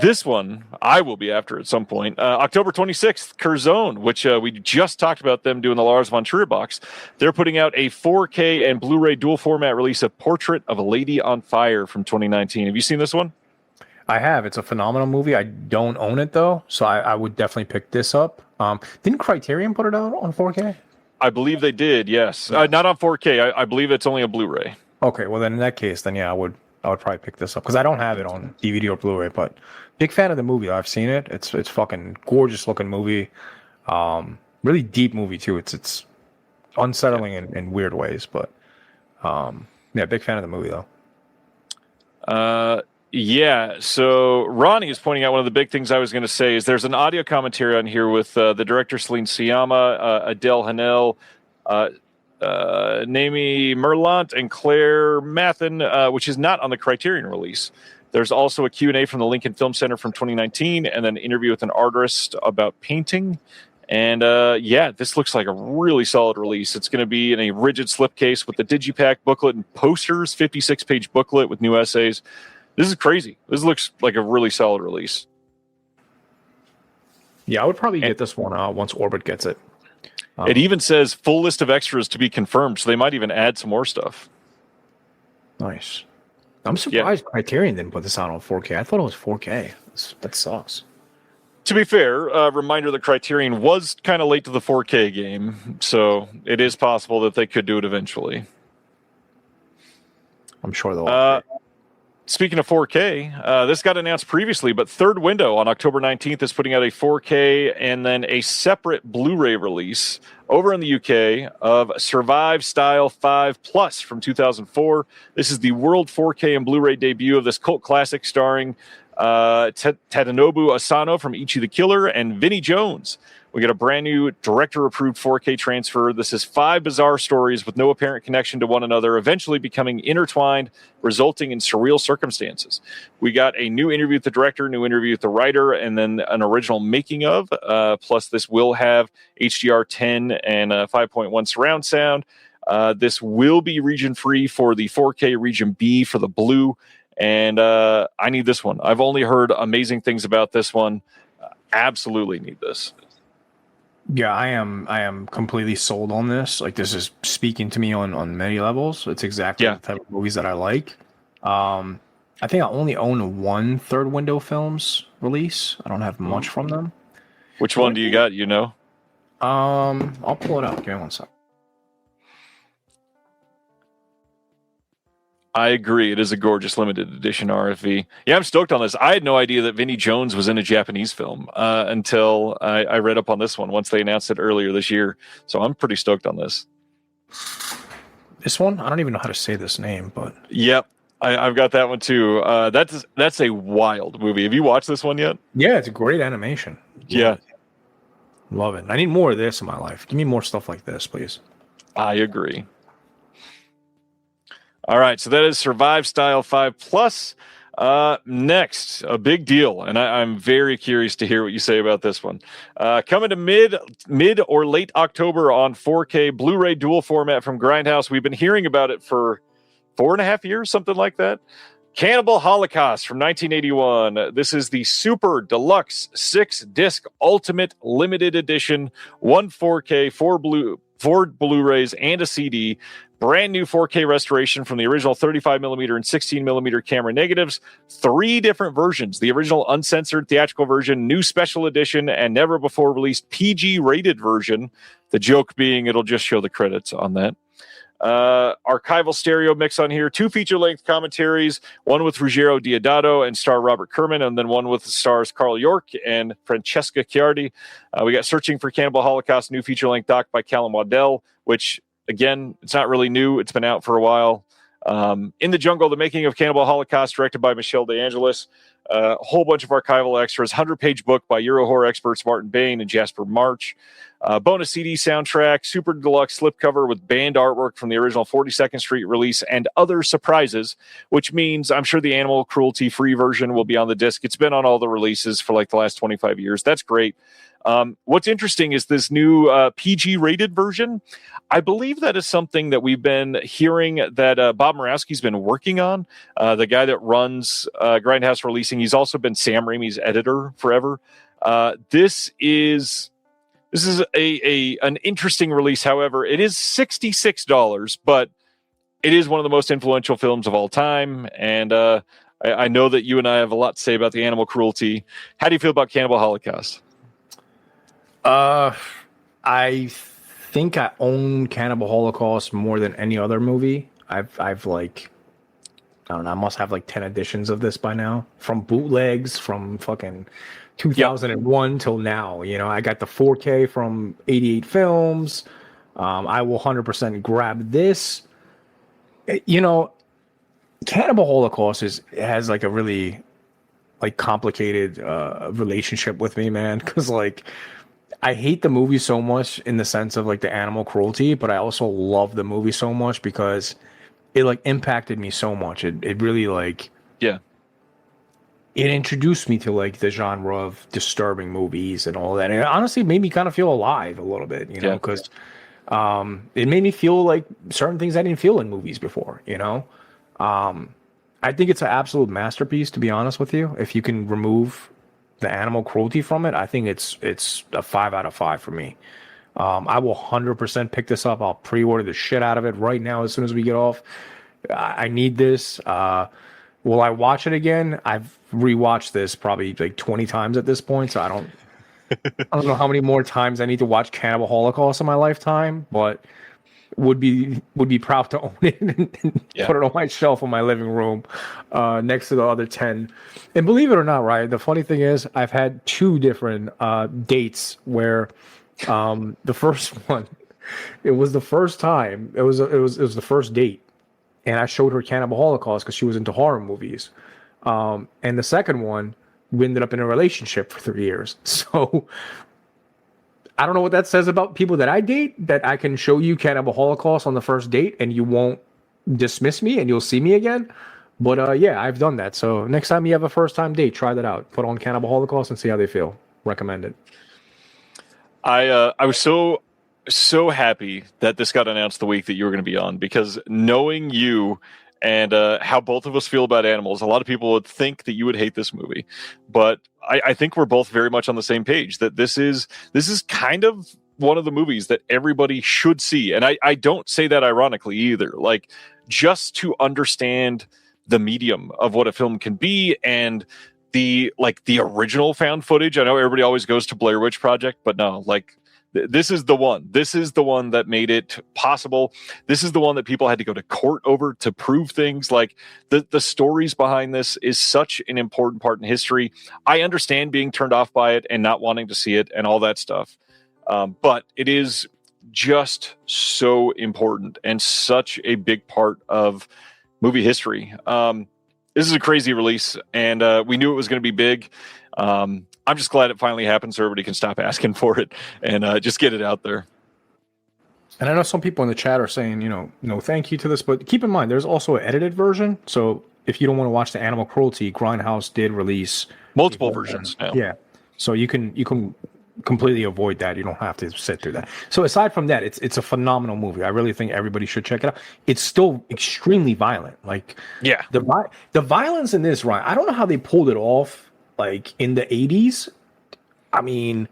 Speaker 2: This one, I will be after at some point. October 26th, Curzon, which we just talked about them doing the Lars von Trier box. They're putting out a 4K and Blu-ray dual format release of Portrait of a Lady on Fire from 2019. Have you seen this one?
Speaker 8: I have. It's a phenomenal movie. I don't own it, though, so I would definitely pick this up. Didn't Criterion put it out on 4K?
Speaker 2: I believe they did, yes. Not on 4K. I believe it's only a Blu-ray.
Speaker 8: Okay, well, then in that case, I would probably pick this up, because I don't have it on DVD or Blu-ray, but big fan of the movie. I've seen it. It's fucking gorgeous-looking movie. Really deep movie, too. It's unsettling in weird ways, but big fan of the movie, though.
Speaker 2: Yeah, so Ronnie is pointing out one of the big things I was going to say is there's an audio commentary on here with the director Celine Sciamma, Adele Hanel, Naomi Merlant, and Claire Mathin, which is not on the Criterion release. There's also a Q&A from the Lincoln Film Center from 2019, and then an interview with an artist about painting. And this looks like a really solid release. It's going to be in a rigid slipcase with the Digipack booklet and posters, 56-page booklet with new essays. This is crazy. This looks like a really solid release.
Speaker 8: Yeah, I would probably get this one once Orbit gets it.
Speaker 2: It even says full list of extras to be confirmed, so they might even add some more stuff.
Speaker 8: Nice. I'm surprised Criterion didn't put this out on 4K. I thought it was 4K. That sucks.
Speaker 2: To be fair, reminder that Criterion was kind of late to the 4K game, so it is possible that they could do it eventually.
Speaker 8: I'm sure they'll.
Speaker 2: Speaking of 4K, this got announced previously, but Third Window on October 19th is putting out a 4K and then a separate Blu-ray release over in the UK of Survive Style 5 Plus from 2004. This is the world 4K and Blu-ray debut of this cult classic starring Tadanobu Asano from Ichi the Killer and Vinnie Jones. We get a brand new director-approved 4K transfer. This is 5 bizarre stories with no apparent connection to one another, eventually becoming intertwined, resulting in surreal circumstances. We got a new interview with the director, new interview with the writer, and then an original making of. Plus, this will have HDR10 and 5.1 surround sound. This will be region-free for the 4K region B for the blue, and I need this one. I've only heard amazing things about this one. Absolutely need this.
Speaker 8: Yeah, I am completely sold on this. Like this is speaking to me on many levels. It's exactly
Speaker 2: Yeah.
Speaker 8: the type of movies that I like. I think I only own one Third Window Films release. I don't have much from them.
Speaker 2: Which one do you got? You know?
Speaker 8: I'll pull it up. Give me one sec.
Speaker 2: I agree. It is a gorgeous limited edition RFV. Yeah, I'm stoked on this. I had no idea that Vinnie Jones was in a Japanese film until I read up on this one once they announced it earlier this year. So I'm pretty stoked on this.
Speaker 8: This one, I don't even know how to say this name, but
Speaker 2: Yep. I've got that one too. That's a wild movie. Have you watched this one yet?
Speaker 8: yeah, it's a great animation.
Speaker 2: Yeah,
Speaker 8: Love it. I need more of this in my life. Give me more stuff like this, please.
Speaker 2: I agree. All right, so that is Survive Style 5 Plus. Next, a big deal, and I'm very curious to hear what you say about this one. Coming to mid or late October on 4K Blu-ray dual format from Grindhouse. We've been hearing about it for 4.5 years, something like that. Cannibal Holocaust from 1981. This is the Super Deluxe 6-disc Ultimate Limited Edition, 4K, 4 Blu-rays, and a CD. Brand new 4K restoration from the original 35mm and 16mm camera negatives. 3 different versions. The original uncensored theatrical version, new special edition, and never before released PG rated version. The joke being it'll just show the credits on that. Archival stereo mix on here, 2 feature-length commentaries, one with Ruggiero Diodato and star Robert Kerman, and then one with the stars Carl York and Francesca Chiardi. We got Searching for Cannibal Holocaust, new feature-length doc by Callum Waddell, which, again, it's not really new. It's been out for a while. In the Jungle, the making of Cannibal Holocaust, directed by Michelle De Angelis. A whole bunch of archival extras, 100-page book by Euro horror experts Martin Bain and Jasper March. Bonus CD soundtrack, super deluxe slipcover with banned artwork from the original 42nd Street release, and other surprises, which means I'm sure the animal cruelty-free version will be on the disc. It's been on all the releases for like the last 25 years. That's great. What's interesting is this new PG-rated version. I believe that is something that we've been hearing that Bob Murawski's been working on. The guy that runs Grindhouse Releasing, he's also been Sam Raimi's editor forever. This is an interesting release. However, it is $66, but it is one of the most influential films of all time. And I know that you and I have a lot to say about the animal cruelty. How do you feel about Cannibal Holocaust?
Speaker 8: I think I own Cannibal Holocaust more than any other movie. I've like, I don't know, I must have like 10 editions of this by now, from bootlegs from fucking 2001 till now. You know, I got the 4K from 88 Films. I will 100% grab this. You know, Cannibal Holocaust has like a really like complicated relationship with me, man, because like I hate the movie so much in the sense of like the animal cruelty, but I also love the movie so much because it like impacted me so much. It really like,
Speaker 2: yeah,
Speaker 8: it introduced me to like the genre of disturbing movies and all that. And it honestly made me kind of feel alive a little bit, you know, because it made me feel like certain things I didn't feel in movies before, you know. I think it's an absolute masterpiece, to be honest with you. If you can remove the animal cruelty from it, I think it's a 5 out of 5 for me. I will 100% pick this up. I'll pre-order the shit out of it right now as soon as we get off. I need this. Will I watch it again? I've rewatched this probably like 20 times at this point, so I don't know how many more times I need to watch Cannibal Holocaust in my lifetime, but would be proud to own it and put it on my shelf in my living room next to the other 10. And believe it or not, right, the funny thing is I've had 2 different dates where the first one, it was the first time, it was the first date, and I showed her Cannibal Holocaust because she was into horror movies. And the second one, we ended up in a relationship for 3 years. So I don't know what that says about people that I date, that I can show you Cannibal Holocaust on the first date and you won't dismiss me and you'll see me again. But yeah, I've done that. So next time you have a first time date, try that out. Put on Cannibal Holocaust and see how they feel. Recommend it.
Speaker 2: I was so happy that this got announced the week that you were going to be on, because knowing you and how both of us feel about animals. A lot of people would think that you would hate this movie, but I think we're both very much on the same page that this is kind of one of the movies that everybody should see. And I don't say that ironically either. Like, just to understand the medium of what a film can be, and the original found footage. I know everybody always goes to Blair Witch Project, but no, this is the one. This is the one that made it possible. This is the one that people had to go to court over to prove things. Like, the stories behind this is such an important part in history. I understand being turned off by it and not wanting to see it and all that stuff. But it is just so important and such a big part of movie history. This is a crazy release, and we knew it was going to be big. I'm just glad it finally happened so everybody can stop asking for it and just get it out there.
Speaker 8: And I know some people in the chat are saying, no thank you to this, but keep in mind, there's also an edited version. So if you don't want to watch the animal cruelty, Grindhouse did release
Speaker 2: multiple versions.
Speaker 8: Yeah. So you can completely avoid that. You don't have to sit through that. So aside from that, it's a phenomenal movie. I really think everybody should check it out. It's still extremely violent. Like, yeah, the violence in this, Ryan, I don't know how they pulled it off. Like in the 80s, I mean,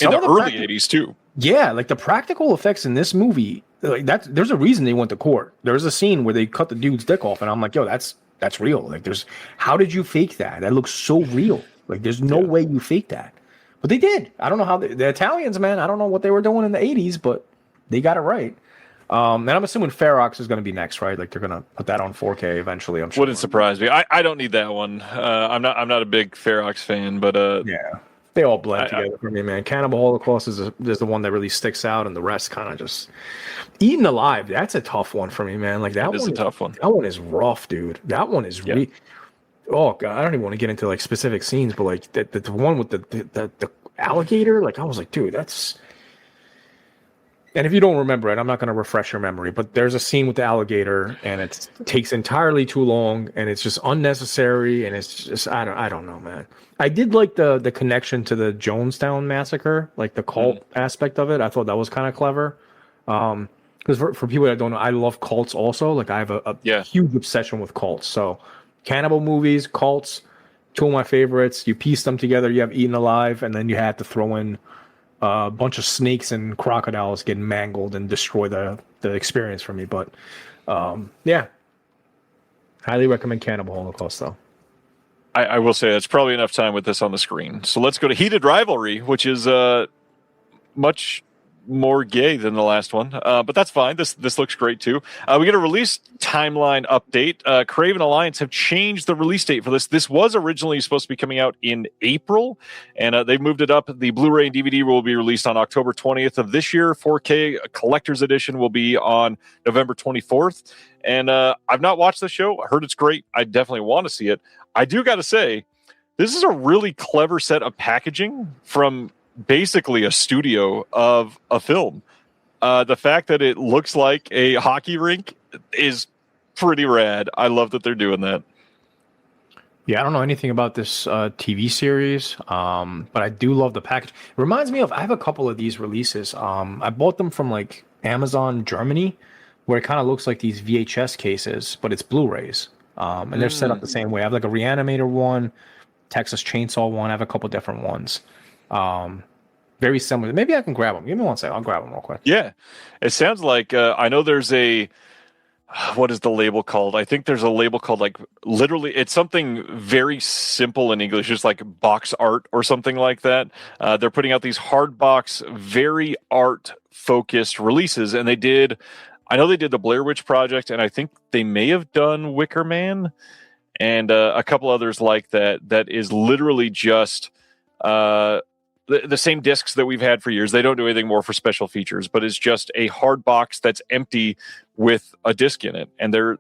Speaker 2: in the early 80s too.
Speaker 8: Yeah, like the practical effects in this movie, like there's a reason they went to court. There's a scene where they cut the dude's dick off, and I'm like, yo, that's real. Like, how did you fake that? That looks so real. Like, there's no way you fake that, but they did. I don't know how the Italians, man. I don't know what they were doing in the 80s, but they got it right. And I'm assuming Ferox is going to be next, right? Like, they're going to put that on 4K eventually. I'm sure.
Speaker 2: Wouldn't surprise me. I don't need that one. I'm not a big Ferox fan, but
Speaker 8: yeah, they all blend together for me, man. Cannibal Holocaust is the one that really sticks out, and the rest kind of just Eaten Alive. That's a tough one for me, man. Like, that one is a tough one. That one is rough, dude. That one is really. Oh god, I don't even want to get into like specific scenes, but like the one with the alligator, like, I was like, dude, that's. And if you don't remember it, I'm not going to refresh your memory, but there's a scene with the alligator, and it takes entirely too long, and it's just unnecessary, and it's just I don't know, man. I did like the connection to the Jonestown massacre, like the cult aspect of it. I thought that was kind of clever. Because for people that don't know, I love cults also. Like, I have a huge obsession with cults. So cannibal movies, cults, two of my favorites. You piece them together, you have Eaten Alive, and then you have to throw in a bunch of snakes and crocodiles getting mangled and destroy the experience for me. But yeah, highly recommend Cannibal Holocaust, though.
Speaker 2: I will say that's probably enough time with this on the screen. So let's go to Heated Rivalry, which is much more gay than the last one, but that's fine. This looks great too. We get a release timeline update. Craven Alliance have changed the release date for this. This was originally supposed to be coming out in April, and they've moved it up. The Blu-ray and DVD will be released on October 20th of this year. 4K collector's edition will be on November 24th. And I've not watched the show. I heard it's great. I definitely want to see it. I do got to say, this is a really clever set of packaging from basically a studio of a film. The fact that it looks like a hockey rink is pretty rad. I love that they're doing that.
Speaker 8: Yeah, I don't know anything about this TV series, but I do love the package. It reminds me of, I have a couple of these releases. I bought them from like Amazon Germany, where it kind of looks like these VHS cases, but it's Blu-rays. And they're set up the same way. I have like a Reanimator one, Texas Chainsaw one. I have a couple different ones. Very similar. Maybe I can grab them. Give me one second. I'll grab them real quick.
Speaker 2: Yeah. It sounds like, I know there's a, what is the label called? I think there's a label called, like, literally, it's something very simple in English, just like box art or something like that. They're putting out these hard box, very art focused releases. And I know they did the Blair Witch Project, and I think they may have done Wicker Man and a couple others like that. That is literally just the same discs that we've had for years. They don't do anything more for special features, but it's just a hard box that's empty with a disc in it, and they're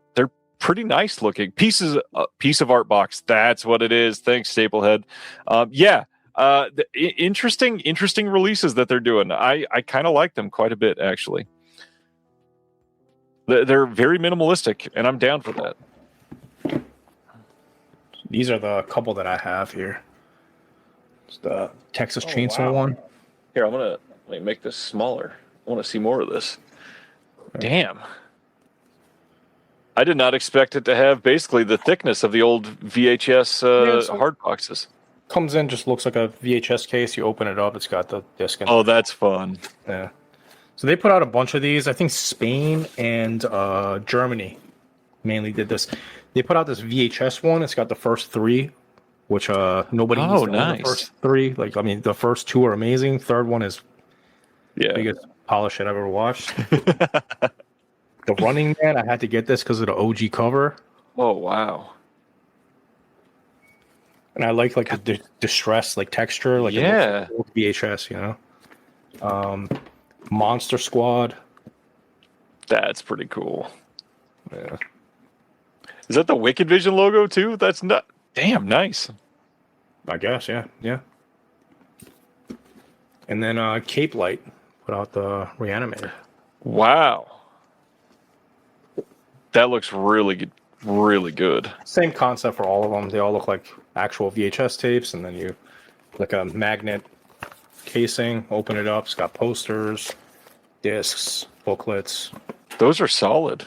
Speaker 2: pretty nice looking piece of art box. That's what it is. Thanks, Staplehead. Interesting releases that they're doing. I kind of like them quite a bit, actually. They're very minimalistic, and I'm down for that.
Speaker 8: These are the couple that I have here. It's the Texas Chainsaw one.
Speaker 2: Here, let me make this smaller. I want to see more of this. Damn. I did not expect it to have basically the thickness of the old VHS hard boxes.
Speaker 8: Comes in, just looks like a VHS case. You open it up, it's got the disc in it.
Speaker 2: Oh, that's fun.
Speaker 8: Yeah. So they put out a bunch of these. I think Spain and Germany mainly did this. They put out this VHS one. It's got the first 3, which nobody needs to own the first 3. Like, I mean, the first 2 are amazing. Third one is the biggest polish shit I've ever watched. The Running Man, I had to get this because of the OG cover.
Speaker 2: Oh, wow.
Speaker 8: And I like the distress, like texture, like old VHS, you know. Monster Squad.
Speaker 2: That's pretty cool.
Speaker 8: Yeah.
Speaker 2: Is that the Wicked Vision logo too? That's not damn nice.
Speaker 8: I guess, yeah. And then Cape Light put out the Reanimator.
Speaker 2: Wow. That looks really good. Really good.
Speaker 8: Same concept for all of them. They all look like actual VHS tapes, and then you like a magnet casing, open it up, it's got posters, discs, booklets.
Speaker 2: Those are solid.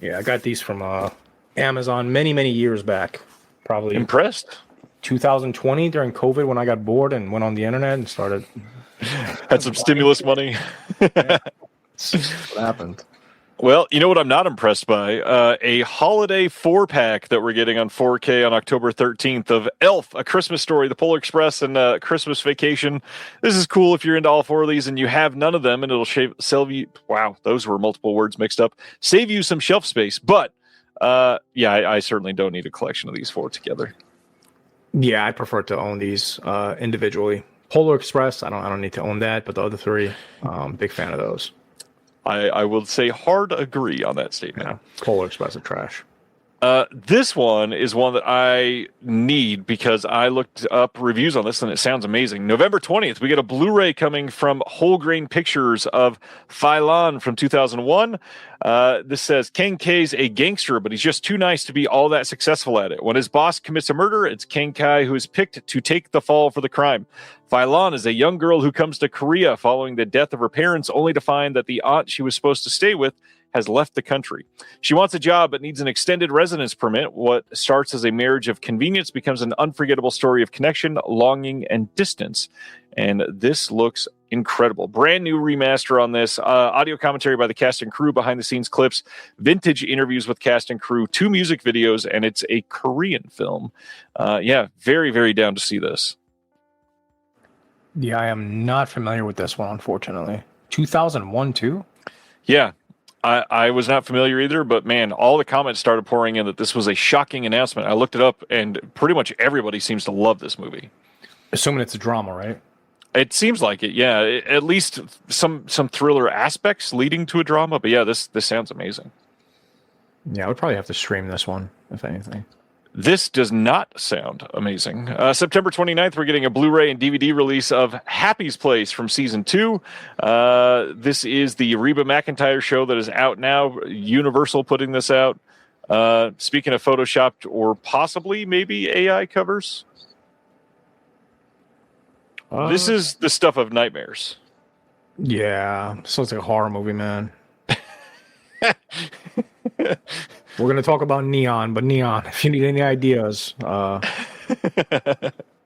Speaker 8: Yeah, I got these from Amazon many years back. Probably
Speaker 2: impressed.
Speaker 8: 2020 during COVID when I got bored and went on the internet and started.
Speaker 2: Had some stimulus money.
Speaker 8: That's what happened.
Speaker 2: Well, you know what I'm not impressed by? A holiday 4-pack that we're getting on 4K on October 13th of Elf, A Christmas Story, The Polar Express, and Christmas Vacation. This is cool if you're into all 4 of these and you have none of them, and it'll save you. Wow, those were multiple words mixed up. Save you some shelf space. But, I certainly don't need a collection of these 4 together.
Speaker 8: Yeah, I prefer to own these individually. Polar Express, I don't need to own that, but the other 3, big fan of those.
Speaker 2: I will say hard agree on that statement.
Speaker 8: Yeah, Polar Express are trash.
Speaker 2: This one is one that I need because I looked up reviews on this and it sounds amazing. November 20th, we get a Blu-ray coming from Whole Grain Pictures of Phylon from 2001. This says, Ken K's a gangster, but he's just too nice to be all that successful at it. When his boss commits a murder, it's Ken Kai who is picked to take the fall for the crime. Phylon is a young girl who comes to Korea following the death of her parents, only to find that the aunt she was supposed to stay with has left the country. She wants a job but needs an extended residence permit. What starts as a marriage of convenience becomes an unforgettable story of connection, longing, and distance. And this looks incredible. Brand new remaster on this. Audio commentary by the cast and crew, behind the scenes clips, vintage interviews with cast and crew, 2 music videos, and it's a Korean film. Very, very down to see this.
Speaker 8: Yeah, I am not familiar with this one, unfortunately. 2001 too?
Speaker 2: Yeah. I was not familiar either, but man, all the comments started pouring in that this was a shocking announcement. I looked it up, and pretty much everybody seems to love this movie.
Speaker 8: Assuming it's a drama, right?
Speaker 2: It seems like it, yeah. At least some thriller aspects leading to a drama, but yeah, this sounds amazing.
Speaker 8: Yeah, I would probably have to stream this one, if anything.
Speaker 2: This does not sound amazing. September 29th, we're getting a Blu-ray and DVD release of Happy's Place from Season 2. This is the Reba McEntire show that is out now. Universal putting this out. Speaking of Photoshopped or possibly maybe AI covers, this is the stuff of nightmares.
Speaker 8: Yeah, so it's like a horror movie, man. We're going to talk about Neon, but Neon, if you need any ideas,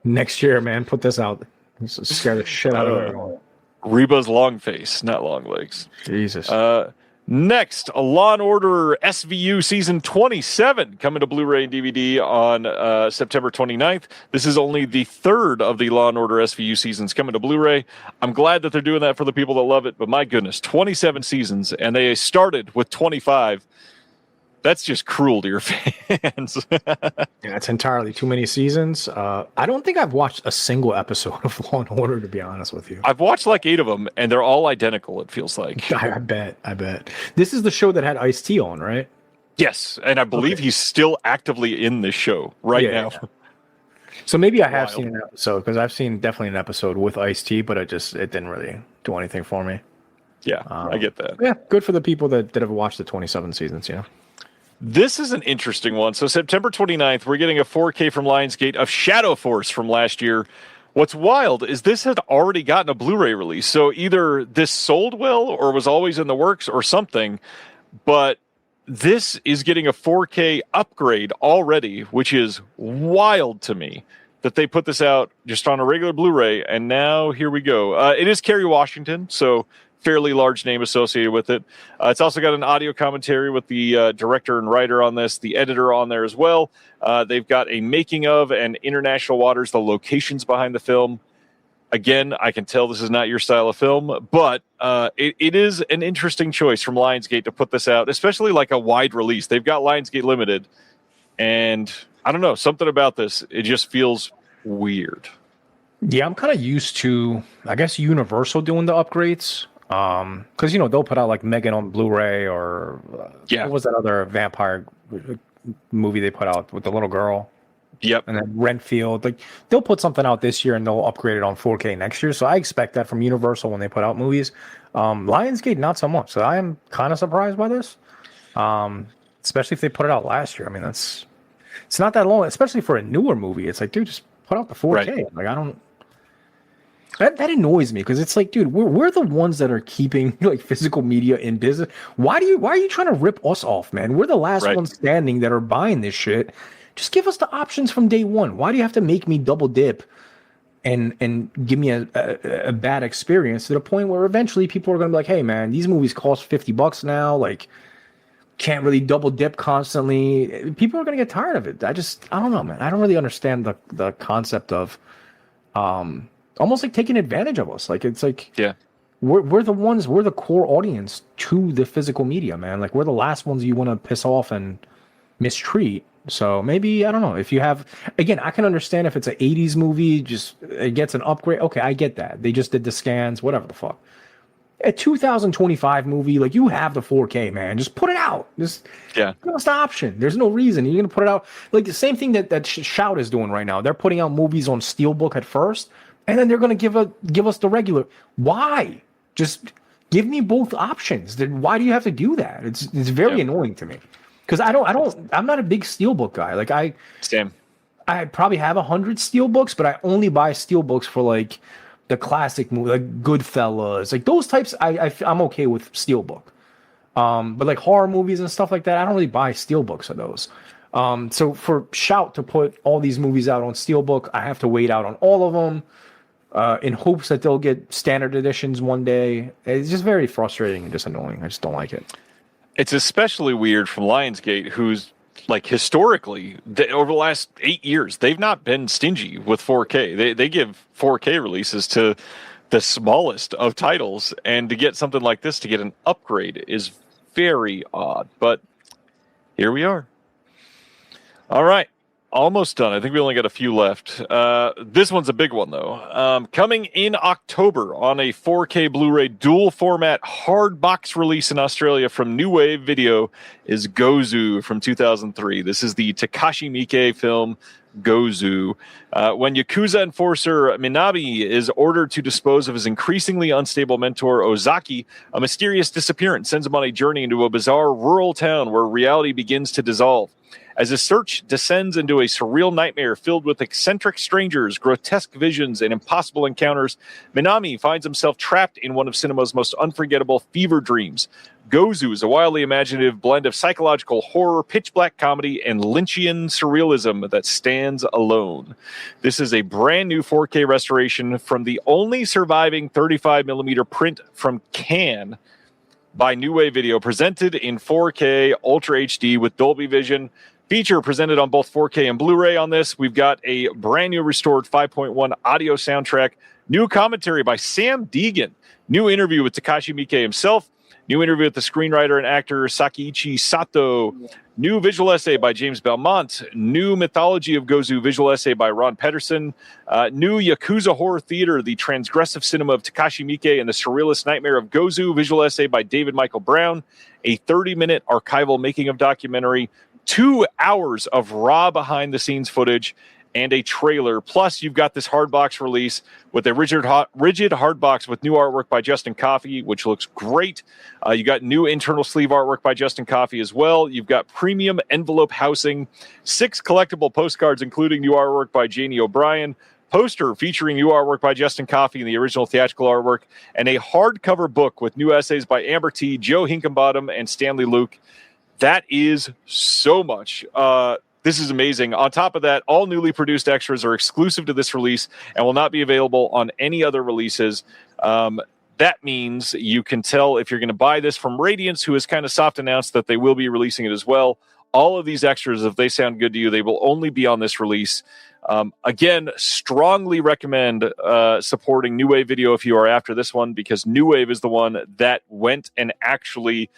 Speaker 8: next year, man, put this out. This will scare the shit out of everyone.
Speaker 2: Reba's long face, not long legs.
Speaker 8: Jesus.
Speaker 2: Next, a Law & Order SVU Season 27 coming to Blu-ray and DVD on September 29th. This is only the 3rd of the Law & Order SVU seasons coming to Blu-ray. I'm glad that they're doing that for the people that love it, but my goodness, 27 seasons, and they started with 25. That's just cruel to your fans.
Speaker 8: Yeah, it's entirely too many seasons. I don't think I've watched a single episode of Law & Order, to be honest with you.
Speaker 2: I've watched like 8 of them, and they're all identical, it feels like.
Speaker 8: I bet. This is the show that had Ice-T on, right?
Speaker 2: Yes, and I believe he's still actively in this show now.
Speaker 8: Yeah. So maybe I have seen an episode, because I've seen definitely an episode with Ice-T, but it didn't really do anything for me.
Speaker 2: Yeah, I get that.
Speaker 8: Yeah, good for the people that have watched the 27 seasons, you know?
Speaker 2: This is an interesting one. So September 29th, we're getting a 4K from Lionsgate of Shadow Force from last year. What's wild is this had already gotten a Blu-ray release. So either this sold well or was always in the works or something. But this is getting a 4K upgrade already, which is wild to me that they put this out just on a regular Blu-ray, and now here we go. It is Kerry Washington, so fairly large name associated with it. It's also got an audio commentary with the director and writer on this, the editor on there as well. They've got a making of and international waters, the locations behind the film. Again, I can tell this is not your style of film, but it is an interesting choice from Lionsgate to put this out, especially like a wide release. They've got Lionsgate Limited, and I don't know, something about this, it just feels weird.
Speaker 8: Yeah, I'm kind of used to, I guess, Universal doing the upgrades. Because, they'll put out like Megan on Blu-ray or what was that other vampire movie they put out with the little girl?
Speaker 2: Yep.
Speaker 8: And then Renfield. Like, they'll put something out this year and they'll upgrade it on 4K next year. So I expect that from Universal when they put out movies. Lionsgate, not so much. So I am kind of surprised by this. Especially if they put it out last year. I mean, it's not that long, especially for a newer movie. It's like, dude, just put out the 4K. Right. Like, I don't. That annoys me because it's like, dude, we're the ones that are keeping like physical media in business. Why are you trying to rip us off, man? We're the last ones standing that are buying this shit. Just give us the options from day one. Why do you have to make me double dip and give me a bad experience to the point where eventually people are going to be like, hey, man, these movies cost $50 now. Like, can't really double dip constantly. People are going to get tired of it. I don't know, man. I don't really understand the concept of almost like taking advantage of us. Like, it's like, we're the ones, we're the core audience to the physical media, man. Like, we're the last ones you want to piss off and mistreat. So maybe, I don't know, if you have, again, I can understand if it's an 80s movie, just it gets an upgrade. Okay, I get that. They just did the scans, whatever the fuck. A 2025 movie, like, you have the 4K, man. Just put it out. Just give us the option. There's no reason. You're going to put it out. Like, the same thing that Shout is doing right now. They're putting out movies on Steelbook at first, and then they're going to give us the regular. Why? Just give me both options. Then why do you have to do that? It's very annoying to me. Because I'm not a big Steelbook guy. Like, I probably have 100 Steelbooks, but I only buy Steelbooks for like the classic movie, like Goodfellas, like those types. I'm okay with Steelbook. But like horror movies and stuff like that, I don't really buy Steelbooks of those. So for Shout to put all these movies out on Steelbook, I have to wait out on all of them in hopes that they'll get standard editions one day. It's just very frustrating and just annoying. I just don't like it.
Speaker 2: It's especially weird from Lionsgate, who's like historically over the last 8 years, they've not been stingy with 4K. They give 4K releases to the smallest of titles, and to get something like this, to get an upgrade, is very odd. But here we are. All right. Almost done. I think we only got a few left. This one's a big one, though. Coming in October on a 4K Blu-ray dual format hard box release in Australia from New Wave Video is Gozu from 2003. This is the Takashi Miike film Gozu. When Yakuza enforcer Minami is ordered to dispose of his increasingly unstable mentor Ozaki, a mysterious disappearance sends him on a journey into a bizarre rural town where reality begins to dissolve. As his search descends into a surreal nightmare filled with eccentric strangers, grotesque visions, and impossible encounters, Minami finds himself trapped in one of cinema's most unforgettable fever dreams. Gozu is a wildly imaginative blend of psychological horror, pitch-black comedy, and Lynchian surrealism that stands alone. This is a brand new 4K restoration from the only surviving 35mm print from Cannes by New Wave Video, presented in 4K Ultra HD with Dolby Vision. Feature presented on both 4K and Blu-ray on this. We've got a brand new restored 5.1 audio soundtrack, new commentary by Sam Deegan, new interview with Takashi Miike himself, new interview with the screenwriter and actor Sakiichi Sato, new visual essay by James Belmont, new mythology of Gozu visual essay by Ron Pedersen, new Yakuza horror theater, the transgressive cinema of Takashi Miike and the surrealist nightmare of Gozu visual essay by David Michael Brown, a 30-minute archival making of documentary, 2 hours of raw behind-the-scenes footage, and a trailer. Plus, you've got this hardbox release with a rigid hardbox with new artwork by Justin Coffey, which looks great. You got new internal sleeve artwork by Justin Coffey as well. You've got premium envelope housing, 6 collectible postcards, including new artwork by Janie O'Brien, poster featuring new artwork by Justin Coffey and the original theatrical artwork, and a hardcover book with new essays by Amber T., Joe Hinkenbottom, and Stanley Luke. That is so much. This is amazing. On top of that, all newly produced extras are exclusive to this release and will not be available on any other releases. That means you can tell if you're going to buy this from Radiance, who has kind of soft announced that they will be releasing it as well. All of these extras, if they sound good to you, they will only be on this release. Again, strongly recommend supporting New Wave Video if you are after this one, because New Wave is the one that went and actually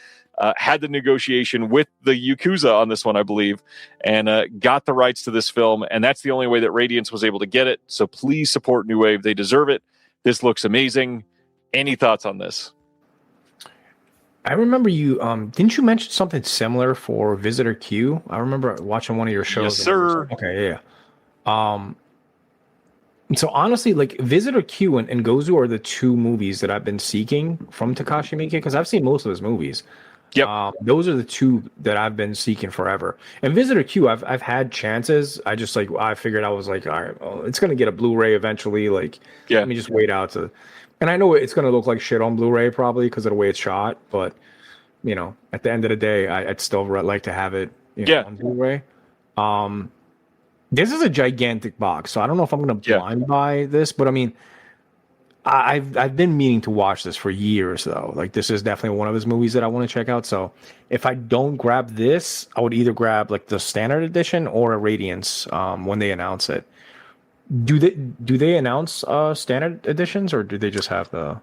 Speaker 2: had the negotiation with the Yakuza on this one, I believe, and got the rights to this film. And that's the only way that Radiance was able to get it. So please support New Wave. They deserve it. This looks amazing. Any thoughts on this?
Speaker 8: I remember you, didn't you mention something similar for Visitor Q? I remember watching one of your shows.
Speaker 2: Yes, sir.
Speaker 8: Okay, yeah. So honestly, like Visitor Q and Gozu are the two movies that I've been seeking from Takashi Miike, because I've seen most of his movies.
Speaker 2: Yep.
Speaker 8: Those are the two that I've been seeking forever. And Visitor Q, I've had chances. I figured I was like, all right, well, it's gonna get a Blu-ray eventually. Like,
Speaker 2: yeah,
Speaker 8: let me just wait out to. And I know it's gonna look like shit on Blu-ray probably because of the way it's shot, but you know, at the end of the day, I'd still like to have it on Blu-ray. This is a gigantic box, so I don't know if I'm going to blind buy this, but I mean, I've been meaning to watch this for years, though. Like, this is definitely one of his movies that I want to check out. So if I don't grab this, I would either grab like the standard edition or a Radiance when they announce it. Do they announce standard editions, or do they just have the?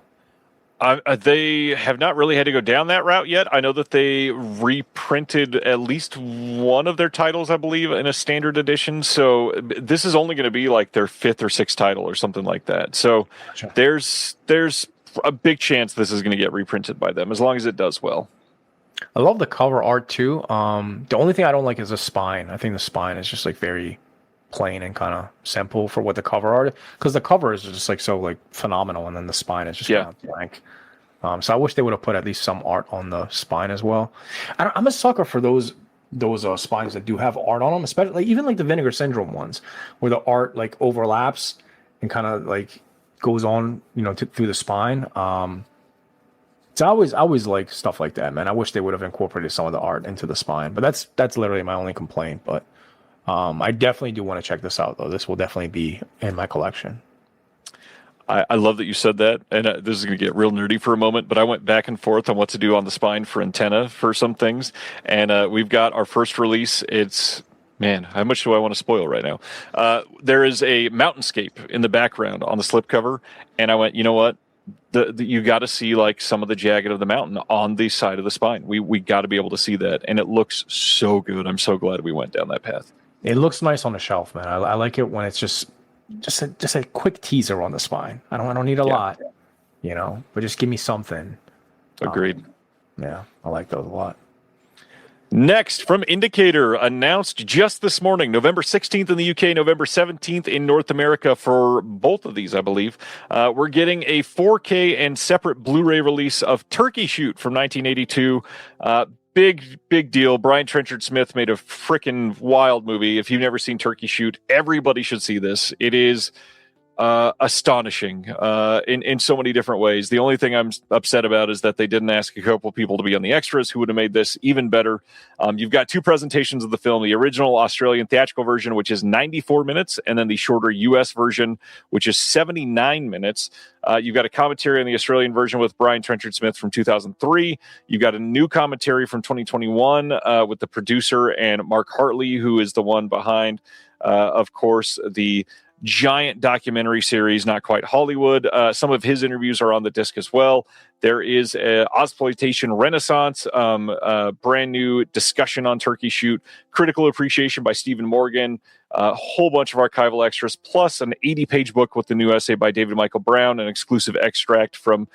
Speaker 2: They have not really had to go down that route yet. I know that they reprinted at least one of their titles, I believe, in a standard edition. So this is only going to be like their 5th or 6th title or something like that. So gotcha. There's a big chance this is going to get reprinted by them, as long as it does well.
Speaker 8: I love the cover art too. The only thing I don't like is the spine. I think the spine is just like very plain and kind of simple for what the cover art, because the cover is just like so like phenomenal, and then the spine is just kind of blank. So I wish they would have put at least some art on the spine as well. I'm a sucker for those spines that do have art on them, especially like, even like the Vinegar Syndrome ones, where the art like overlaps and kind of like goes on, through the spine. So I always like stuff like that, man. I wish they would have incorporated some of the art into the spine, but that's literally my only complaint. But I definitely do want to check this out, though. This will definitely be in my collection.
Speaker 2: I love that you said that, and this is going to get real nerdy for a moment, but I went back and forth on what to do on the spine for antenna for some things, and we've got our first release. It's, man, how much do I want to spoil right now? There is a mountainscape in the background on the slipcover, and I went, you know what? You got to see like some of the jagged of the mountain on the side of the spine. We got to be able to see that, and it looks so good. I'm so glad we went down that path.
Speaker 8: It looks nice on the shelf, man. I like it when it's just a quick teaser on the spine. I don't need a lot, but just give me something.
Speaker 2: Agreed.
Speaker 8: Yeah, I like those a lot.
Speaker 2: Next, from Indicator, announced just this morning, November 16th in the UK, November 17th in North America for both of these, I believe. We're getting a 4K and separate Blu-ray release of Turkey Shoot from 1982. Big deal. Brian Trenchard Smith made a freaking wild movie. If you've never seen Turkey Shoot, everybody should see this. It is astonishing in so many different ways. The only thing I'm upset about is that they didn't ask a couple people to be on the extras who would have made this even better. You've got two presentations of the film, the original Australian theatrical version, which is 94 minutes, and then the shorter US version, which is 79 minutes. You've got a commentary on the Australian version with Brian Trenchard Smith from 2003. You've got a new commentary from 2021 with the producer and Mark Hartley, who is the one behind, of course, the giant documentary series, Not Quite Hollywood. Some of his interviews are on the disc as well. There is a Ozploitation Renaissance, brand new discussion on Turkey Shoot, critical appreciation by Stephen Morgan, a whole bunch of archival extras, plus an 80-page book with the new essay by David Michael Brown, an exclusive extract from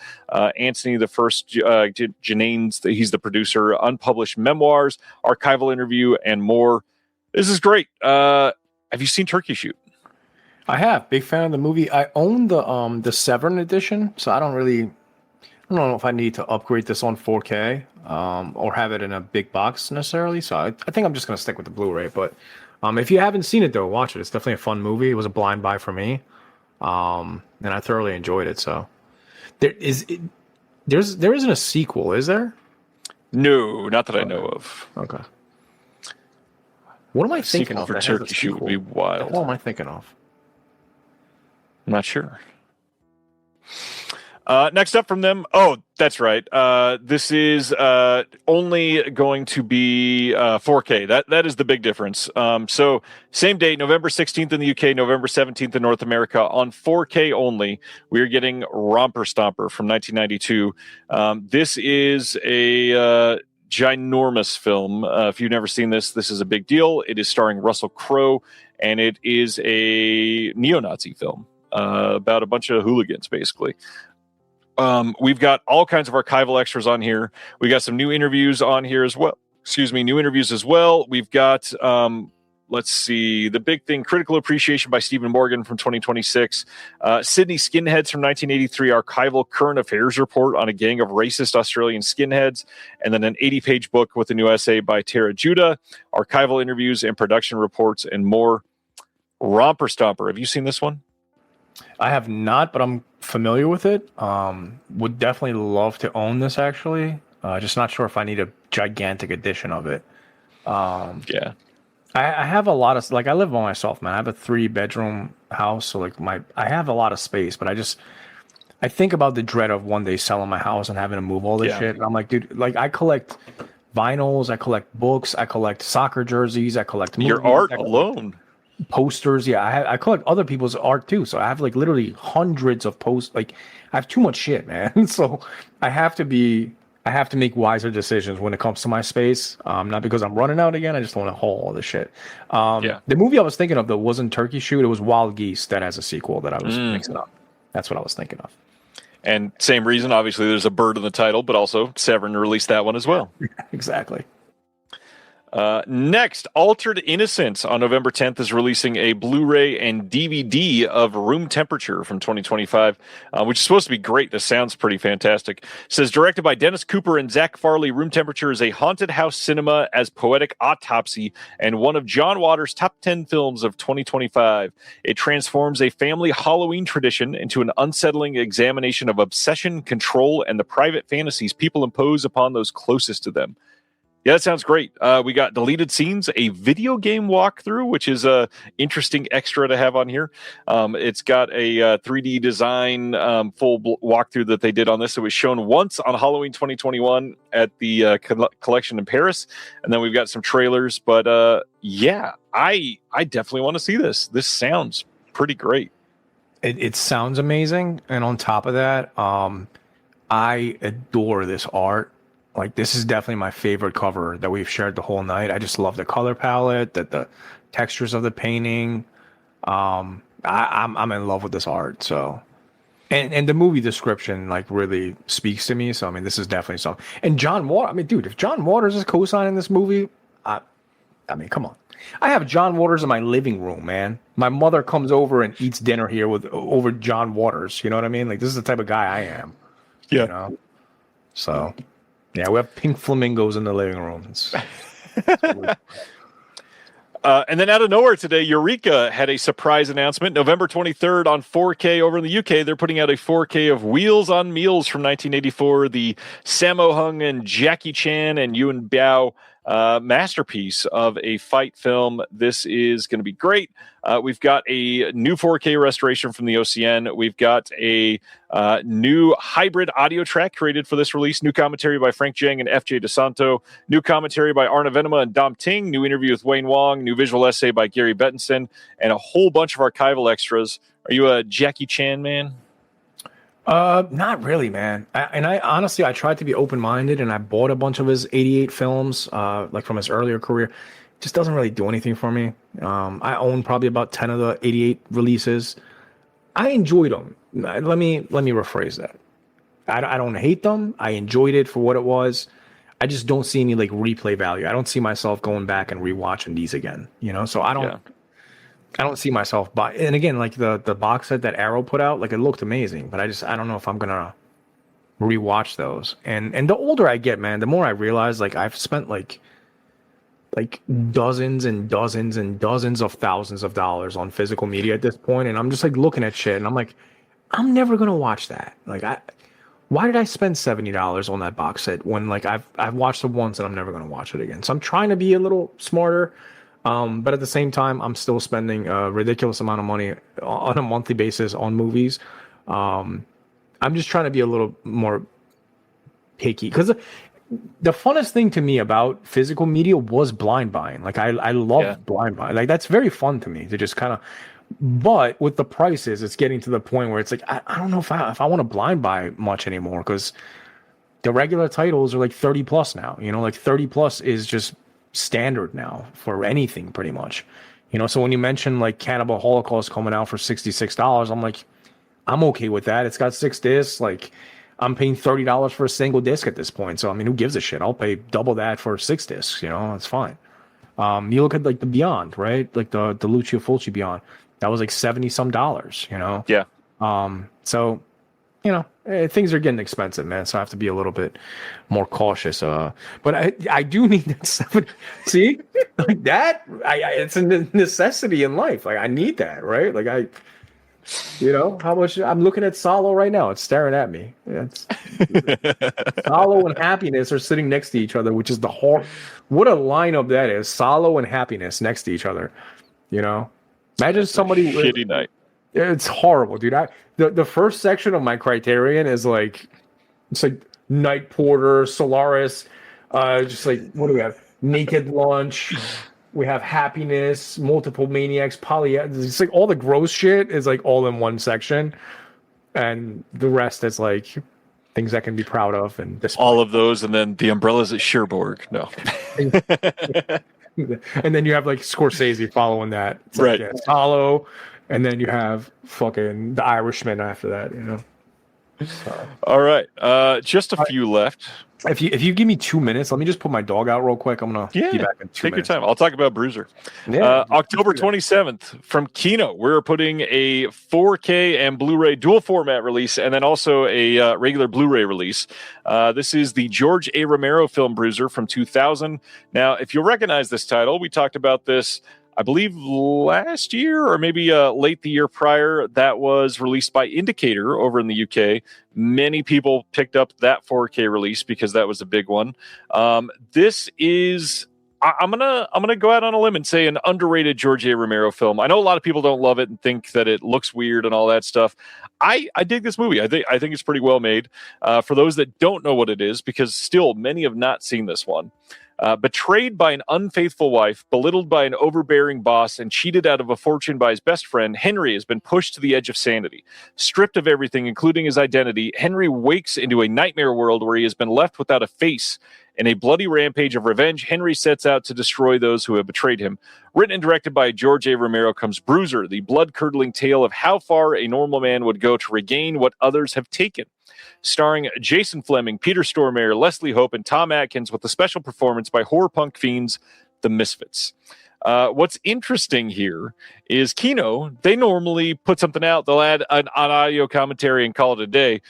Speaker 2: Anthony the First, Janane's, he's the producer, unpublished memoirs, archival interview, and more. This is great. Have you seen Turkey Shoot?
Speaker 8: I have. Big fan of the movie. I own the Severn edition, so I don't know if I need to upgrade this on 4K or have it in a big box necessarily. So I think I'm just going to stick with the Blu-ray. But if you haven't seen it, though, watch it. It's definitely a fun movie. It was a blind buy for me, and I thoroughly enjoyed it. So there isn't a sequel, is there?
Speaker 2: No, not that I know of.
Speaker 8: Okay. What am I thinking
Speaker 2: Sequel
Speaker 8: of?
Speaker 2: for
Speaker 8: that has a
Speaker 2: Turkey Shoot would be
Speaker 8: sequel? What the
Speaker 2: wild.
Speaker 8: hell am I thinking of?
Speaker 2: I'm not sure. Next up from them. Oh, that's right. This is only going to be 4K. That is the big difference. So same date, November 16th in the UK, November 17th in North America. On 4K only, we are getting Romper Stomper from 1992. This is a ginormous film. If you've never seen this, this is a big deal. It is starring Russell Crowe, and it is a neo-Nazi film about a bunch of hooligans, basically. We've got all kinds of archival extras on here. We got some new interviews on here as well. New interviews as well. We've got, let's see, the big thing, Critical Appreciation by Stephen Morgan from 2026. Sydney Skinheads from 1983, archival current affairs report on a gang of racist Australian skinheads. And then an 80-page book with a new essay by Tara Judah, archival interviews and production reports and more. Romper Stomper. Have you seen this one?
Speaker 8: I have not, but I'm familiar with it. Would definitely love to own this, actually. Just not sure if I need a gigantic edition of it.
Speaker 2: Yeah.
Speaker 8: I have a lot of, like, I live by myself, man. I have a 3-bedroom house, so like I have a lot of space, but I think about the dread of one day selling my house and having to move all this shit. And I'm like, dude, like, I collect vinyls, I collect books, I collect soccer jerseys, I collect movies,
Speaker 2: Your art alone.
Speaker 8: Posters. Yeah, I collect other people's art too, so I have like literally hundreds of posts. Like, I have too much shit, man. So I have to make wiser decisions when it comes to my space. Not because I'm running out again, I just want to haul all this shit. The movie I was thinking of, though, wasn't Turkey Shoot. It was Wild Geese that has a sequel that I was mixing up. That's what I was thinking of.
Speaker 2: And same reason, obviously, there's a bird in the title, but also Severin released that one as well.
Speaker 8: Exactly.
Speaker 2: Next, Altered Innocence on November 10th is releasing a Blu-ray and DVD of Room Temperature from 2025, which is supposed to be great. This sounds pretty fantastic. It says, directed by Dennis Cooper and Zach Farley, Room Temperature is a haunted house cinema as poetic autopsy and one of John Waters' top 10 films of 2025. It transforms a family Halloween tradition into an unsettling examination of obsession, control, and the private fantasies people impose upon those closest to them. Yeah, that sounds great. We got deleted scenes, a video game walkthrough, which is a interesting extra to have on here. It's got a 3D design full walkthrough that they did on this. It was shown once on Halloween 2021 at the collection in Paris, and then we've got some trailers. But yeah, I definitely want to see this. This sounds pretty great.
Speaker 8: It sounds amazing, and on top of that, I adore this art. Like, this is definitely my favorite cover that we've shared the whole night. I just love the color palette, the textures of the painting. I'm in love with this art. So, and the movie description like really speaks to me. So I mean, this is definitely something. And John Waters. I mean, dude, if John Waters is co-signing this movie, I mean, come on. I have John Waters in my living room, man. My mother comes over and eats dinner here over John Waters. You know what I mean? Like, this is the type of guy I am.
Speaker 2: Yeah.
Speaker 8: You know? So. Yeah, we have pink flamingos in the living room. It's
Speaker 2: and then out of nowhere today, Eureka had a surprise announcement. November 23rd on 4K over in the UK, they're putting out a 4K of Wheels on Meals from 1984, the Sammo Hung and Jackie Chan and Yuen Biao masterpiece of a fight film. This is going to be great. We've got a new 4K restoration from the OCN. We've got a new hybrid audio track created for this release. New commentary by Frank Jang and FJ DeSanto. New commentary by Arna Venema and Dom Ting. New interview with Wayne Wong. New visual essay by Gary Bettenson. And a whole bunch of archival extras. Are you a Jackie Chan man?
Speaker 8: Not really, man. I honestly, I tried to be open-minded, and I bought a bunch of his 88 films, like from his earlier career. Just doesn't really do anything for me. I own probably about 10 of the 88 releases. I enjoyed them. Let me rephrase that. I don't hate them. I enjoyed it for what it was. I just don't see any like replay value. I don't see myself going back and rewatching these again. You know, so I don't see myself and again, like the box set that Arrow put out, like it looked amazing, but I don't know if I'm gonna rewatch those. And the older I get, man, the more I realize like I've spent like dozens and dozens and dozens of thousands of dollars on physical media at this point, and I'm just like looking at shit and I'm like, I'm never gonna watch that. Like why did I spend $70 on that box set when like I've watched it once and I'm never going to watch it again? So I'm trying to be a little smarter, but at the same time, I'm still spending a ridiculous amount of money on a monthly basis on movies. I'm just trying to be a little more picky because the funnest thing to me about physical media was blind buying. Like I love blind buying. Like that's very fun to me to just kind of. But with the prices, it's getting to the point where it's like I don't know if I want to blind buy much anymore because the regular titles are like 30 plus now. You know, like 30 plus is just standard now for anything pretty much. You know, so when you mention like Cannibal Holocaust coming out for $66, I'm like, I'm okay with that. It's got 6 discs. Like I'm paying $30 for a single disc at this point. So I mean, who gives a shit? I'll pay double that for 6 discs. You know, that's fine. You look at like the Beyond, right? Like the Lucio Fulci Beyond. That was like 70 some dollars, you know?
Speaker 2: Yeah.
Speaker 8: So, you know, things are getting expensive, man. So I have to be a little bit more cautious. But I do need that stuff. See, like that, it's a necessity in life. Like I need that, right? Like you know, how much I'm looking at Solo right now. It's staring at me. Solo and Happiness are sitting next to each other, which is what a lineup that is. Solo and Happiness next to each other, you know? Imagine somebody
Speaker 2: shitty night.
Speaker 8: It's horrible, dude. The first section of my Criterion is like it's like Night Porter, Solaris, just like what do we have? Naked Lunch. We have Happiness, Multiple Maniacs, It's like all the gross shit is like all in one section, and the rest is like things I can be proud of and display.
Speaker 2: All of those, and then the umbrellas at Cherbourg. No.
Speaker 8: And then you have like Scorsese following that. It's like,
Speaker 2: right.
Speaker 8: Hollow, and then you have fucking The Irishman after that, you know. So.
Speaker 2: All right. Just a few left.
Speaker 8: If you give me 2 minutes, let me just put my dog out real quick. I'm gonna be back in 2 minutes.
Speaker 2: Take your time. I'll talk about Bruiser.
Speaker 8: Yeah,
Speaker 2: October 27th from Kino, we're putting a 4K and Blu-ray dual format release, and then also a regular Blu-ray release. This is the George A. Romero film Bruiser from 2000. Now, if you'll recognize this title, we talked about this, I believe, last year or maybe late the year prior. That was released by Indicator over in the UK. Many people picked up that 4K release because that was a big one. This is, I'm gonna go out on a limb and say, an underrated George A. Romero film. I know a lot of people don't love it and think that it looks weird and all that stuff. I dig this movie. I think it's pretty well made. For those that don't know what it is, because still many have not seen this one. Betrayed by an unfaithful wife, belittled by an overbearing boss, and cheated out of a fortune by his best friend, Henry has been pushed to the edge of sanity. Stripped of everything, including his identity, Henry wakes into a nightmare world where he has been left without a face. In a bloody rampage of revenge, Henry sets out to destroy those who have betrayed him. Written and directed by George A. Romero comes Bruiser, the blood-curdling tale of how far a normal man would go to regain what others have taken. Starring Jason Fleming, Peter Stormare, Leslie Hope, and Tom Atkins, with a special performance by horror punk fiends, The Misfits. What's interesting here is Kino, they normally put something out, they'll add an audio commentary and call it a day.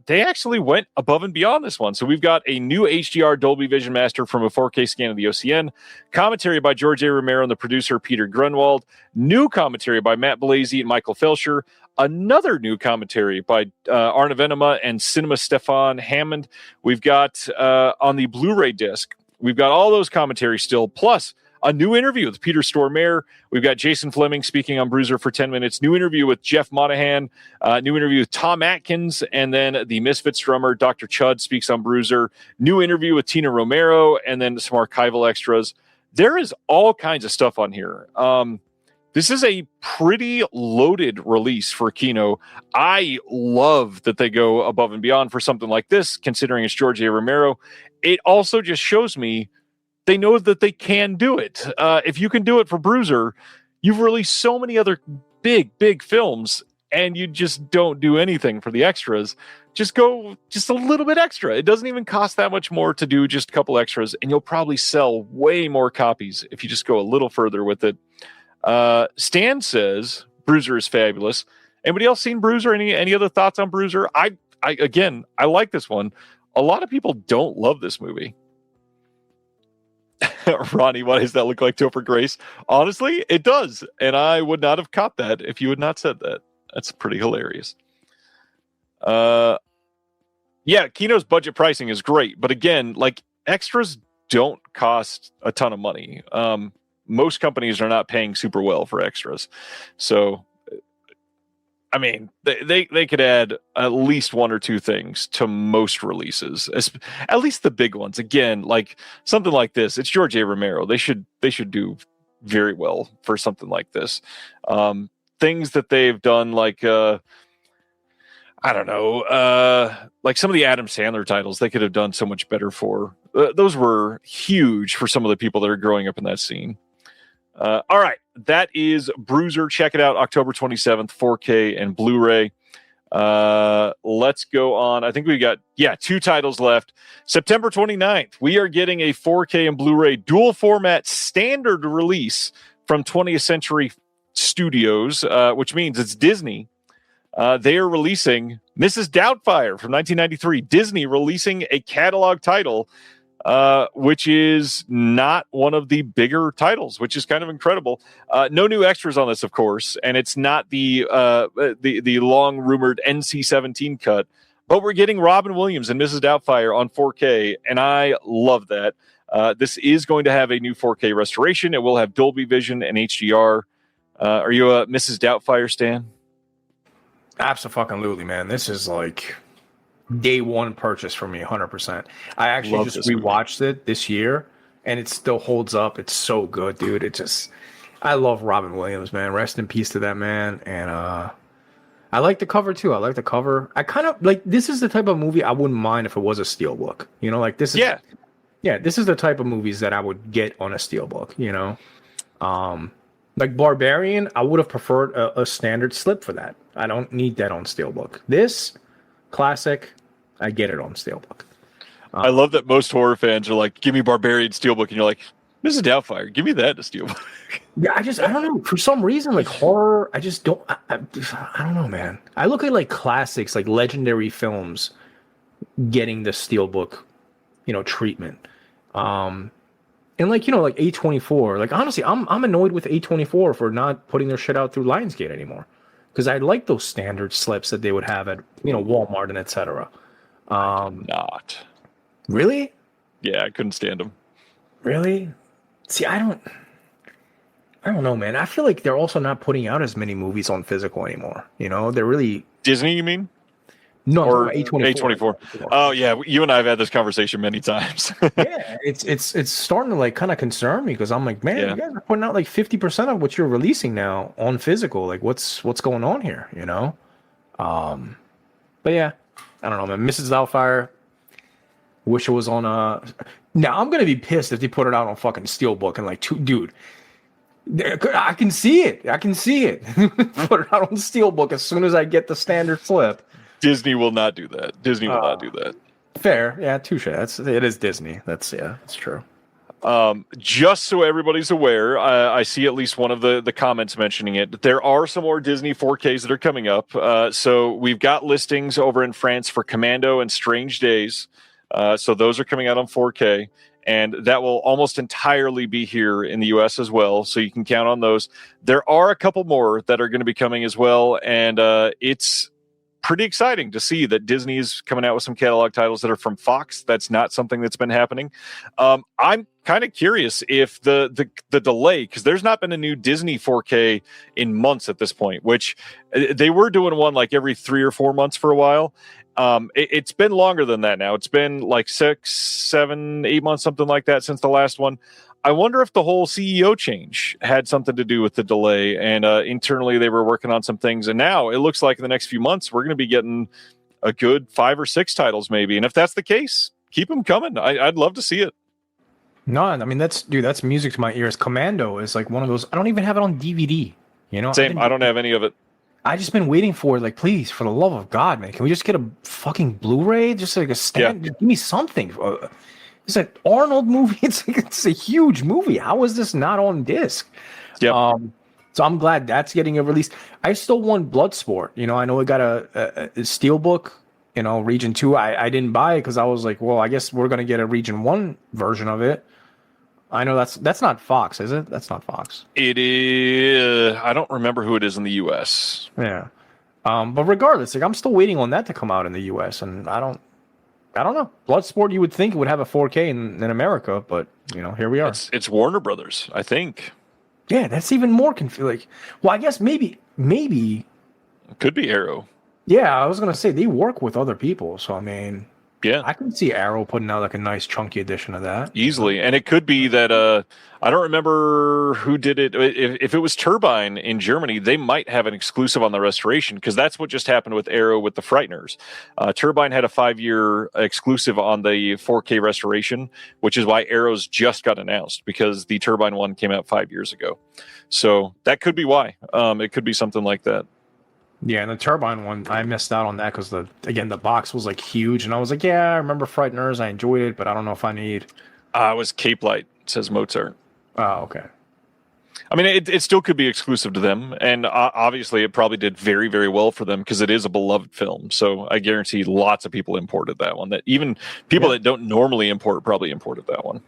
Speaker 2: They actually went above and beyond this one. So we've got a new HDR Dolby Vision Master from a 4K scan of the OCN, commentary by George A. Romero and the producer Peter Grunwald, new commentary by Matt Blasey and Michael Felsher, another new commentary by Arne Venema and Cinema Stefan Hammond. We've got on the Blu-ray disc, we've got all those commentaries still, plus a new interview with Peter Stormare. We've got Jason Fleming speaking on Bruiser for 10 minutes. New interview with Jeff Monahan. New interview with Tom Atkins. And then the Misfits drummer, Dr. Chud, speaks on Bruiser. New interview with Tina Romero. And then some archival extras. There is all kinds of stuff on here. This is a pretty loaded release for Kino. I love that they go above and beyond for something like this, considering it's George A. Romero. It also just shows me they know that they can do it. If you can do it for Bruiser, you've released so many other big films, and you just don't do anything for the extras. Just go just a little bit extra. It doesn't even cost that much more to do just a couple extras, and you'll probably sell way more copies if you just go a little further with it. Stan says Bruiser is fabulous. Anybody else seen Bruiser? Any other thoughts on Bruiser? I like this one. A lot of people don't love this movie. Ronnie, why does that look like Topher Grace? Honestly, it does. And I would not have caught that if you had not said that. That's pretty hilarious. Yeah, Kino's budget pricing is great, but again, like extras don't cost a ton of money. Most companies are not paying super well for extras, so I mean, they could add at least one or two things to most releases, at least the big ones. Again, like something like this, it's George A. Romero. They should do very well for something like this. Things that they've done, like I don't know, like some of the Adam Sandler titles, they could have done so much better for. Those were huge for some of the people that are growing up in that scene. All right, that is Bruiser. Check it out, October 27th, 4K and Blu-ray. Let's go on. I think we got, 2 titles left. September 29th, we are getting a 4K and Blu-ray dual format standard release from 20th Century Studios, which means it's Disney. They are releasing Mrs. Doubtfire from 1993. Disney releasing a catalog title, which is not one of the bigger titles, which is kind of incredible. No new extras on this, of course, and it's not the long rumored NC-17 cut, but we're getting Robin Williams and Mrs. Doubtfire on 4K, and I love that. This is going to have a new 4K restoration. It will have Dolby Vision and HDR. Are you a Mrs. Doubtfire stan?
Speaker 8: Absolutely, man. This is like day one purchase for me, 100%. I actually just rewatched it this year, and it still holds up. It's so good, dude. I love Robin Williams, man. Rest in peace to that man. And I like the cover too. I like the cover. I kind of like, this is the type of movie I wouldn't mind if it was a steelbook. You know, like this is this is the type of movies that I would get on a steelbook. You know, like Barbarian, I would have preferred a standard slip for that. I don't need that on steelbook. This classic, I get it on steelbook.
Speaker 2: I love that most horror fans are like, give me Barbarian steelbook, and you're like, Mrs. Doubtfire, give me that to steelbook.
Speaker 8: Yeah, I don't know. For some reason, like horror, I just don't. I don't know, man. I look at like classics, like legendary films, getting the steelbook, treatment. And like, like A24, like honestly, I'm annoyed with A24 for not putting their shit out through Lionsgate anymore. Because I like those standard slips that they would have at, Walmart and etc.
Speaker 2: Not.
Speaker 8: Really?
Speaker 2: Yeah, I couldn't stand them.
Speaker 8: Really? See, I don't know, man. I feel like they're also not putting out as many movies on physical anymore. They're really
Speaker 2: Disney, you mean?
Speaker 8: No,
Speaker 2: or
Speaker 8: A24.
Speaker 2: A24. Oh yeah, you and I have had this conversation many times.
Speaker 8: Yeah, it's starting to like kind of concern me because I'm like, man, you guys are putting out like 50% of what you're releasing now on physical. Like, what's going on here? But yeah, I don't know, man. Mrs. Doubtfire. Wish it was on Now I'm gonna be pissed if they put it out on fucking steelbook and like, dude. I can see it. Put it out on steelbook as soon as I get the standard flip.
Speaker 2: Disney will not do that. Disney will not do that.
Speaker 8: Fair. Yeah, touche. It is Disney. That's true.
Speaker 2: Just so everybody's aware, I see at least one of the comments mentioning it. There are some more Disney 4Ks that are coming up. So we've got listings over in France for Commando and Strange Days. So those are coming out on 4K. And that will almost entirely be here in the U.S. as well. So you can count on those. There are a couple more that are going to be coming as well. And it's pretty exciting to see that Disney is coming out with some catalog titles that are from Fox. That's not something that's been happening. I'm kind of curious if the delay, because there's not been a new Disney 4K in months at this point, which they were doing one like every 3 or 4 months for a while. It's been longer than that now. It's been like 6, 7, 8 months, something like that since the last one. I wonder if the whole CEO change had something to do with the delay, and internally they were working on some things. And now it looks like in the next few months, we're going to be getting a good 5 or 6 titles maybe. And if that's the case, keep them coming. I'd love to see it.
Speaker 8: No, I mean, that's music to my ears. Commando is like one of those. I don't even have it on DVD.
Speaker 2: Same. I don't have any of it.
Speaker 8: I just been waiting for it. Like, please, for the love of God, man, can we just get a fucking Blu-ray? Just like a stand. Just give me something. It's an Arnold movie. It's a huge movie. How is this not on disc?
Speaker 2: Yeah.
Speaker 8: So I'm glad that's getting a release. I still want Bloodsport. I know it got a steelbook. Region 2. I didn't buy it because I was like, well, I guess we're gonna get a Region 1 version of it. I know that's not Fox, is it? That's not Fox.
Speaker 2: It is. I don't remember who it is in the U.S.
Speaker 8: Yeah. But regardless, like I'm still waiting on that to come out in the U.S. and I don't I don't know. Bloodsport, you would think it would have a 4K in America, but here we are.
Speaker 2: It's Warner Brothers, I think.
Speaker 8: Yeah, that's even more confusing. Well, I guess maybe.
Speaker 2: It could be Arrow.
Speaker 8: Yeah, I was gonna say they work with other people, so I mean,
Speaker 2: Yeah,
Speaker 8: I can see Arrow putting out like a nice chunky edition of that
Speaker 2: easily. And it could be that I don't remember who did it. If it was Turbine in Germany, they might have an exclusive on the restoration, because that's what just happened with Arrow with the Frighteners. Turbine had a 5-year exclusive on the 4K restoration, which is why Arrow's just got announced, because the Turbine one came out 5 years ago. So that could be why. It could be something like that.
Speaker 8: Yeah, and the Turbine one, I missed out on that because the box was like huge, and I was like, yeah, I remember Frighteners, I enjoyed it, but I don't know if I need.
Speaker 2: It was Cape Light, says Mozart.
Speaker 8: Oh, okay.
Speaker 2: I mean, it still could be exclusive to them, and obviously it probably did very, very well for them because it is a beloved film. So I guarantee lots of people imported that one. That even people that don't normally import probably imported that one.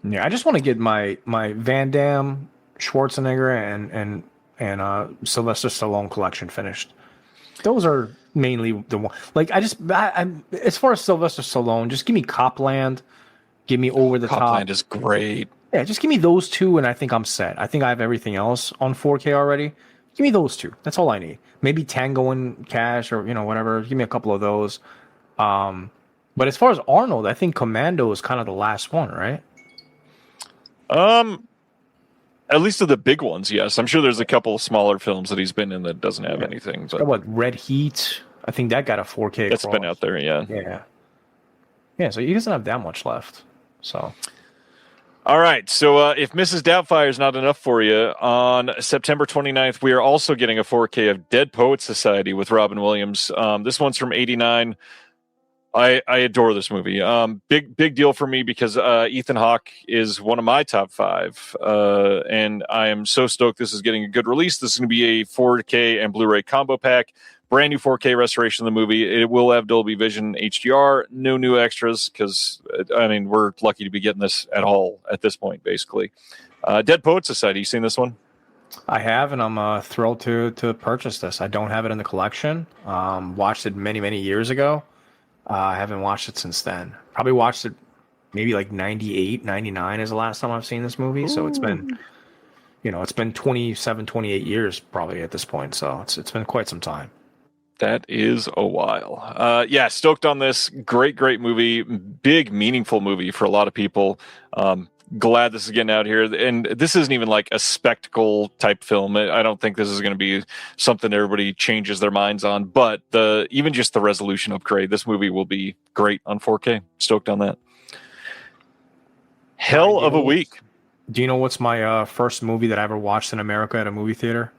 Speaker 8: Yeah, I just want to get my Van Damme, Schwarzenegger, and Sylvester Stallone collection finished. Those are mainly the one. Like I'm as far as Sylvester Stallone, just give me Copland, give me Over the Top.
Speaker 2: Copland is great.
Speaker 8: Yeah, just give me those two, and I think I'm set. I think I have everything else on 4K already. Give me those two. That's all I need. Maybe Tango and Cash, or whatever. Give me a couple of those. But as far as Arnold, I think Commando is kind of the last one, right?
Speaker 2: At least of the big ones, yes. I'm sure there's a couple of smaller films that he's been in that doesn't have anything. But
Speaker 8: what, Red Heat? I think that got a 4K.
Speaker 2: That's been out there, yeah.
Speaker 8: Yeah. So he doesn't have that much left. So.
Speaker 2: All right. So if Mrs. Doubtfire is not enough for you, on September 29th, we are also getting a 4K of Dead Poets Society with Robin Williams. This one's from '89. I adore this movie. Big deal for me because Ethan Hawke is one of my top 5. And I am so stoked this is getting a good release. This is going to be a 4K and Blu-ray combo pack. Brand new 4K restoration of the movie. It will have Dolby Vision HDR. No new extras because, we're lucky to be getting this at all at this point, basically. Dead Poets Society. You seen this one?
Speaker 8: I have, and I'm thrilled to purchase this. I don't have it in the collection. Watched it many, many years ago. I haven't watched it since then. Probably watched it maybe like 98, 99 is the last time I've seen this movie. Ooh. So it's been, it's been 27, 28 years probably at this point. So it's been quite some time.
Speaker 2: That is a while. Yeah, stoked on this. Great movie. Big, meaningful movie for a lot of people. Glad this is getting out here. And this isn't even like a spectacle type film. I don't think this is going to be something everybody changes their minds on. But even just the resolution upgrade, this movie will be great on 4K. Stoked on that. Hell of a week.
Speaker 8: Do you know what's my first movie that I ever watched in America at a movie theater?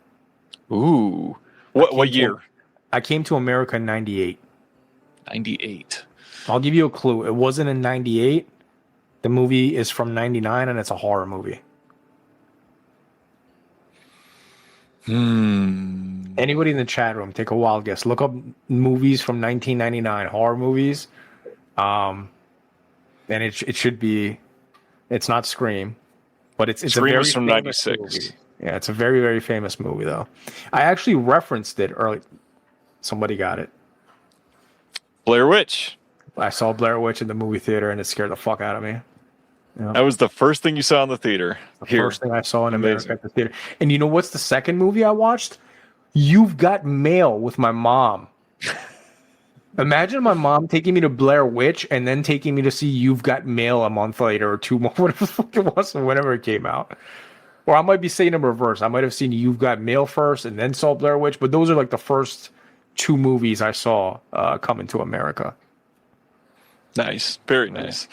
Speaker 2: Ooh. What year?
Speaker 8: I came to America in 98.
Speaker 2: 98.
Speaker 8: I'll give you a clue. It wasn't in 98. The movie is from 99, and it's a horror movie. Anybody in the chat room, take a wild guess. Look up movies from 1999, horror movies. And it should be, it's not Scream, but it's
Speaker 2: Scream
Speaker 8: a very
Speaker 2: was from
Speaker 8: famous
Speaker 2: 96.
Speaker 8: movie. Yeah, it's a very, very famous movie, though. I actually referenced it early. Somebody got it.
Speaker 2: Blair Witch.
Speaker 8: I saw Blair Witch in the movie theater, and it scared the fuck out of me.
Speaker 2: Yeah. That was the first thing you saw in the theater.
Speaker 8: First thing I saw in America at the theater. And you know what's the second movie I watched? You've Got Mail with my mom. Imagine my mom taking me to Blair Witch and then taking me to see You've Got Mail a month later or 2 months, whatever the fuck it was, whenever it came out. Or I might be saying in reverse. I might have seen You've Got Mail first and then saw Blair Witch, but those are like the first 2 movies I saw coming to America.
Speaker 2: Nice. Very nice.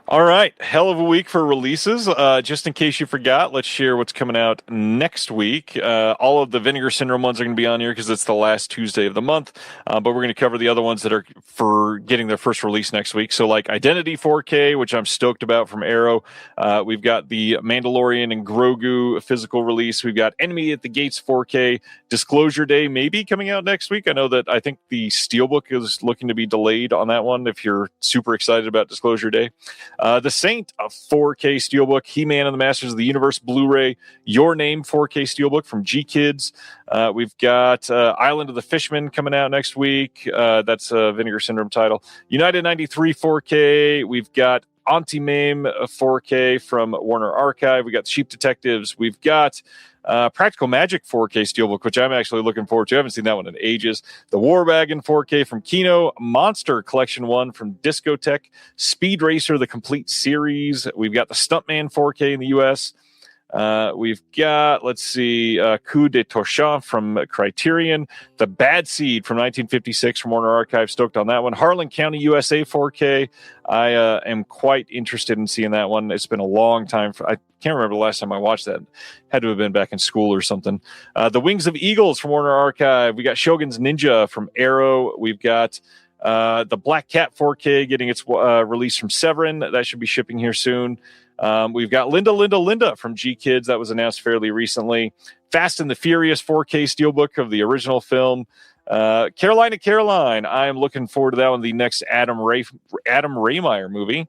Speaker 2: All right. Hell of a week for releases. Just in case you forgot, let's share what's coming out next week. All of the Vinegar Syndrome ones are going to be on here because it's the last Tuesday of the month. But we're going to cover the other ones that are for getting their first release next week. So like Identity 4K, which I'm stoked about from Arrow. We've got the Mandalorian and Grogu physical release. We've got Enemy at the Gates 4K. Disclosure Day maybe coming out next week. I think the Steelbook is looking to be delayed on that one if you're super excited about Disclosure Day. The Saint, a 4K Steelbook. He-Man and the Masters of the Universe Blu-ray. Your Name 4K Steelbook from G-Kids. We've got Island of the Fisherman coming out next week. That's a Vinegar Syndrome title. United 93 4K. We've got Anti-Mame 4K from Warner Archive. We got Sheep Detectives. We've got Practical Magic 4K Steelbook, which I'm actually looking forward to. I haven't seen that one in ages. The War Wagon 4K from Kino. Monster Collection 1 from Discotech. Speed Racer, the complete series. We've got the Stuntman 4K in the U.S. We've got, let's see, Coup de Torchon from Criterion. The Bad Seed from 1956 from Warner Archive. Stoked on that one. Harlan County, USA 4K. I am quite interested in seeing that one. It's been a long time. I can't remember the last time I watched that. Had to have been back in school or something. The Wings of Eagles from Warner Archive. We got Shogun's Ninja from Arrow. We've got the Black Cat 4K getting its release from Severin. That should be shipping here soon. We've got Linda from G-Kids. That was announced fairly recently. Fast and the Furious 4K Steelbook of the original film. Caroline. I am looking forward to that one. The next Adam Raymeyer movie.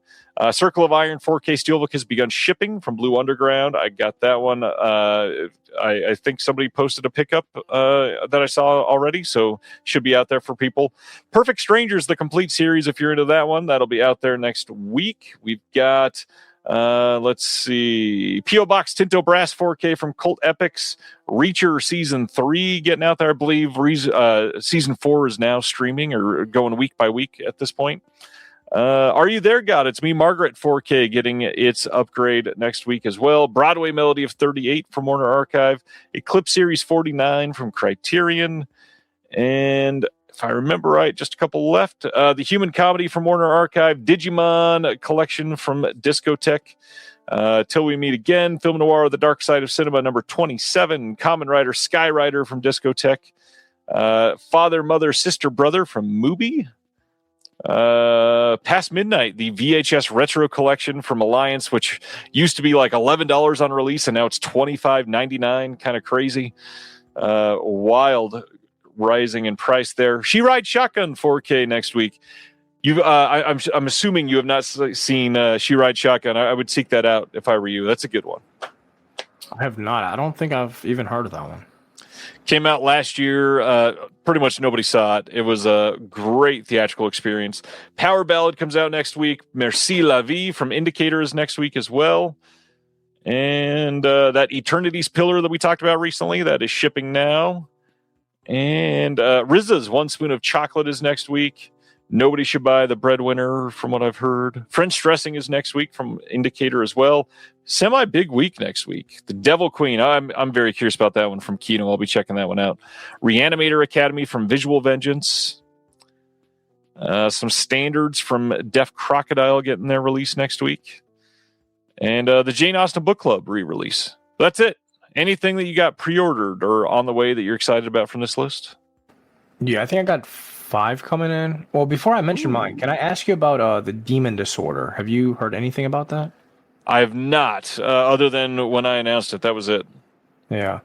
Speaker 2: Circle of Iron 4K Steelbook has begun shipping from Blue Underground. I got that one. I think somebody posted a pickup that I saw already, so should be out there for people. Perfect Strangers, the complete series, if you're into that one, that'll be out there next week. We've got... let's see. P.O. Box Tinto Brass 4K from Cult Epics. Reacher Season 3 getting out there, I believe. Season 4 is now streaming or going week by week at this point. Are You There, God? It's Me, Margaret 4K getting its upgrade next week as well. Broadway Melody of 38 from Warner Archive. Eclipse Series 49 from Criterion. And... if I remember right, just a couple left. The Human Comedy from Warner Archive, Digimon Collection from Discotech, Till We Meet Again, Film Noir, The Dark Side of Cinema, number 27, Kamen Rider, Skyrider from Discotech, Father, Mother, Sister, Brother from Mubi, Past Midnight, the VHS Retro Collection from Alliance, which used to be like $11 on release, and now it's $25.99, kind of crazy. Wild rising in price there. She Ride Shotgun 4K next week. I'm assuming you have not seen She Ride Shotgun. I would seek that out if I were you. That's a good one.
Speaker 8: I have not. I don't think I've even heard of that one.
Speaker 2: Came out last year. Pretty much nobody saw it. It was a great theatrical experience. Power Ballad comes out next week. Merci la vie from Indicator is next week as well. And that Eternity's Pillar that we talked about recently, that is shipping now. And RZA's One Spoon of Chocolate is next week. Nobody Should Buy the Breadwinner, from what I've heard. French Dressing is next week from Indicator as well. Semi-big week next week. The Devil Queen, I'm very curious about that one from Kino. I'll be checking that one out. Reanimator Academy from Visual Vengeance. Some standards from Deaf Crocodile getting their release next week. And the Jane Austen Book Club re-release. That's it. Anything that you got pre-ordered or on the way that you're excited about from this list?
Speaker 8: Yeah, I think I got 5 coming in. Well, before I mention mine, can I ask you about the Demon Disorder? Have you heard anything about that?
Speaker 2: I have not, other than when I announced it. That was it.
Speaker 8: Yeah.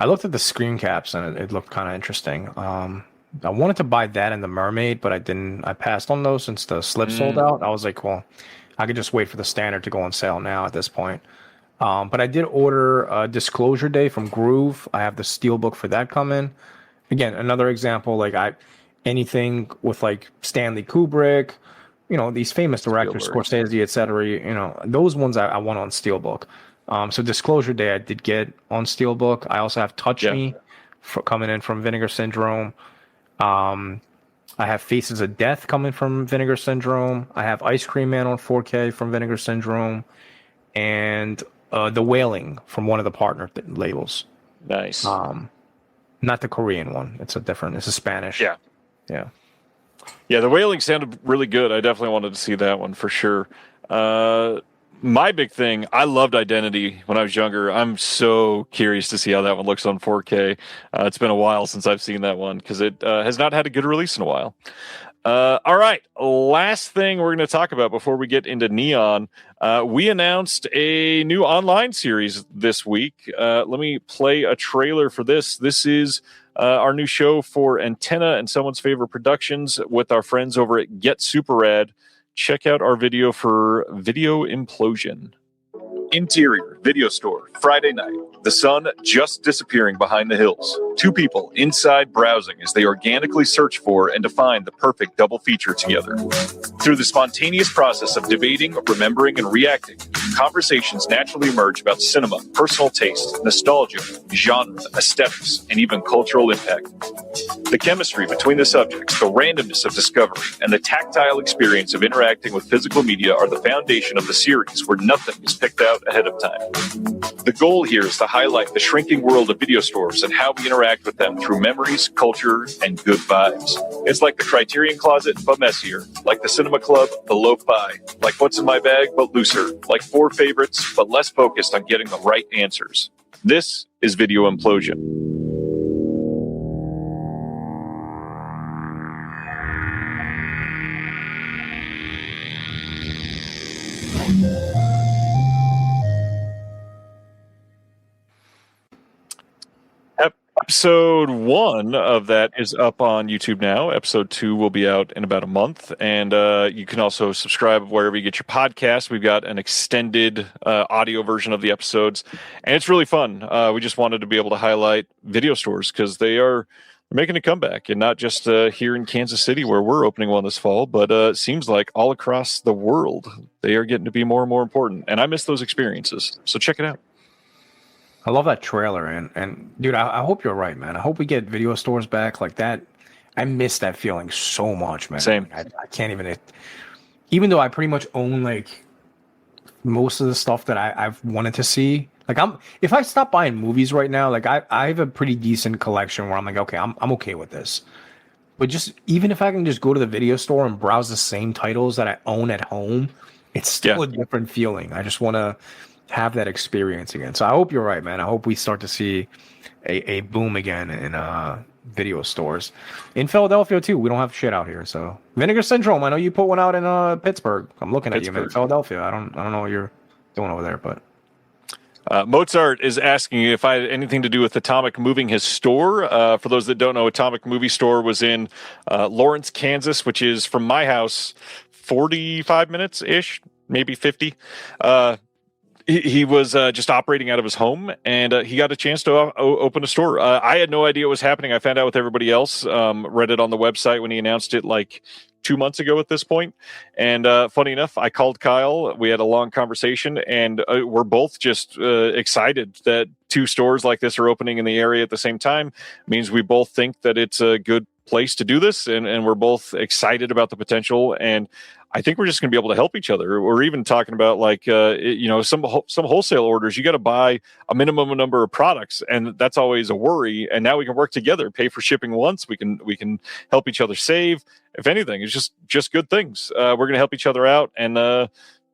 Speaker 8: I looked at the screen caps, and it looked kind of interesting. I wanted to buy that and the Mermaid, but I didn't. I passed on those since the slip sold out. I was like, well, I could just wait for the standard to go on sale now at this point. But I did order Disclosure Day from Groove. I have the steelbook for that coming. Again, another example, like anything with like Stanley Kubrick, these famous directors, Scorsese, etc. Those ones I want on steelbook. So Disclosure Day I did get on steelbook. I also have Touch Me coming in from Vinegar Syndrome. I have Faces of Death coming from Vinegar Syndrome. I have Ice Cream Man on 4K from Vinegar Syndrome, and The Wailing from one of the partner labels.
Speaker 2: Nice.
Speaker 8: Not the Korean one. It's a Spanish.
Speaker 2: Yeah.
Speaker 8: Yeah.
Speaker 2: Yeah, The Wailing sounded really good. I definitely wanted to see that one for sure. My big thing, I loved Identity when I was younger. I'm so curious to see how that one looks on 4K. It's been a while since I've seen that one because it has not had a good release in a while. All right, last thing we're going to talk about before we get into Neon. We announced a new online series this week. Let me play a trailer for this. This is our new show for Antenna and Someone's Favorite Productions with our friends over at Get Super Rad, check out our video for Video Implosion. Interior video store, Friday night. The sun just disappearing behind the hills. Two people inside browsing as they organically search for and define the perfect double feature together. Through the spontaneous process of debating, remembering, and reacting, conversations naturally emerge about cinema, personal taste, nostalgia, genre, aesthetics, and even cultural impact. The chemistry between the subjects, the randomness of discovery, and the tactile experience of interacting with physical media are the foundation of the series where nothing is picked out ahead of time. The goal here is to highlight the shrinking world of video stores and how we interact with them through memories, culture, and good vibes. It's like the Criterion Closet, but messier. Like the Cinema Club, but lo-fi. Like What's in My Bag, but looser. Like Four Favorites, but less focused on getting the right answers. This is Video Implosion. Episode 1 of that is up on YouTube now. Episode 2 will be out in about a month. And you can also subscribe wherever you get your podcasts. We've got an extended audio version of the episodes. And it's really fun. We just wanted to be able to highlight video stores because they're making a comeback. And not just here in Kansas City where we're opening one this fall, but it seems like all across the world, they are getting to be more and more important. And I miss those experiences. So check it out.
Speaker 8: I love that trailer, and dude, I hope you're right, man. I hope we get video stores back like that. I miss that feeling so much, man.
Speaker 2: Same.
Speaker 8: I can't even though I pretty much own like most of the stuff that I've wanted to see. Like if I stop buying movies right now, like I have a pretty decent collection where I'm like, okay, I'm okay with this. But just even if I can just go to the video store and browse the same titles that I own at home, it's still a different feeling. I just want to have that experience again. So I hope you're right, man. I hope we start to see a boom again in video stores. In Philadelphia too. We don't have shit out here. So Vinegar Syndrome, I know you put one out in Pittsburgh. I'm looking at you, man. Philadelphia. I don't know what you're doing over there, but
Speaker 2: Mozart is asking if I had anything to do with Atomic moving his store. For those that don't know, Atomic Movie Store was in Lawrence, Kansas, which is from my house 45 minutes-ish, maybe 50. He was just operating out of his home, and he got a chance to open a store. I had no idea what was happening. I found out with everybody else, read it on the website when he announced it like 2 months ago at this point. And funny enough, I called Kyle. We had a long conversation, and we're both just excited that two stores like this are opening in the area at the same time. It means we both think that it's a good place to do this, and we're both excited about the potential. And I think we're just going to be able to help each other. We're even talking about like, some wholesale orders. You got to buy a minimum number of products, and that's always a worry. And now we can work together, pay for shipping once. We can help each other save. If anything, it's just good things. We're going to help each other out and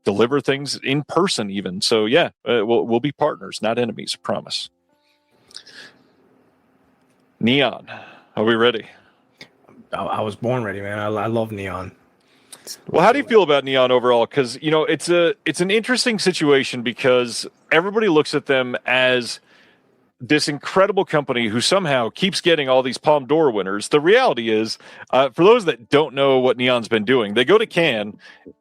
Speaker 2: deliver things in person, even. So yeah, we'll be partners, not enemies. I promise. Neon, are we ready?
Speaker 8: I was born ready, man. I love Neon.
Speaker 2: Well, how do you feel about Neon overall? Because it's an interesting situation because everybody looks at them as this incredible company who somehow keeps getting all these Palme d'Or winners. The reality is, for those that don't know what Neon's been doing, they go to Cannes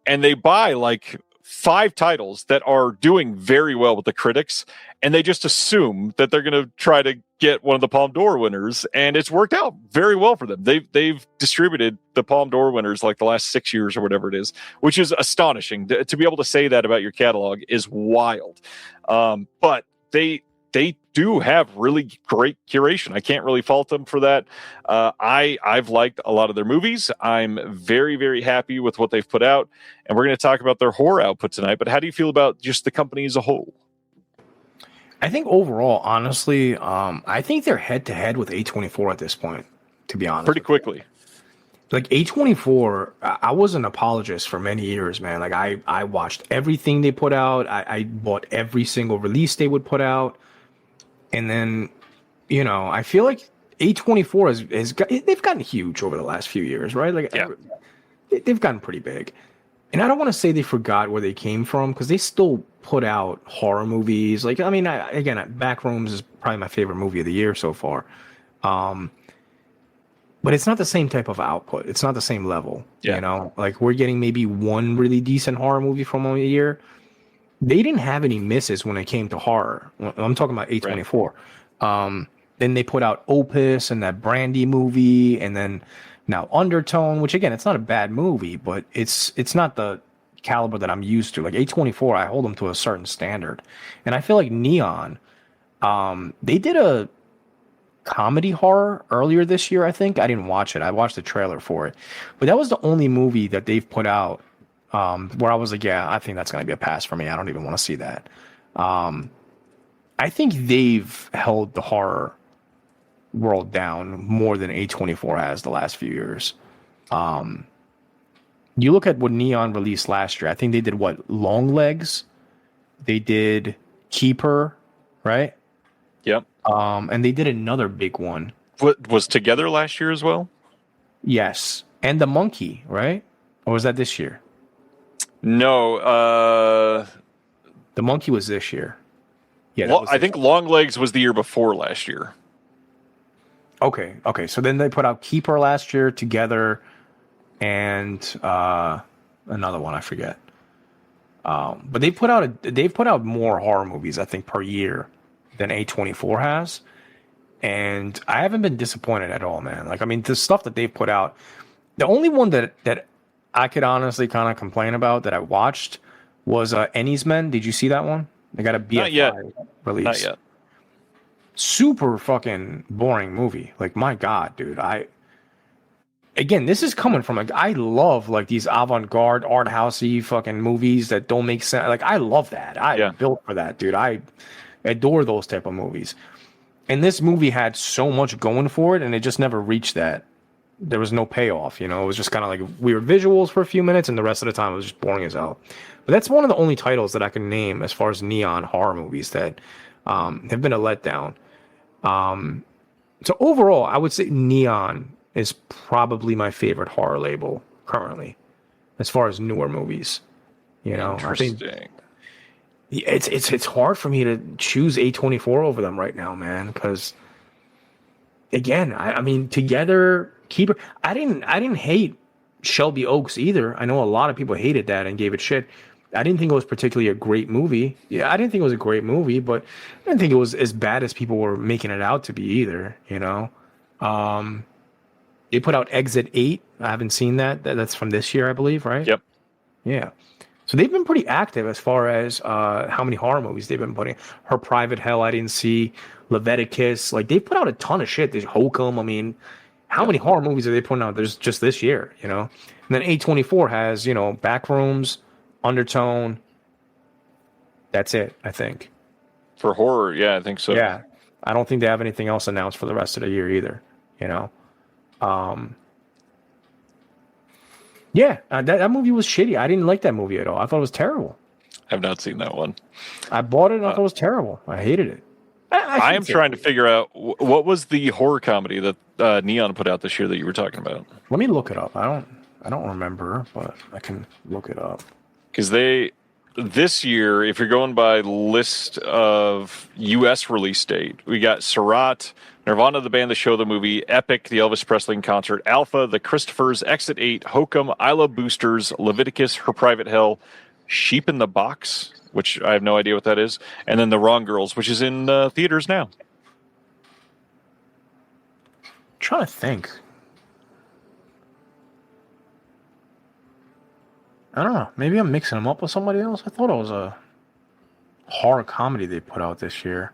Speaker 2: and they buy like 5 titles that are doing very well with the critics, and they just assume that they're going to try to get one of the Palme d'Or winners, and it's worked out very well for them. They've distributed the Palme d'Or winners like the last 6 years or whatever it is, which is astonishing. To be able to say that about your catalog is wild. But they do have really great curation. I can't really fault them for that. I've liked a lot of their movies. I'm very, very happy with what they've put out, and we're going to talk about their horror output tonight. But how do you feel about just the company as a whole?
Speaker 8: I think overall, honestly, I think they're head to head with A24 at this point, to be honest.
Speaker 2: Pretty quickly.
Speaker 8: Like A24, I was an apologist for many years, man. Like I watched everything they put out. I bought every single release they would put out. And then, I feel like A24 they've gotten huge over the last few years, right? Like they've gotten pretty big. And I don't want to say they forgot where they came from, because they still put out horror movies. Like, I mean, Backrooms is probably my favorite movie of the year so far. but it's not the same type of output. It's not the same level.
Speaker 2: Yeah.
Speaker 8: You know, like we're getting maybe one really decent horror movie from a year. They didn't have any misses when it came to horror. I'm talking about A24. Right. Then they put out Opus and that Brandy movie, and then now Undertone, which again, it's not a bad movie, but it's not the caliber that I'm used to. Like A24, I hold them to a certain standard, and I feel like Neon, they did a comedy horror earlier this year. I think I didn't watch it. I watched the trailer for it, but that was the only movie that they've put out where I was like, yeah, I think that's going to be a pass for me. I don't even want to see that. I think they've held the horror world down more than A24 has the last few years. You look at what Neon released last year. I think they did what? Long Legs. They did Keeper, right?
Speaker 2: Yep.
Speaker 8: And they did another big one.
Speaker 2: What was Together last year as well?
Speaker 8: Yes. And The Monkey, right? Or was that this year?
Speaker 2: No.
Speaker 8: The Monkey was this year. Yeah.
Speaker 2: I think Long Legs was the year before last year.
Speaker 8: Okay. So then they put out Keeper last year, Together, and another one I forget. But they've put out more horror movies, I think, per year than A24 has, and I haven't been disappointed at all, man. Like, I mean, the stuff that they've put out, the only one that I could honestly kind of complain about that I watched was Ennie's Men. Did you see that one? They got a BFI release.
Speaker 2: Not yet.
Speaker 8: Super fucking boring movie. Like, my God, dude. Again, this is coming from I love like these avant-garde art housey fucking movies that don't make sense. Like, I love that. I'm built for that, dude. I adore those type of movies. And this movie had so much going for it, and it just never reached that. There was no payoff, you know. It was just kind of like weird visuals for a few minutes, and the rest of the time it was just boring as hell. But that's one of the only titles that I can name as far as Neon horror movies that have been a letdown. So overall, I would say Neon is probably my favorite horror label currently, as far as newer movies. You know,
Speaker 2: Interesting.
Speaker 8: I think it's hard for me to choose A24 over them right now, man. Because again, I mean, Together, Keeper. I didn't hate Shelby Oaks either. I know a lot of people hated that and gave it shit. I didn't think it was particularly a great movie. Yeah, I didn't think it was a great movie, but I didn't think it was as bad as people were making it out to be either. You know, they put out Exit 8. I haven't seen that. That's from this year, I believe, right?
Speaker 2: Yep.
Speaker 8: Yeah. So they've been pretty active as far as how many horror movies they've been putting. Her Private Hell, I didn't see. Leviticus. Like, they put out a ton of shit. There's Hokum. I mean, how many horror movies are they putting out? There's just this year, you know? And then A24 has, you know, Backrooms, Undertone. That's it, I think.
Speaker 2: For horror, yeah, I think so.
Speaker 8: Yeah. I don't think they have anything else announced for the rest of the year either, you know? Yeah, that movie was shitty. I didn't like that movie at all. I thought it was terrible.
Speaker 2: I've not seen that one.
Speaker 8: I bought it and I thought it was terrible. I hated it.
Speaker 2: I am trying to figure out what was the horror comedy that Neon put out this year that you were talking about.
Speaker 8: Let me look it up. I don't remember, but I can look it up.
Speaker 2: Because this year, if you're going by list of U.S. release date, we got Surratt, Nirvana, the band, the show, the movie, Epic, the Elvis Presley concert, Alpha, the Christophers, Exit 8, Hokum, I Love Boosters, Leviticus, Her Private Hell, Sheep in the Box, which I have no idea what that is, and then The Wrong Girls, which is in theaters now.
Speaker 8: I'm trying to think. I don't know. Maybe I'm mixing them up with somebody else. I thought it was a horror comedy they put out this year.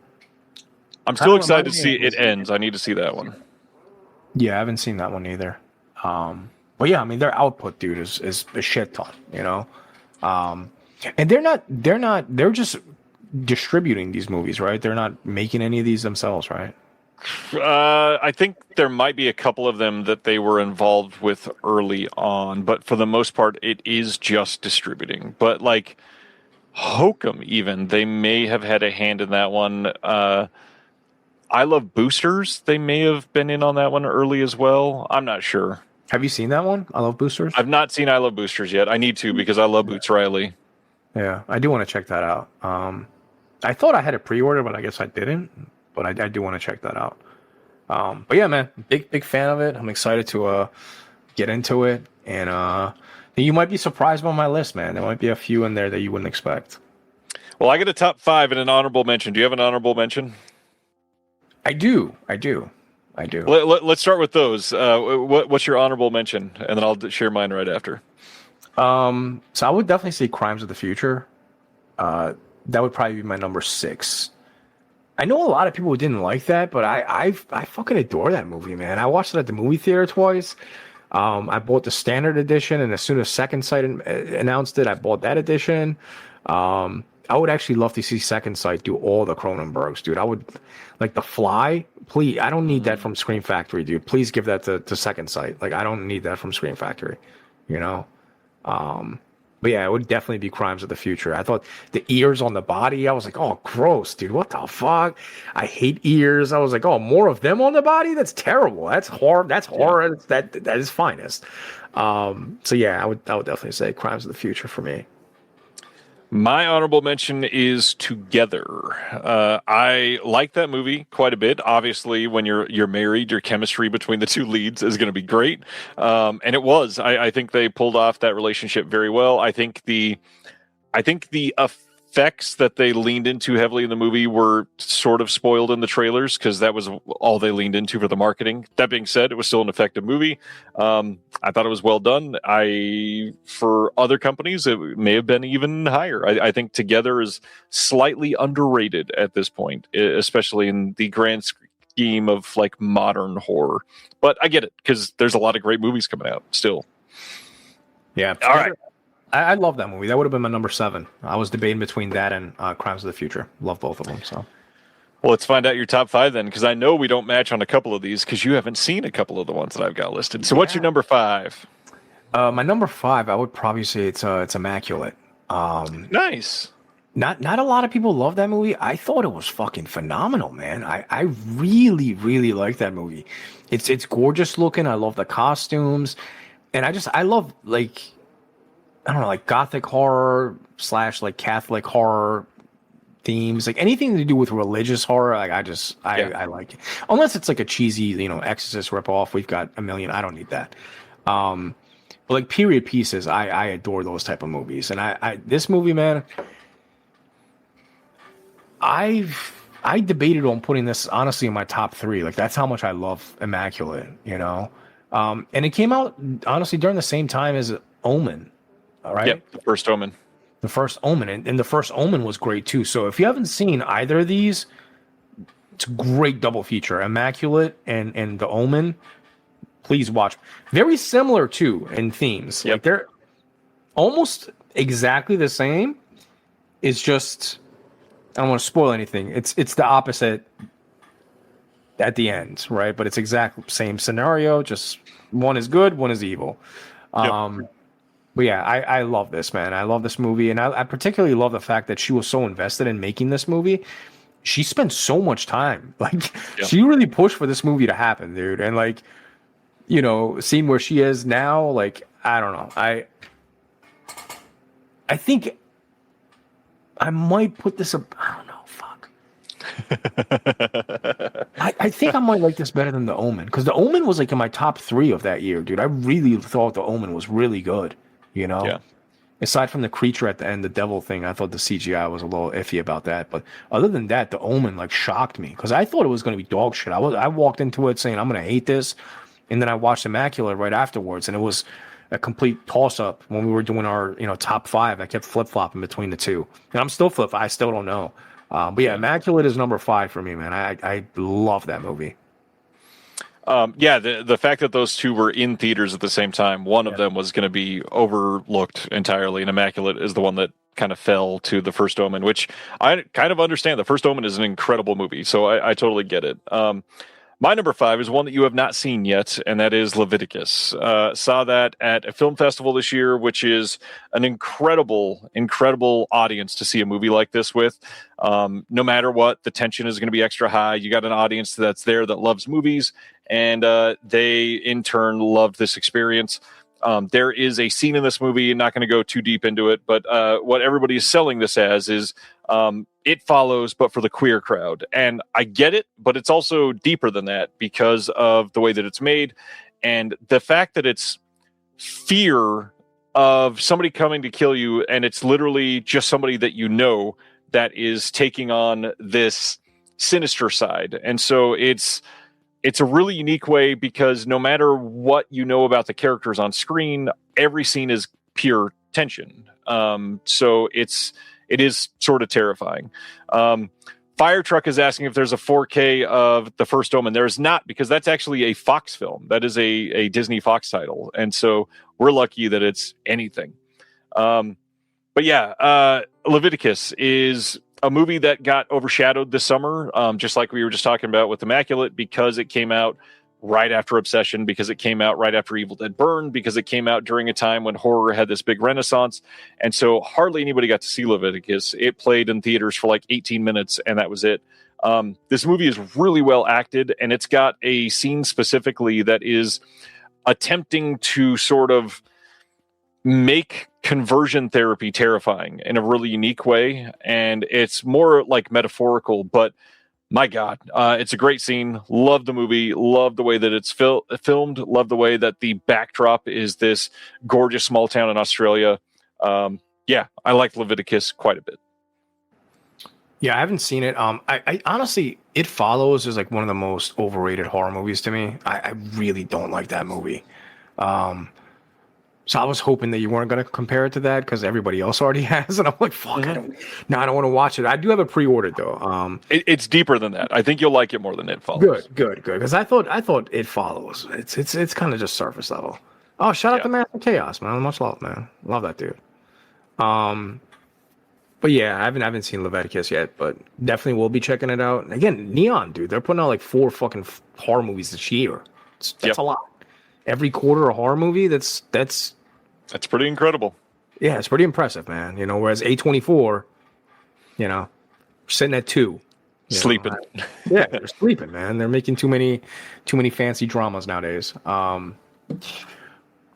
Speaker 2: I'm still excited to see It Ends. I need to see that one.
Speaker 8: Yeah, I haven't seen that one either. But yeah, I mean, their output, dude, is a shit ton, you know? And they're just distributing these movies, right? They're not making any of these themselves, right?
Speaker 2: I think there might be a couple of them that they were involved with early on, but for the most part, it is just distributing. But like Hokum, even, they may have had a hand in that one. I Love Boosters, they may have been in on that one early as well. I'm not sure.
Speaker 8: Have you seen that one? I Love Boosters?
Speaker 2: I've not seen I Love Boosters yet. I need to because I love Boots Riley.
Speaker 8: Yeah, I do want to check that out. I thought I had a pre-order, but I guess I didn't. But I do want to check that out. But yeah, man, big fan of it. I'm excited to get into it, and you might be surprised by my list, man. There might be a few in there that you wouldn't expect.
Speaker 2: Well, I got a top 5 and an honorable mention. Do you have an honorable mention?
Speaker 8: I do.
Speaker 2: Let's start with those. What's your honorable mention, and then I'll share mine right after.
Speaker 8: So I would definitely say Crimes of the Future. That would probably be my number 6. I know a lot of people who didn't like that, but I fucking adore that movie, man. I watched it at the movie theater twice. I bought the standard edition, and as soon as Second Sight announced it, I bought that edition. I would actually love to see Second Sight do all the Cronenbergs, dude. I would like The Fly. Please, I don't need that from Scream Factory, dude. Please give that to Second Sight. Like, I don't need that from Scream Factory, you know. But yeah, it would definitely be Crimes of the Future. I thought the ears on the body, I was like, oh, gross, dude. What the fuck? I hate ears. I was like, oh, more of them on the body? That's terrible. That's horror. That's horror. That is finest. So yeah, I would definitely say Crimes of the Future for me.
Speaker 2: My honorable mention is Together. I like that movie quite a bit. Obviously, when you're married, your chemistry between the two leads is going to be great, and it was. I think they pulled off that relationship very well. I think the effects that they leaned into heavily in the movie were sort of spoiled in the trailers because that was all they leaned into for the marketing. That being said, it was still an effective movie. I thought it was well done. For other companies, it may have been even higher. I think Together is slightly underrated at this point, especially in the grand scheme of like modern horror. But I get it because there's a lot of great movies coming out still.
Speaker 8: Yeah.
Speaker 2: All right.
Speaker 8: I love that movie. That would have been my number 7. I was debating between that and Crimes of the Future. Love both of them. So,
Speaker 2: well, let's find out your top 5 then, because I know we don't match on a couple of these because you haven't seen a couple of the ones that I've got listed. So, what's your number 5?
Speaker 8: My number 5, I would probably say it's Immaculate.
Speaker 2: Nice.
Speaker 8: Not a lot of people love that movie. I thought it was fucking phenomenal, man. I really, really like that movie. It's gorgeous looking. I love the costumes, and I love like. I don't know, like gothic horror / like Catholic horror themes, like anything to do with religious horror. Like I like it, unless it's like a cheesy, Exorcist ripoff. We've got a million. I don't need that. But like period pieces, I adore those type of movies. And I this movie, man, I debated on putting this honestly in my top 3. Like that's how much I love Immaculate, and it came out honestly during the same time as Omen. All right.
Speaker 2: Yep, the first Omen.
Speaker 8: The first Omen, and the first Omen was great too. So if you haven't seen either of these, it's a great double feature. Immaculate and the Omen. Please watch. Very similar too in themes.
Speaker 2: Yep.
Speaker 8: Like they're almost exactly the same. It's just I don't want to spoil anything. It's the opposite at the end, right? But it's exact same scenario. Just one is good, one is evil.
Speaker 2: Yep.
Speaker 8: But yeah, I love this, man. I love this movie. And I particularly love the fact that she was so invested in making this movie. She spent so much time. Like, she really pushed for this movie to happen, dude. And, like, seeing where she is now, like, I don't know. I think I might put this up. I don't know. Fuck. I think I might like this better than The Omen. Because The Omen was, like, in my top 3 of that year, dude. I really thought The Omen was really good.
Speaker 2: Yeah.
Speaker 8: Aside from the creature at the end, the devil thing, I thought the CGI was a little iffy about that. But other than that, The Omen like shocked me because I thought it was going to be dog shit. I walked into it saying I'm going to hate this, and then I watched Immaculate right afterwards, and it was a complete toss up when we were doing our top 5. I kept flip flopping between the two, and I'm still I still don't know. But yeah, Immaculate is number 5 for me, man. I love that movie.
Speaker 2: The fact that those two were in theaters at the same time, one of them was going to be overlooked entirely, and Immaculate is the one that kind of fell to the first Omen, which I kind of understand. The first Omen is an incredible movie, so I totally get it. My number 5 is one that you have not seen yet, and that is Leviticus. Saw that at a film festival this year, which is an incredible, incredible audience to see a movie like this with. No matter what, the tension is going to be extra high. You got an audience that's there that loves movies, and they, in turn, loved this experience. There is a scene in this movie, not going to go too deep into it, but what everybody is selling this as is It Follows, but for the queer crowd. And I get it, but it's also deeper than that because of the way that it's made and the fact that it's fear of somebody coming to kill you, and it's literally just somebody that you know that is taking on this sinister side. And so it's a really unique way because no matter what you know about the characters on screen, every scene is pure tension. So it is sort of terrifying. Fire Truck is asking if there's a 4K of The First Omen. There is not, because that's actually a Fox film. That is a Disney Fox title. And so we're lucky that it's anything. But yeah, Leviticus is a movie that got overshadowed this summer, just like we were just talking about with Immaculate, because it came out right after Obsession, because it came out right after Evil Dead Burn, because it came out during a time when horror had this big renaissance. And so hardly anybody got to see Leviticus. It played in theaters for like 18 minutes, and that was it. This movie is really well acted, and it's got a scene specifically that is attempting to sort of make conversion therapy terrifying in a really unique way. And it's more like metaphorical, but my God, it's a great scene. Love the movie. Love the way that it's filmed. Love the way that the backdrop is this gorgeous small town in Australia. Yeah, I like Leviticus quite a bit.
Speaker 8: Yeah, I haven't seen it. I honestly, It Follows is like one of the most overrated horror movies to me. I really don't like that movie. So I was hoping that you weren't going to compare it to that because everybody else already has, and I'm like, fuck, I don't want to watch it. I do have it pre-ordered though.
Speaker 2: It's deeper than that. I think you'll like it more than It Follows.
Speaker 8: Good. Because I thought It Follows. It's kind of just surface level. Oh, shout out to Master Chaos, man. Much love, man. Love that dude. But yeah, I haven't seen Leviticus yet, but definitely will be checking it out. Again, Neon, dude, they're putting out like 4 fucking horror movies this year. That's a lot. Every quarter a horror movie. That's
Speaker 2: pretty incredible.
Speaker 8: Yeah, it's pretty impressive, man. Whereas A24, sitting at 2.
Speaker 2: Sleeping.
Speaker 8: Yeah, they're sleeping, man. They're making too many fancy dramas nowadays.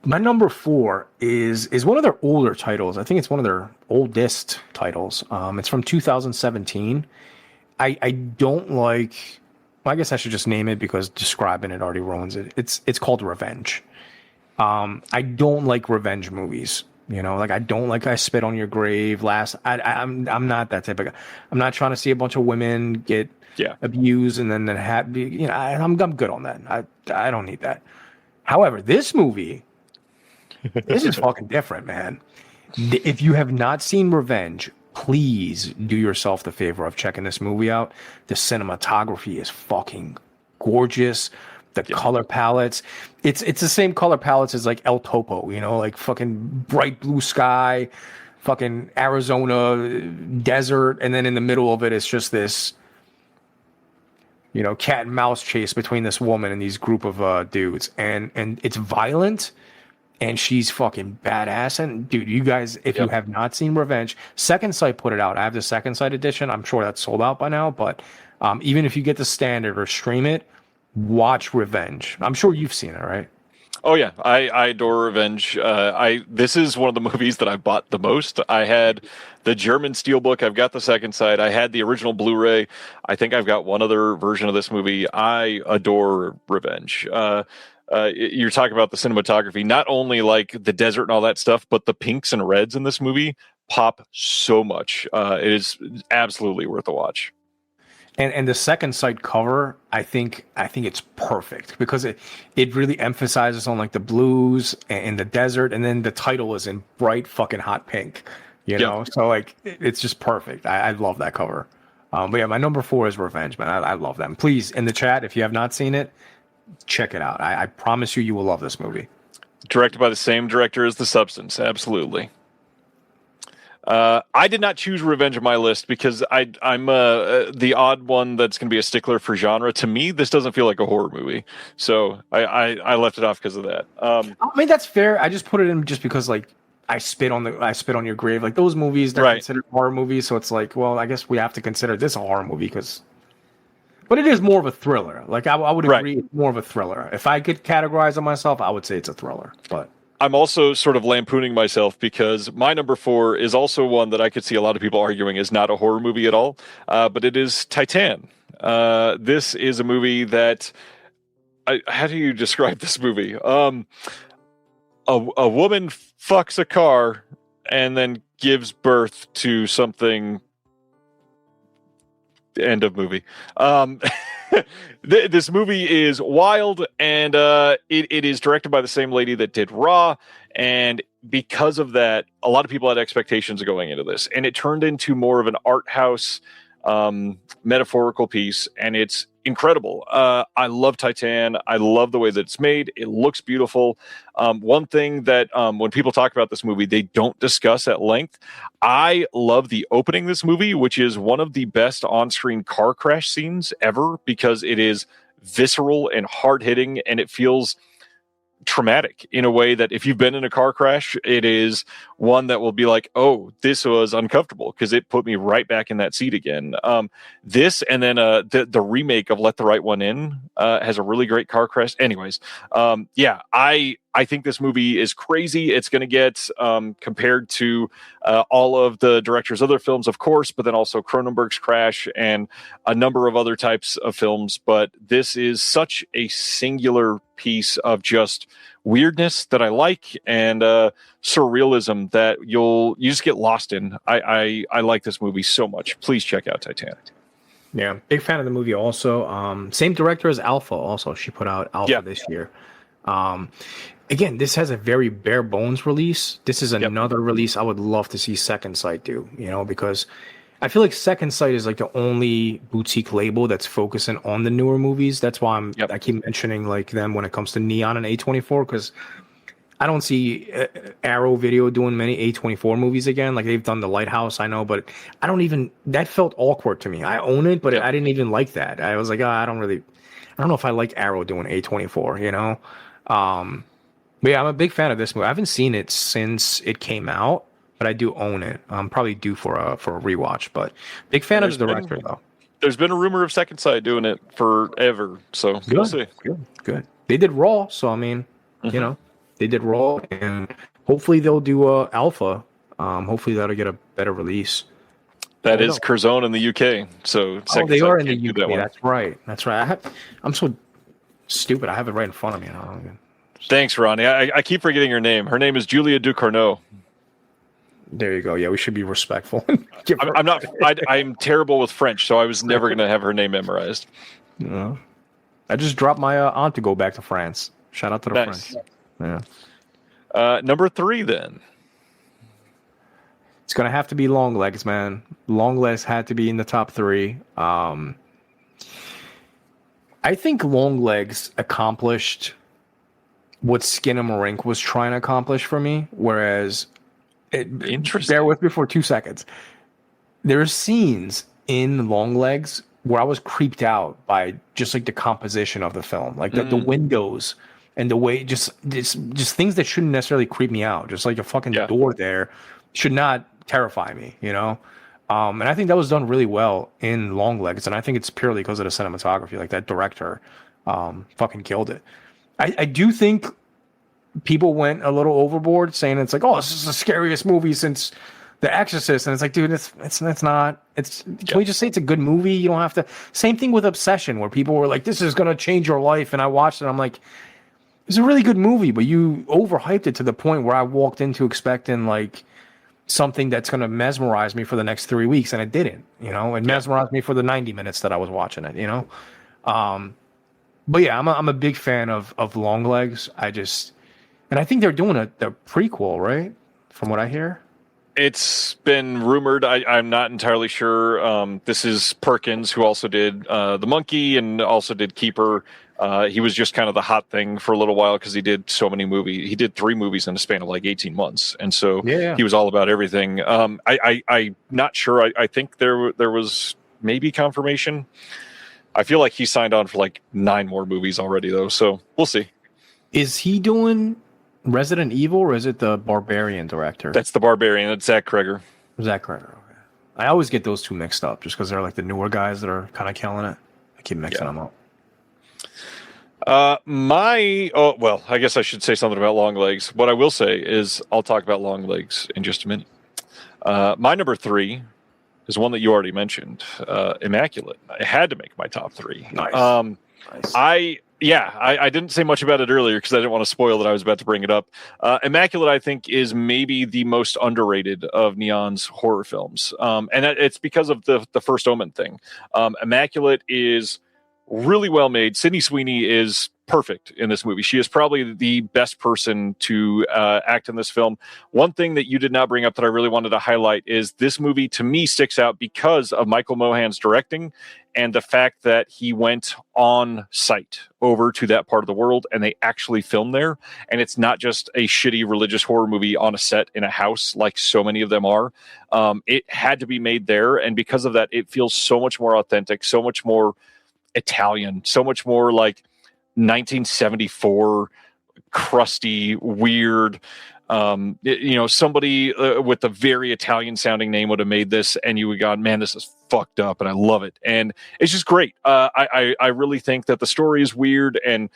Speaker 8: My number 4 is one of their older titles. I think it's one of their oldest titles. It's from 2017. I don't like. Well, I guess I should just name it because describing it already ruins it. It's called Revenge. I don't like revenge movies. I don't like I Spit on Your Grave. I'm not that type of guy. I'm not trying to see a bunch of women get abused and then I'm good on that. I don't need that. However, this movie, this is fucking different, man. If you have not seen Revenge, please do yourself the favor of checking this movie out. The cinematography is fucking gorgeous. The color palettes, it's the same color palettes as like El Topo, like fucking bright blue sky, fucking Arizona desert, and then in the middle of it, it's just this, cat and mouse chase between this woman and these group of dudes, and it's violent, and she's fucking badass. And dude, you guys, if you have not seen Revenge, Second Sight put it out. I have the Second Sight edition. I'm sure that's sold out by now, but even if you get the standard or stream it, watch Revenge. I'm sure you've seen it, right?
Speaker 2: Oh yeah, I adore Revenge. This is one of the movies that I bought the most. I had the German Steelbook. I've got the Second Sight. I had the original Blu-ray. I think I've got one other version of this movie. I adore Revenge. You're talking about the cinematography, not only like the desert and all that stuff, but the pinks and reds in this movie pop so much. It is absolutely worth a watch.
Speaker 8: And the Second Sight cover, I think it's perfect because it really emphasizes on like the blues and the desert, and then the title is in bright fucking hot pink, So like it's just perfect. I love that cover. But yeah, my number 4 is Revenge, man. I love them. Please, in the chat, if you have not seen it, check it out. I promise you will love this movie.
Speaker 2: Directed by the same director as The Substance, absolutely. I did not choose Revenge on my list because I'm the odd one that's going to be a stickler for genre. To me, this doesn't feel like a horror movie, so I left it off because of that.
Speaker 8: I mean, that's fair. I just put it in just because like I Spit on Your Grave, like those movies they're considered horror movies. So it's like, well, I guess we have to consider this a horror movie but it is more of a thriller. Like I would agree, it's more of a thriller. If I could categorize it myself, I would say it's a thriller. But
Speaker 2: I'm also sort of lampooning myself because my number 4 is also one that I could see a lot of people arguing is not a horror movie at all, but it is Titan. This is a movie that how do you describe this movie? A woman fucks a car and then gives birth to something. End of movie. This movie is wild, and it is directed by the same lady that did Raw, and because of that, a lot of people had expectations going into this, and it turned into more of an art house metaphorical piece, and it's incredible. I love Titan. I love the way that it's made. It looks beautiful. One thing that when people talk about this movie, they don't discuss at length. I love the opening of this movie, which is one of the best on-screen car crash scenes ever because it is visceral and hard-hitting, and it feels traumatic in a way that if you've been in a car crash, it is one that will be like, oh, this was uncomfortable because it put me right back in that seat again. This and then the remake of Let the Right One In has a really great car crash. Anyways, I think this movie is crazy. It's going to get compared to all of the director's other films, of course, but then also Cronenberg's Crash and a number of other types of films. But this is such a singular piece of just weirdness that I like and surrealism that you just get lost in. I like this movie so much. Please check out Titanic.
Speaker 8: Yeah, big fan of the movie also. Same director as Alpha also. She put out Alpha this year. Again, this has a very bare bones release. This is another release I would love to see Second Sight do, because I feel like Second Sight is like the only boutique label that's focusing on the newer movies. That's why I keep mentioning like them when it comes to Neon and A24, because I don't see Arrow Video doing many A24 movies again. Like they've done The Lighthouse, I know, but I don't even, that felt awkward to me. I own it, but I didn't even like that. I was like, I don't know if I like Arrow doing A24, But yeah, I'm a big fan of this movie. I haven't seen it since it came out, but I do own it. I'm probably due for a rewatch, but big fan of the director though.
Speaker 2: There's been a rumor of Second Sight doing it forever, so we'll see.
Speaker 8: Good. They did Raw, so I mean, they did Raw, and hopefully they'll do Alpha. Hopefully that'll get a better release.
Speaker 2: That is Curzon in the UK, so Second
Speaker 8: they
Speaker 2: Sight
Speaker 8: are in the
Speaker 2: can't do
Speaker 8: UK.
Speaker 2: that one.
Speaker 8: That's right. I'm so stupid. I have it right in front of me.
Speaker 2: Thanks, Ronnie. I keep forgetting her name. Her name is Julia Ducournau.
Speaker 8: There you go. Yeah, we should be respectful.
Speaker 2: I'm not. I'm terrible with French, so I was never going to have her name memorized.
Speaker 8: I just dropped my aunt to go back to France. Shout out to the French. Yeah.
Speaker 2: Number 3, then.
Speaker 8: It's gonna have to be Longlegs, man. Longlegs had to be in the top 3. I think Longlegs accomplished what Skinamarink was trying to accomplish for me, whereas
Speaker 2: Interesting.
Speaker 8: Bear with me for 2 seconds. There are scenes in Longlegs where I was creeped out by just like the composition of the film, like the windows and the way just things that shouldn't necessarily creep me out, just like a fucking door there should not terrify me, and I think that was done really well in Longlegs, and I think it's purely because of the cinematography. Like that director fucking killed it. I do think people went a little overboard saying it's like, oh, this is the scariest movie since The Exorcist, and it's like, dude, it's not. Can we just say it's a good movie? You don't have to. Same thing with Obsession, where people were like, this is gonna change your life, and I watched it. I'm like, it's a really good movie, but you overhyped it to the point where I walked into expecting like something that's gonna mesmerize me for the next 3 weeks, and it didn't. It mesmerized me for the 90 minutes that I was watching it. But yeah, I'm a big fan of Longlegs. And I think they're doing a prequel, right? From what I hear.
Speaker 2: It's been rumored. I'm not entirely sure. This is Perkins, who also did The Monkey and also did Keeper. He was just kind of the hot thing for a little while because he did so many movies. He did 3 movies in a span of like 18 months. And so he was all about everything. I'm not sure. I think there was maybe confirmation. I feel like he signed on for like 9 more movies already, though. So we'll see.
Speaker 8: Is he doing Resident Evil, or is it the Barbarian director?
Speaker 2: That's the Barbarian. That's Zach Kreger.
Speaker 8: Okay. I always get those two mixed up just because they're like the newer guys that are kind of killing it. I keep mixing them
Speaker 2: I guess I should say something about long legs. What I will say is I'll talk about long legs in just a minute. My number 3 is one that you already mentioned, Immaculate. I had to make my top 3.
Speaker 8: Nice. Nice.
Speaker 2: I didn't say much about it earlier because I didn't want to spoil that I was about to bring it up. Immaculate, I think, is maybe the most underrated of Neon's horror films. And it's because of the First Omen thing. Immaculate is really well made. Sydney Sweeney is perfect in this movie. She is probably the best person to act in this film. One thing that you did not bring up that I really wanted to highlight is this movie, to me, sticks out because of Michael Mohan's directing and the fact that he went on site over to that part of the world and they actually filmed there. And it's not just a shitty religious horror movie on a set in a house like so many of them are. It had to be made there. And because of that, it feels so much more authentic, so much more Italian, so much more like 1974 crusty, weird. Somebody with a very Italian sounding name would have made this and you would go, man, this is fucked up, and I love it. And it's just great. I really think that the story is weird, and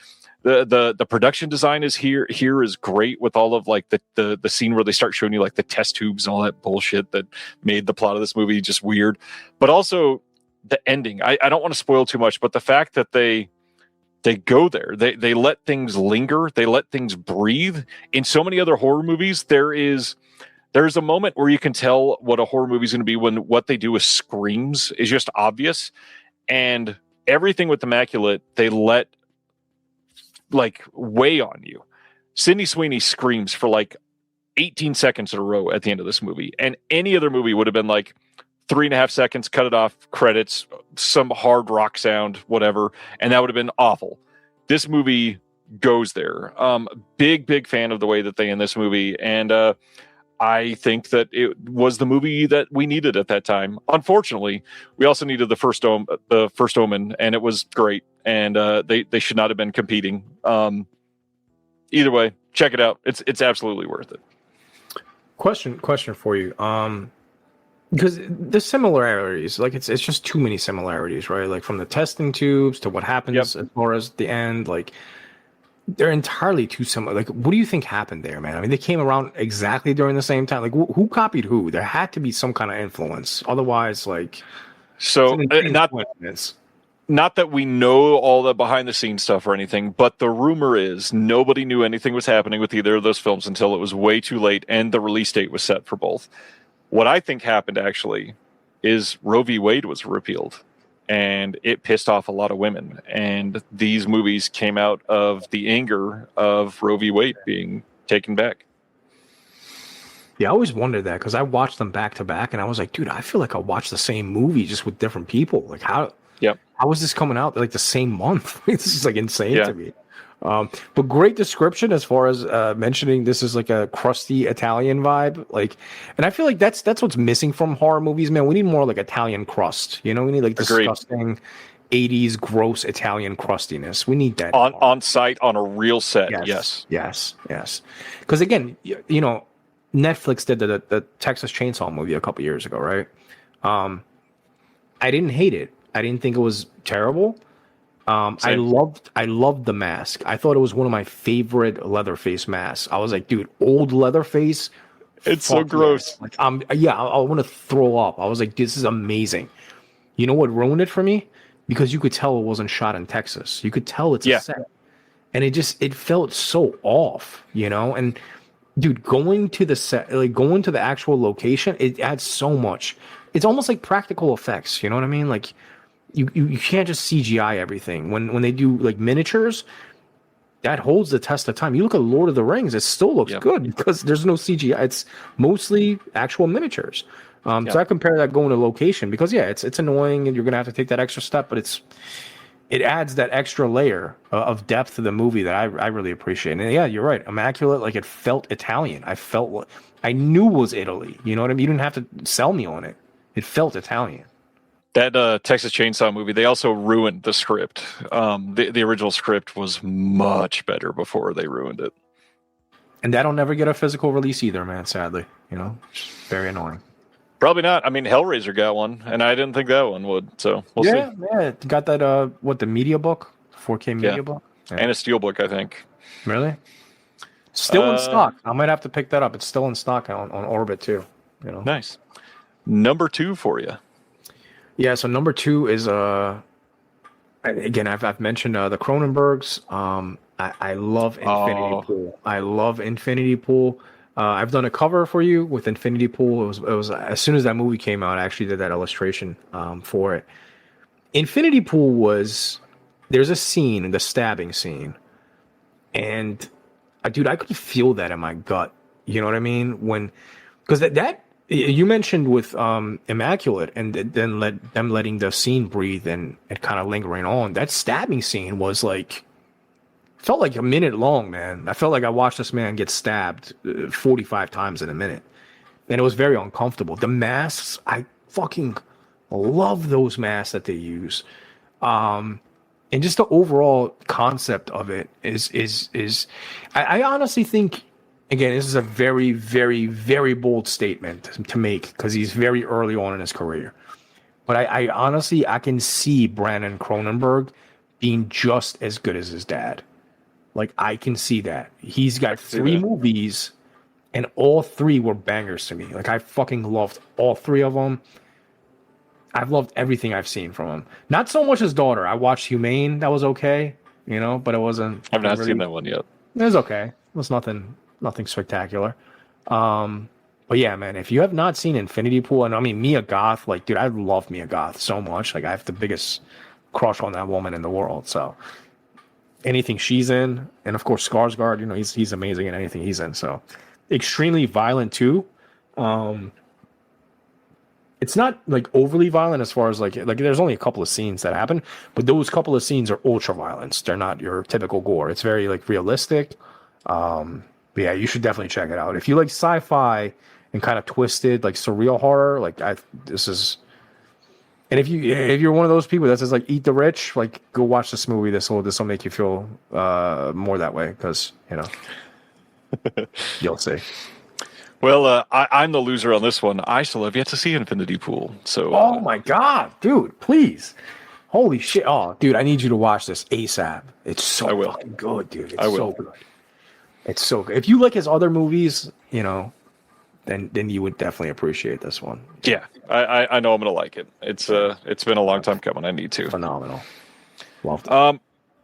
Speaker 2: the production design is here is great with all of like the scene where they start showing you like the test tubes and all that bullshit that made the plot of this movie just weird. But also the ending. I don't want to spoil too much, but the fact that they go there, they let things linger, they let things breathe. In so many other horror movies, there's a moment where you can tell what a horror movie is going to be when what they do with screams is just obvious. And everything with Immaculate, they let like weigh on you. Sydney Sweeney screams for like 18 seconds in a row at the end of this movie. And any other movie would have been like 3.5 seconds, cut it off, credits, some hard rock sound, whatever, and that would have been awful. This movie goes there. Big fan of the way that they end this movie, and I think that it was the movie that we needed at that time. Unfortunately, we also needed the first Omen, and it was great, and they should not have been competing. Either way, check it out. It's absolutely worth it.
Speaker 8: Question for you. Because the similarities, like it's just too many similarities, right? Like from the testing tubes to what happens as far as the end, like they're entirely too similar. Like, what do you think happened there, man? I mean, they came around exactly during the same time. Like, who copied who? There had to be some kind of influence. Otherwise, like,
Speaker 2: so not that we know all the behind the scenes stuff or anything, but the rumor is nobody knew anything was happening with either of those films until it was way too late and the release date was set for both. What I think happened actually is Roe v. Wade was repealed, and it pissed off a lot of women. And these movies came out of the anger of Roe v. Wade being taken back.
Speaker 8: Yeah, I always wondered that because I watched them back to back, and I was like, dude, I feel like I watched the same movie just with different people. Like, how was this coming out like the same month? This is like insane to me. But great description as far as mentioning this is like a crusty Italian vibe. Like, and I feel like that's what's missing from horror movies, man. We need more like Italian crust. You know, we need like disgusting 80s gross Italian crustiness. We need that
Speaker 2: on site on a real set. Yes.
Speaker 8: Because again, you know, Netflix did the Texas Chainsaw movie a couple years ago, right? I didn't hate it. I didn't think it was terrible. I loved the mask. I thought it was one of my favorite Leatherface masks. I was like, dude, old Leatherface.
Speaker 2: It's so gross.
Speaker 8: Like, I want to throw up. I was like, this is amazing. You know what ruined it for me? Because you could tell it wasn't shot in Texas. You could tell it's a set. And it felt so off, you know? And dude, going to the set, like going to the actual location, it adds so much. It's almost like practical effects, you know what I mean? Like, You can't just CGI everything. When they do like miniatures, that holds the test of time. You look at Lord of the Rings, it still looks good because there's no CGI. It's mostly actual miniatures. So I compare that going to location because it's annoying and you're gonna have to take that extra step, but it adds that extra layer of depth to the movie that I really appreciate. And yeah, you're right, Immaculate. Like it felt Italian. I knew it was Italy. You know what I mean? You didn't have to sell me on it. It felt Italian.
Speaker 2: That Texas Chainsaw movie, they also ruined the script. The original script was much better before they ruined it.
Speaker 8: And that'll never get a physical release either, man, sadly. You know, it's very annoying.
Speaker 2: Probably not. I mean, Hellraiser got one, and I didn't think that one would. So we'll see.
Speaker 8: Yeah, got that, the media book? 4K media book?
Speaker 2: And a steelbook, I think.
Speaker 8: Really? Still in stock. I might have to pick that up. It's still in stock on Orbit too.
Speaker 2: Nice. Number 2 for you.
Speaker 8: Yeah. So number 2 is again, I've mentioned the Cronenbergs. I love Infinity Pool. I love Infinity Pool. I've done a cover for you with Infinity Pool. It was as soon as that movie came out, I actually did that illustration for it. Infinity Pool there's a scene, the stabbing scene, and dude, I could feel that in my gut. You know what I mean? Because that you mentioned with Immaculate, and then them letting the scene breathe and kind of lingering on. That stabbing scene was felt like a minute long, man. I felt like I watched this man get stabbed 45 times in a minute, and it was very uncomfortable. The masks, I fucking love those masks that they use. And just the overall concept of it is I honestly think, again, this is a very, very, very bold statement to make because he's very early on in his career. But I honestly, I can see Brandon Cronenberg being just as good as his dad. I can see that. He's got 3 movies, and all 3 were bangers to me. I fucking loved all 3 of them. I've loved everything I've seen from him. Not so much his daughter. I watched Humane. That was okay, but it wasn't.
Speaker 2: I've not seen that one yet.
Speaker 8: It was okay. It was nothing spectacular. But yeah, man, if you have not seen Infinity Pool, and I mean Mia Goth, dude, I love Mia Goth so much. I have the biggest crush on that woman in the world. So anything she's in, and of course Skarsgård, he's amazing in anything he's in. So extremely violent too. It's not overly violent as far as there's only a couple of scenes that happen, but those couple of scenes are ultra violence. They're not your typical gore. It's very realistic. But yeah, you should definitely check it out. If you like sci-fi and kind of twisted, surreal horror, this is. And if you're one of those people that says Eat the Rich, go watch this movie. This will make you feel more that way because you'll see.
Speaker 2: Well, I'm the loser on this one. I still have yet to see Infinity Pool. So,
Speaker 8: oh my god, dude! Please, holy shit! Oh, dude, I need you to watch this ASAP. It's so fucking good, dude. It's so good. It's so good. If you like his other movies, then you would definitely appreciate this one.
Speaker 2: Yeah, I know I'm gonna like it. It's been a long time coming. I need to.
Speaker 8: Phenomenal. Loved it.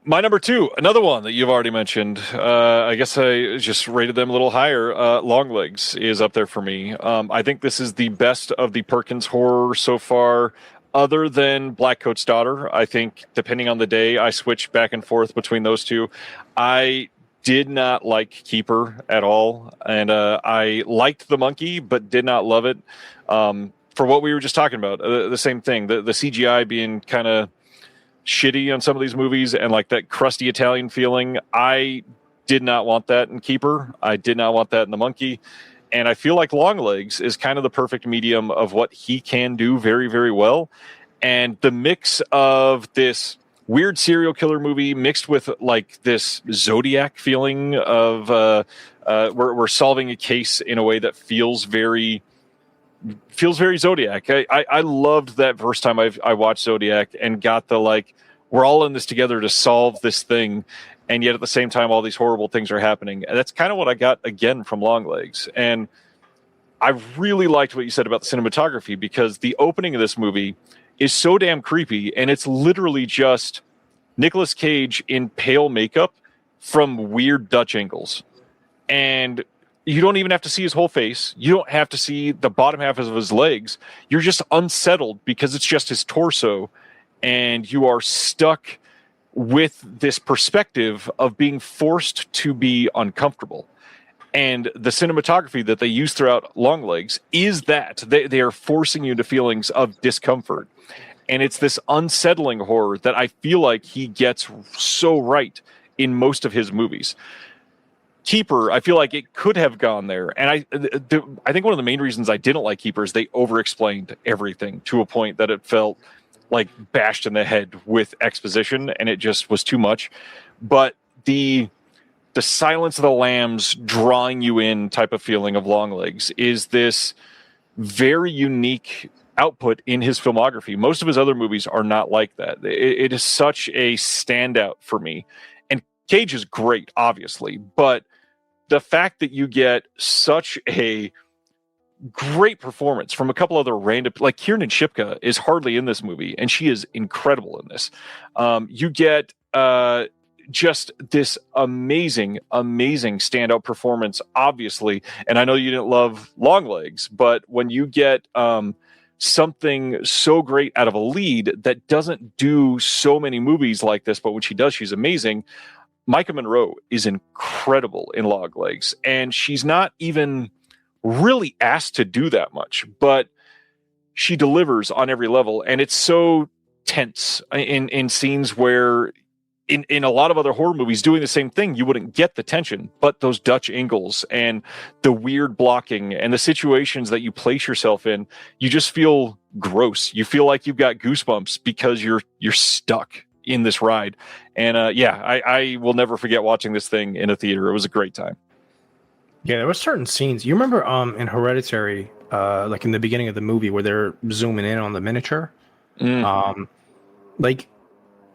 Speaker 2: My number 2, another one that you've already mentioned. I guess I just rated them a little higher. Longlegs is up there for me. I think this is the best of the Perkins horror so far, other than Blackcoat's Daughter. I think, depending on the day, I switch back and forth between those two. I did not like Keeper at all, and I liked The Monkey, but did not love it. For what we were just talking about, the same thing, the CGI being kind of shitty on some of these movies and that crusty Italian feeling. I did not want that in Keeper. I did not want that in The Monkey. And I feel like Longlegs is kind of the perfect medium of what he can do very, very well. And the mix of this weird serial killer movie mixed with this Zodiac feeling of we're solving a case in a way that feels very Zodiac. I loved that first time I watched Zodiac and got the we're all in this together to solve this thing, and yet at the same time all these horrible things are happening. And that's kind of what I got again from Longlegs. And I really liked what you said about the cinematography, because the opening of this movie is so damn creepy, and it's literally just Nicolas Cage in pale makeup from weird Dutch angles. And you don't even have to see his whole face. You don't have to see the bottom half of his legs. You're just unsettled because it's just his torso. And you are stuck with this perspective of being forced to be uncomfortable. And the cinematography that they use throughout Longlegs is that. They are forcing you into feelings of discomfort. And it's this unsettling horror that I feel like he gets so right in most of his movies. Keeper, I feel like it could have gone there. And I think one of the main reasons I didn't like Keeper is they over-explained everything to a point that it felt bashed in the head with exposition, and it just was too much. But the Silence of the Lambs drawing you in type of feeling of Longlegs is this very unique output in his filmography. Most of his other movies are not like that. It is such a standout for me. And Cage is great, obviously, but the fact that you get such a great performance from a couple other random, like Kiernan Shipka is hardly in this movie, and she is incredible in this. You get just this amazing standout performance, obviously. And I know you didn't love Longlegs, but when you get something so great out of a lead that doesn't do so many movies like this, but when she does, she's amazing. Micah Monroe is incredible in Longlegs, and she's not even really asked to do that much, but she delivers on every level. And it's so tense in scenes where in a lot of other horror movies doing the same thing, you wouldn't get the tension, but those Dutch angles and the weird blocking and the situations that you place yourself in, you just feel gross. You feel like you've got goosebumps because you're stuck in this ride. And I will never forget watching this thing in a theater. It was a great time.
Speaker 8: Yeah, there were certain scenes. You remember in Hereditary, like in the beginning of the movie where they're zooming in on the miniature? Like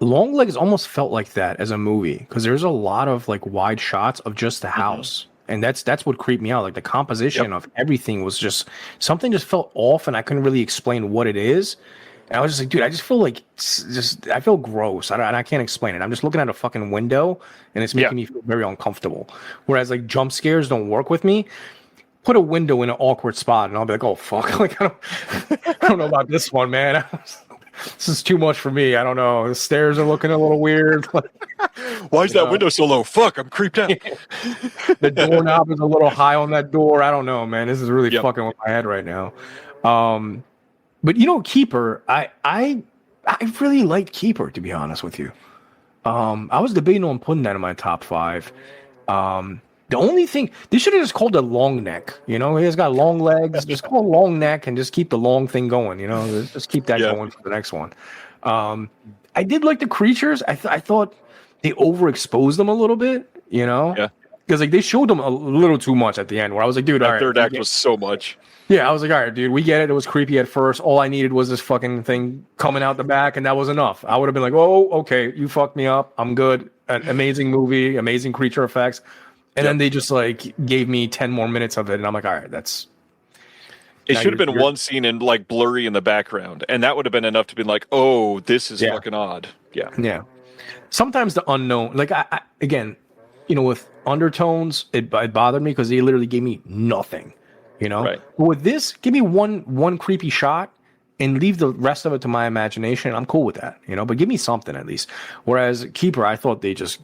Speaker 8: Longlegs almost felt like that as a movie because there's a lot of like wide shots of just the house. And that's what creeped me out. Like the composition of everything was just something just felt off, and I couldn't really explain what it is. And I was just like, dude, I just feel like I feel gross. I can't explain it. I'm just looking at a fucking window, and it's making me feel very uncomfortable. Whereas like jump scares don't work with me. Put a window in an awkward spot, and I'll be like, oh fuck, like I don't know about this one, man. This is too much for me. I don't know. The stairs are looking a little weird.
Speaker 2: Why is that window so low? Fuck, I'm creeped out.
Speaker 8: The doorknob is a little high on that door. I don't know, man. This is really fucking with my head right now. But you know, Keeper, I really liked Keeper, to be honest with you. I was debating on putting that in my top 5. The only thing, they should have just called it long neck. You know, he has got long legs. Just call it long neck and just keep the long thing going. You know, just keep that going for the next one. I did like the creatures. I thought they overexposed them a little bit. You know, because like they showed them a little too much at the end. Where I was like, dude,
Speaker 2: that third act was so much.
Speaker 8: Yeah, I was like, all right, dude, we get it. It was creepy at first. All I needed was this fucking thing coming out the back, and that was enough. I would have been like, oh, okay, you fucked me up. I'm good. An amazing movie, amazing creature effects. And then they just like gave me 10 more minutes of it, and I'm like, all right, that's.
Speaker 2: It should have been one scene in like blurry in the background, and that would have been enough to be like, oh, this is fucking odd. Yeah.
Speaker 8: Yeah. Sometimes the unknown, like I again, you know, with undertones, it bothered me because they literally gave me nothing. You know, but with this, give me one creepy shot and leave the rest of it to my imagination. I'm cool with that, you know, but give me something at least. Whereas Keeper, I thought they just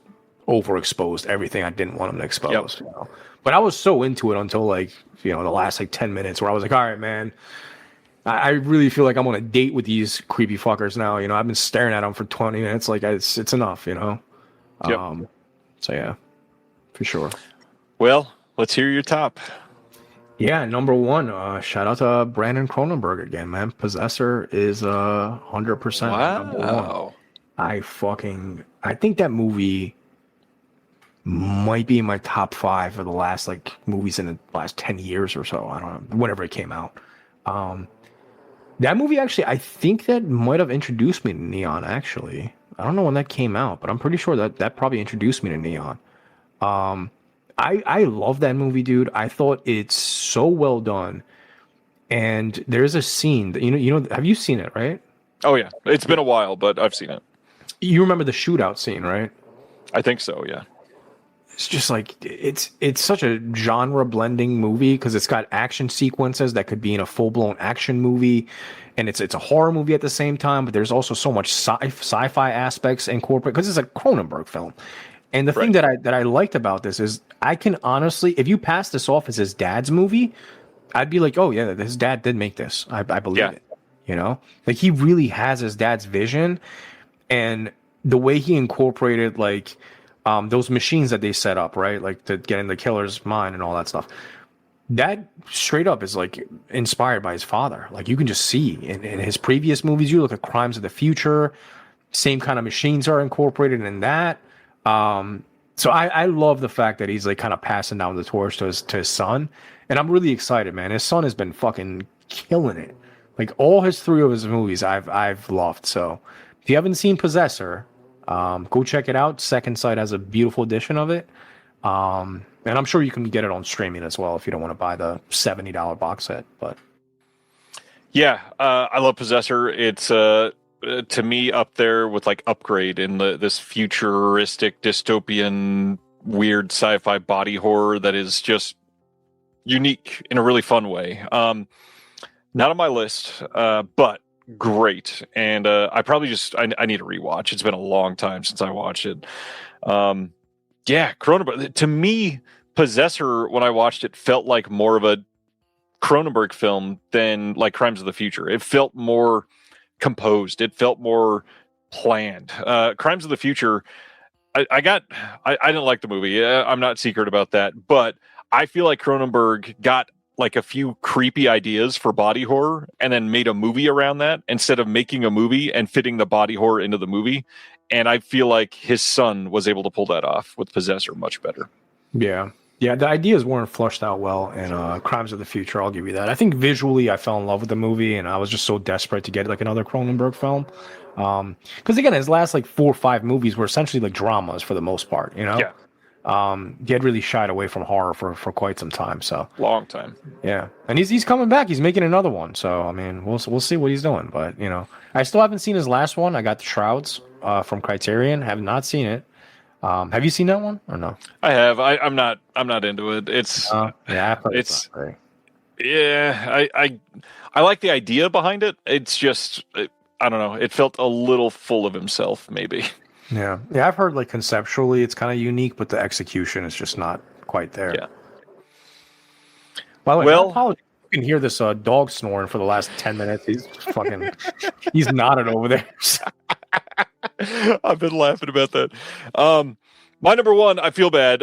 Speaker 8: overexposed everything I didn't want them to expose. You know? But I was so into it until like, you know, the last like 10 minutes where I was like, all right, man, I really feel like I'm on a date with these creepy fuckers now. You know, I've been staring at them for 20 minutes. Like it's enough, you know? So yeah, for sure.
Speaker 2: Well, let's hear your top.
Speaker 8: Yeah, number 1. Shout out to Brandon Cronenberg again, man. Possessor is 100% number 1. I think that movie might be in my top 5 of the last like movies in the last 10 years or so. I don't know, whenever it came out. That movie actually, I think that might have introduced me to Neon. Actually, I don't know when that came out, but I'm pretty sure that probably introduced me to Neon. I love that movie, dude. I thought it's so well done. And there's a scene that, you know, have you seen it, right?
Speaker 2: Oh yeah. It's been a while, but I've seen it.
Speaker 8: You remember the shootout scene, right?
Speaker 2: I think so. Yeah.
Speaker 8: It's just like, it's such a genre blending movie because it's got action sequences that could be in a full blown action movie. And it's a horror movie at the same time, but there's also so much sci-fi aspects incorporated because it's a Cronenberg film. And the thing that I liked about this is I can honestly, if you pass this off as his dad's movie, I'd be like, oh yeah, his dad did make this. I believe it. You know, like he really has his dad's vision, and the way he incorporated like those machines that they set up, right, like to get in the killer's mind and all that stuff. That straight up is like inspired by his father. Like you can just see in his previous movies. You look at Crimes of the Future, same kind of machines are incorporated in that. So I love the fact that he's like kind of passing down the torch to his son, and I'm really excited, man. His son has been fucking killing it. Like all 3 of his movies, I've loved. So if you haven't seen Possessor, Go check it out. Second Sight has a beautiful edition of it. And I'm sure you can get it on streaming as well if you don't want to buy the $70 box set. But
Speaker 2: Yeah, I love Possessor. It's to me up there with like Upgrade in this futuristic dystopian weird sci-fi body horror that is just unique in a really fun way. Not on my list, but great. And I probably just I need a rewatch. It's been a long time since I watched it. Yeah, Cronenberg. To me, Possessor, when I watched it, felt like more of a Cronenberg film than like Crimes of the Future. It felt more composed. It felt more planned. Crimes of the Future, I didn't like the movie. I'm not secret about that, but I feel like Cronenberg got like a few creepy ideas for body horror and then made a movie around that instead of making a movie and fitting the body horror into the movie. And I feel like his son was able to pull that off with Possessor much better.
Speaker 8: yeah, the ideas weren't flushed out well in Crimes of the Future. I'll give you that. I think visually I fell in love with the movie, and I was just so desperate to get like another Cronenberg film. Because again, his last like 4 or 5 movies were essentially like dramas for the most part. You know, he had really shied away from horror for quite some time. So
Speaker 2: long time.
Speaker 8: Yeah, and he's coming back. He's making another one. So I mean, we'll see what he's doing. But you know, I still haven't seen his last one. I got The Shrouds from Criterion. Have not seen it. Have you seen that one or no?
Speaker 2: I have. I'm not into it. It's it's yeah. I like the idea behind it. It's just I don't know. It felt a little full of himself, maybe.
Speaker 8: Yeah. I've heard like conceptually it's kind of unique, but the execution is just not quite there.
Speaker 2: Yeah.
Speaker 8: By the way,
Speaker 2: Well,
Speaker 8: I apologize. You can hear this dog snoring for the last 10 minutes. He's nodded over there.
Speaker 2: I've been laughing about that. My number one, I feel bad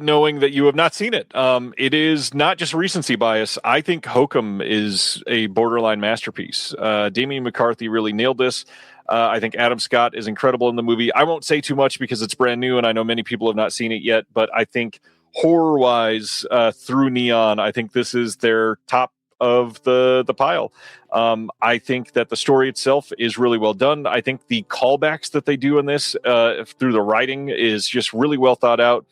Speaker 2: knowing that you have not seen it. It is not just recency bias. I think Hokum is a borderline masterpiece. Damien McCarthy really nailed this. I think Adam Scott is incredible in the movie. I won't say too much because it's brand new and I know many people have not seen it yet, but I think horror-wise, through Neon, I think this is their top of the pile. I think that the story itself is really well done. I think the callbacks that they do in this through the writing is just really well thought out.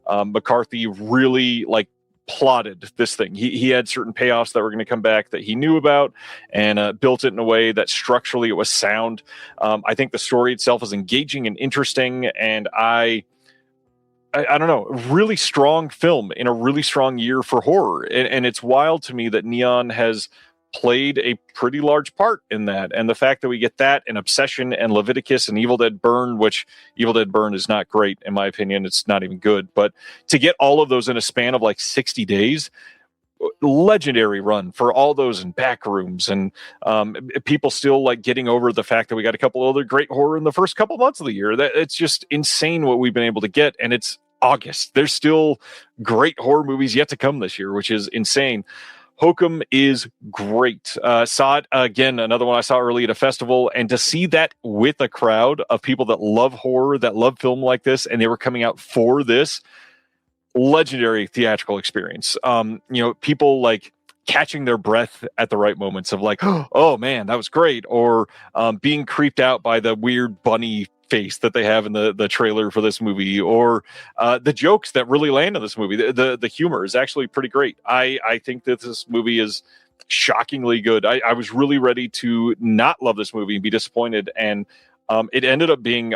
Speaker 2: McCarthy really like plotted this thing. He had certain payoffs that were going to come back that he knew about and built it in a way that structurally it was sound. I think the story itself is engaging and interesting, and I don't know, really strong film in a really strong year for horror. And it's wild to me that Neon has played a pretty large part in that. And the fact that we get that and Obsession and Leviticus and Evil Dead Burn, which Evil Dead Burn is not great, in my opinion. It's not even good. But to get all of those in a span of like 60 days, legendary run for all those in back rooms and people still like getting over the fact that we got a couple other great horror in the first couple months of the year. That it's just insane what we've been able to get, and it's August. There's still great horror movies yet to come this year, which is insane. Hokum is great. Saw it again, another one I saw early at a festival, and to see that with a crowd of people that love horror, that love film like this, and they were coming out for this, legendary theatrical experience. People like catching their breath at the right moments of like, oh man, that was great, or being creeped out by the weird bunny face that they have in the trailer for this movie, or the jokes that really land in this movie. The humor is actually pretty great. I think that this movie is shockingly good. I was really ready to not love this movie and be disappointed, and it ended up being,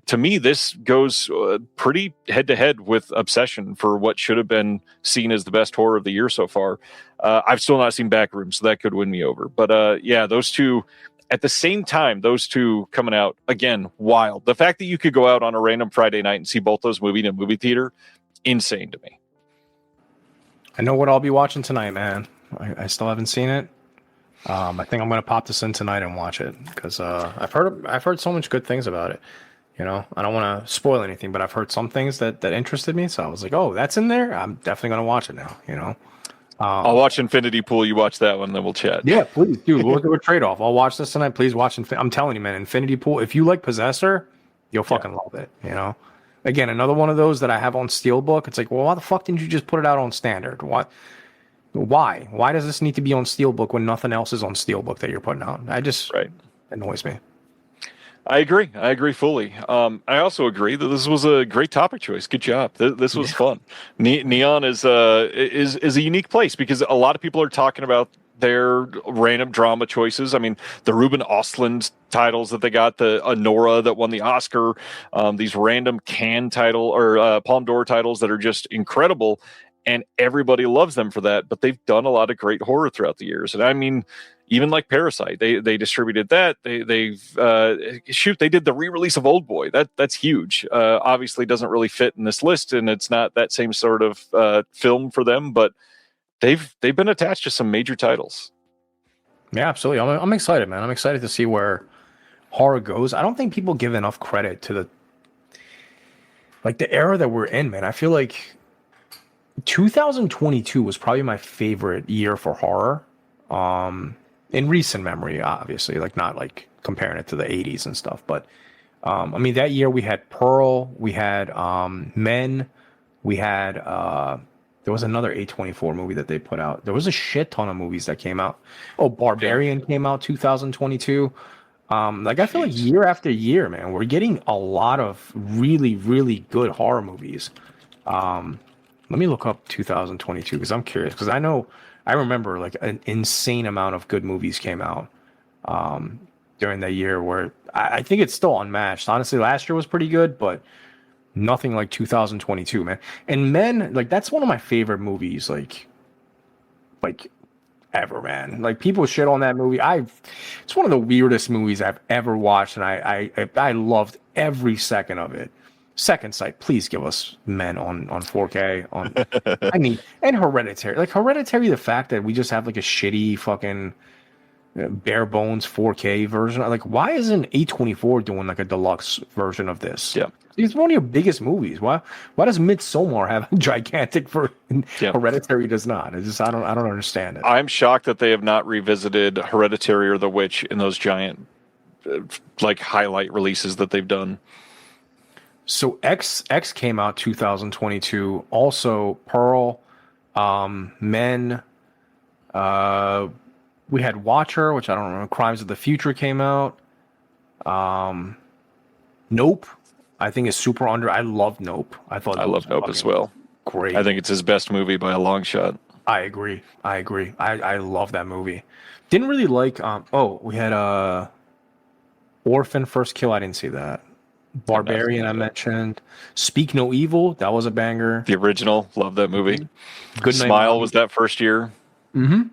Speaker 2: to me, this goes pretty head to head with Obsession for what should have been seen as the best horror of the year so far. I've still not seen Backroom, so that could win me over. But yeah, those two at the same time, those two coming out again, wild. The fact that you could go out on a random Friday night and see both those movies in a movie theater, insane to me.
Speaker 8: I know what I'll be watching tonight, man. I still haven't seen it. I think I'm going to pop this in tonight and watch it because I've heard so much good things about it. You know, I don't want to spoil anything, but I've heard some things that interested me. So I was like, oh, that's in there. I'm definitely going to watch it now, you know.
Speaker 2: I'll watch Infinity Pool. You watch that one, then we'll chat.
Speaker 8: Yeah, please, dude. We'll do a trade-off. I'll watch this tonight. Please watch. I'm telling you, man, Infinity Pool. If you like Possessor, you'll fucking love it. You know. Again, another one of those that I have on Steelbook. It's like, well, why the fuck didn't you just put it out on standard? What? Why? Why does this need to be on Steelbook when nothing else is on Steelbook that you're putting out? Annoys me.
Speaker 2: I agree. I agree fully. I also agree that this was a great topic choice. Good job. This was fun. Neon is a unique place because a lot of people are talking about their random drama choices. I mean, the Ruben Östlund titles that they got, the Honora that won the Oscar, these random Cannes title or Palme d'Or titles that are just incredible, and everybody loves them for that. But they've done a lot of great horror throughout the years, and I mean, even like Parasite, they distributed that. They did the re-release of Old Boy. That's huge. Obviously, doesn't really fit in this list, and it's not that same sort of film for them, but they've been attached to some major titles.
Speaker 8: Yeah, absolutely. I'm excited, man. I'm excited to see where horror goes. I don't think people give enough credit to the era that we're in, man. I feel like 2022 was probably my favorite year for horror. In recent memory, obviously, like not like comparing it to the 80s and stuff, but I mean that year we had Pearl, we had Men, we had there was another A24 movie that they put out. There was a shit ton of movies that came out. Oh, Barbarian came out 2022. Like I feel like year after year, man, we're getting a lot of really, really good horror movies. Let me look up 2022 because I'm curious because I remember like an insane amount of good movies came out during that year where I think it's still unmatched. Honestly, last year was pretty good, but nothing like 2022, man. And Men, like that's one of my favorite movies, like ever, man. Like people shit on that movie. It's one of the weirdest movies I've ever watched, and I loved every second of it. Second Sight, please give us Men on 4K. I mean, and Hereditary. Like Hereditary, the fact that we just have like a shitty fucking bare bones 4K version. Like, why isn't A24 doing like a deluxe version of this?
Speaker 2: Yeah,
Speaker 8: it's one of your biggest movies. Why does Midsommar have a gigantic version? Yeah. Hereditary does not. It's just I don't understand it.
Speaker 2: I'm shocked that they have not revisited Hereditary or The Witch in those giant like highlight releases that they've done.
Speaker 8: So X came out 2022. Also Pearl, Men. We had Watcher, which I don't remember. Crimes of the Future came out. Nope, I think is super under. I love Nope. I love
Speaker 2: Nope as well.
Speaker 8: Great.
Speaker 2: I think it's his best movie by a long shot.
Speaker 8: I agree. I love that movie. Didn't really like. We had Orphan First Kill. I didn't see that. Barbarian I mentioned. Speak No Evil, that was a banger.
Speaker 2: The original, love that movie.
Speaker 8: Good
Speaker 2: Smile
Speaker 8: Night Mommy.
Speaker 2: Was that first year.
Speaker 8: Mm-hmm.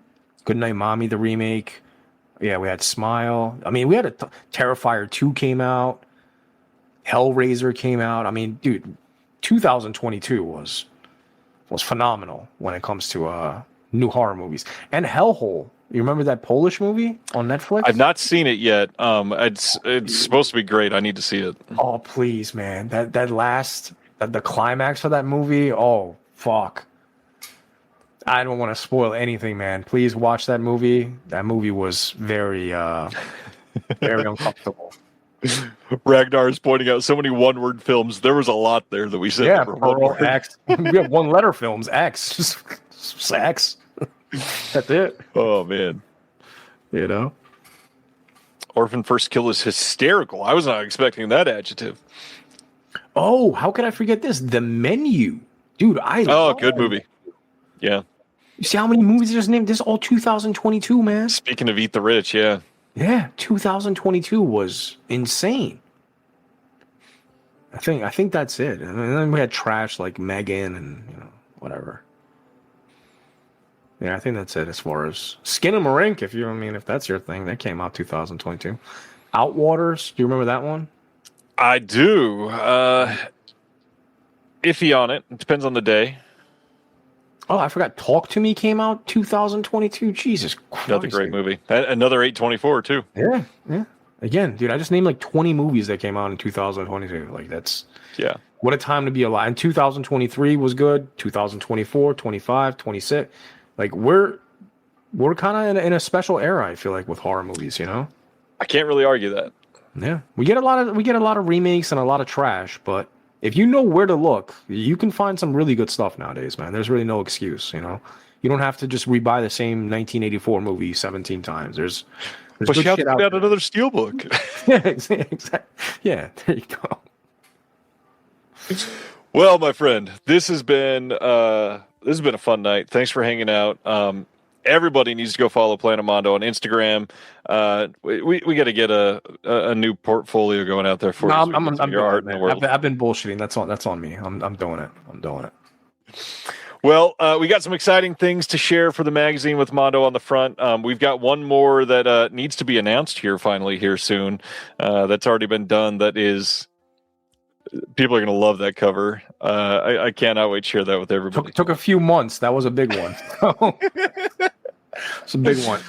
Speaker 8: Good Night Mommy, the remake. Yeah, we had Smile. I mean, we had Terrifier 2 came out. Hellraiser came out. I mean, dude, 2022 was phenomenal when it comes to new horror movies. And Hellhole. You remember that Polish movie on Netflix?
Speaker 2: I've not seen it yet. It's supposed to be great. I need to see it.
Speaker 8: Oh, please, man. The climax of that movie. Oh, fuck. I don't want to spoil anything, man. Please watch that movie. That movie was very, very uncomfortable.
Speaker 2: Ragnar is pointing out so many one-word films. There was a lot there that we said.
Speaker 8: Yeah, Pearl, X. We have one-letter films. X. Just X. That's it.
Speaker 2: Oh, man.
Speaker 8: You know?
Speaker 2: Orphan First Kill is hysterical. I was not expecting that adjective.
Speaker 8: Oh, how could I forget this? The Menu. Dude,
Speaker 2: good movie. Yeah.
Speaker 8: You see how many movies I just named? This is all 2022, man.
Speaker 2: Speaking of Eat the Rich, yeah.
Speaker 8: Yeah, 2022 was insane. I think that's it. And then we had trash like Megan and whatever. Yeah, I think that's it as far as Skin and Marink, if that's your thing. That came out 2022. Outwaters, do you remember that one?
Speaker 2: I do. Iffy on it. It depends on the day.
Speaker 8: Oh, I forgot. Talk to Me came out 2022. Jesus Christ.
Speaker 2: Another great movie. Another 824 too.
Speaker 8: Yeah. Again, dude, I just named like 20 movies that came out in 2022. Like that's what a time to be alive. And 2023 was good. 2024, 25, 26. Like we're kind of in a special era, I feel like, with horror movies,
Speaker 2: I can't really argue that.
Speaker 8: Yeah. We get a lot of remakes and a lot of trash, but if you know where to look, you can find some really good stuff nowadays, man. There's really no excuse, You don't have to just rebuy the same 1984 movie 17 times. There's There's
Speaker 2: But
Speaker 8: good
Speaker 2: you have to
Speaker 8: shit
Speaker 2: get out
Speaker 8: there.
Speaker 2: another steelbook.
Speaker 8: Yeah, exactly. Yeah, there you go.
Speaker 2: Well, my friend, this has been a fun night. Thanks for hanging out. Everybody needs to go follow Planet Mondo on Instagram. We got to get a new portfolio going out there for
Speaker 8: No,
Speaker 2: you. So we
Speaker 8: I'm
Speaker 2: can get some of your
Speaker 8: doing
Speaker 2: art
Speaker 8: it,
Speaker 2: in the
Speaker 8: man.
Speaker 2: world.
Speaker 8: I've been bullshitting. That's on me. I'm doing it. I'm doing it.
Speaker 2: Well, we got some exciting things to share for the magazine with Mondo on the front. We've got one more that needs to be announced here soon. That's already been done. That is, people are going to love that cover. I cannot wait to share that with everybody.
Speaker 8: Took a few months. That was a big one. It's a big one.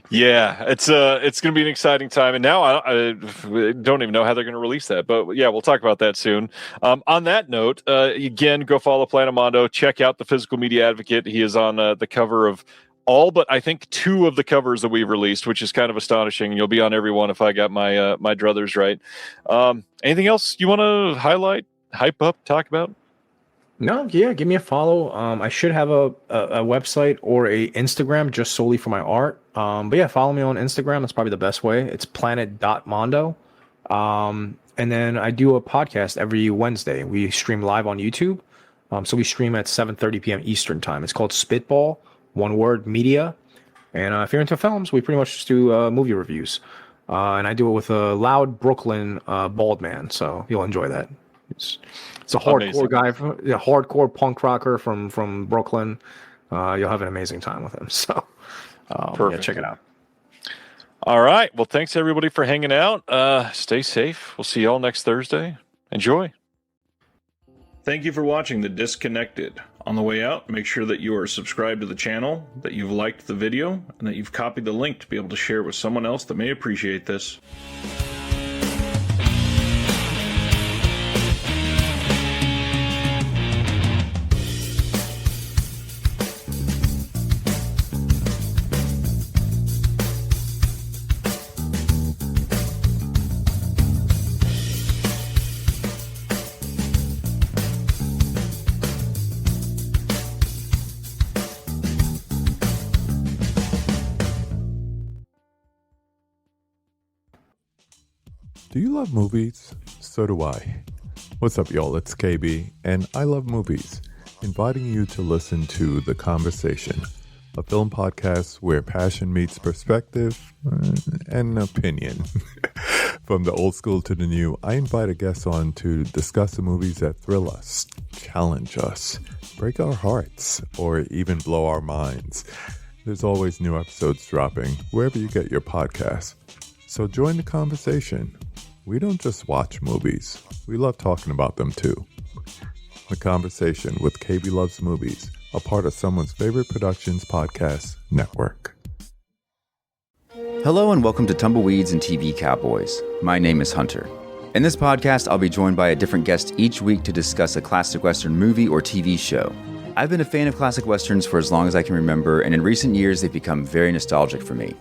Speaker 2: Yeah, it's going to be an exciting time, and now I don't even know how they're going to release that. But yeah, we'll talk about that soon. On that note, again, go follow Planet Mondo. Check out the Physical Media Advocate. He is on the cover of all but I think 2 of the covers that we've released, which is kind of astonishing. You'll be on every one if I got my my druthers right. Anything else you want to highlight, hype up, talk about?
Speaker 8: No, yeah, give me a follow. I should have a website or a Instagram just solely for my art. But yeah, follow me on Instagram. That's probably the best way. It's planet.mondo. And then I do a podcast every Wednesday. We stream live on YouTube. So we stream at 7:30 p.m. Eastern time. It's called Spitball, one word media. And if you're into films, we pretty much just do movie reviews. And I do it with a loud Brooklyn bald man. So you'll enjoy that. It's a hardcore guy, a hardcore punk rocker from Brooklyn. You'll have an amazing time with him. So, yeah, check it out.
Speaker 2: All right. Well, thanks everybody for hanging out. Stay safe. We'll see you all next Thursday. Enjoy. Thank you for watching The Disconnected. On the way out, make sure that you are subscribed to the channel, that you've liked the video, and that you've copied the link to be able to share with someone else that may appreciate this.
Speaker 9: Do you love movies? So do I. What's up, y'all? It's KB, and I love movies. Inviting you to listen to The Conversation, a film podcast where passion meets perspective and opinion. From the old school to the new, I invite a guest on to discuss the movies that thrill us, challenge us, break our hearts, or even blow our minds. There's always new episodes dropping wherever you get your podcasts. So join the conversation. We don't just watch movies. We love talking about them too. The Conversation with KB Loves Movies, a part of Someone's Favorite Productions podcast network.
Speaker 10: Hello and welcome to Tumbleweeds and TV Cowboys. My name is Hunter. In this podcast, I'll be joined by a different guest each week to discuss a classic Western movie or TV show. I've been a fan of classic Westerns for as long as I can remember, and in recent years, they've become very nostalgic for me.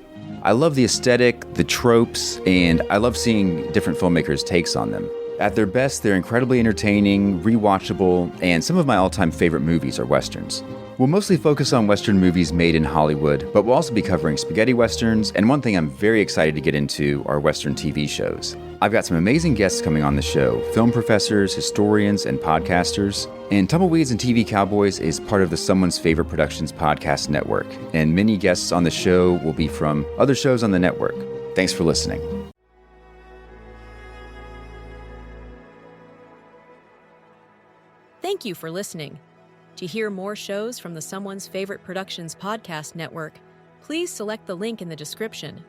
Speaker 10: I love the aesthetic, the tropes, and I love seeing different filmmakers' takes on them. At their best, they're incredibly entertaining, rewatchable, and some of my all-time favorite movies are Westerns. We'll mostly focus on Western movies made in Hollywood, but we'll also be covering spaghetti Westerns, and one thing I'm very excited to get into are Western TV shows. I've got some amazing guests coming on the show, film professors, historians, and podcasters. And Tumbleweeds and TV Cowboys is part of the Someone's Favorite Productions podcast network, and many guests on the show will be from other shows on the network. Thanks for listening.
Speaker 1: Thank you for listening. To hear more shows from the Someone's Favorite Productions podcast network, please select the link in the description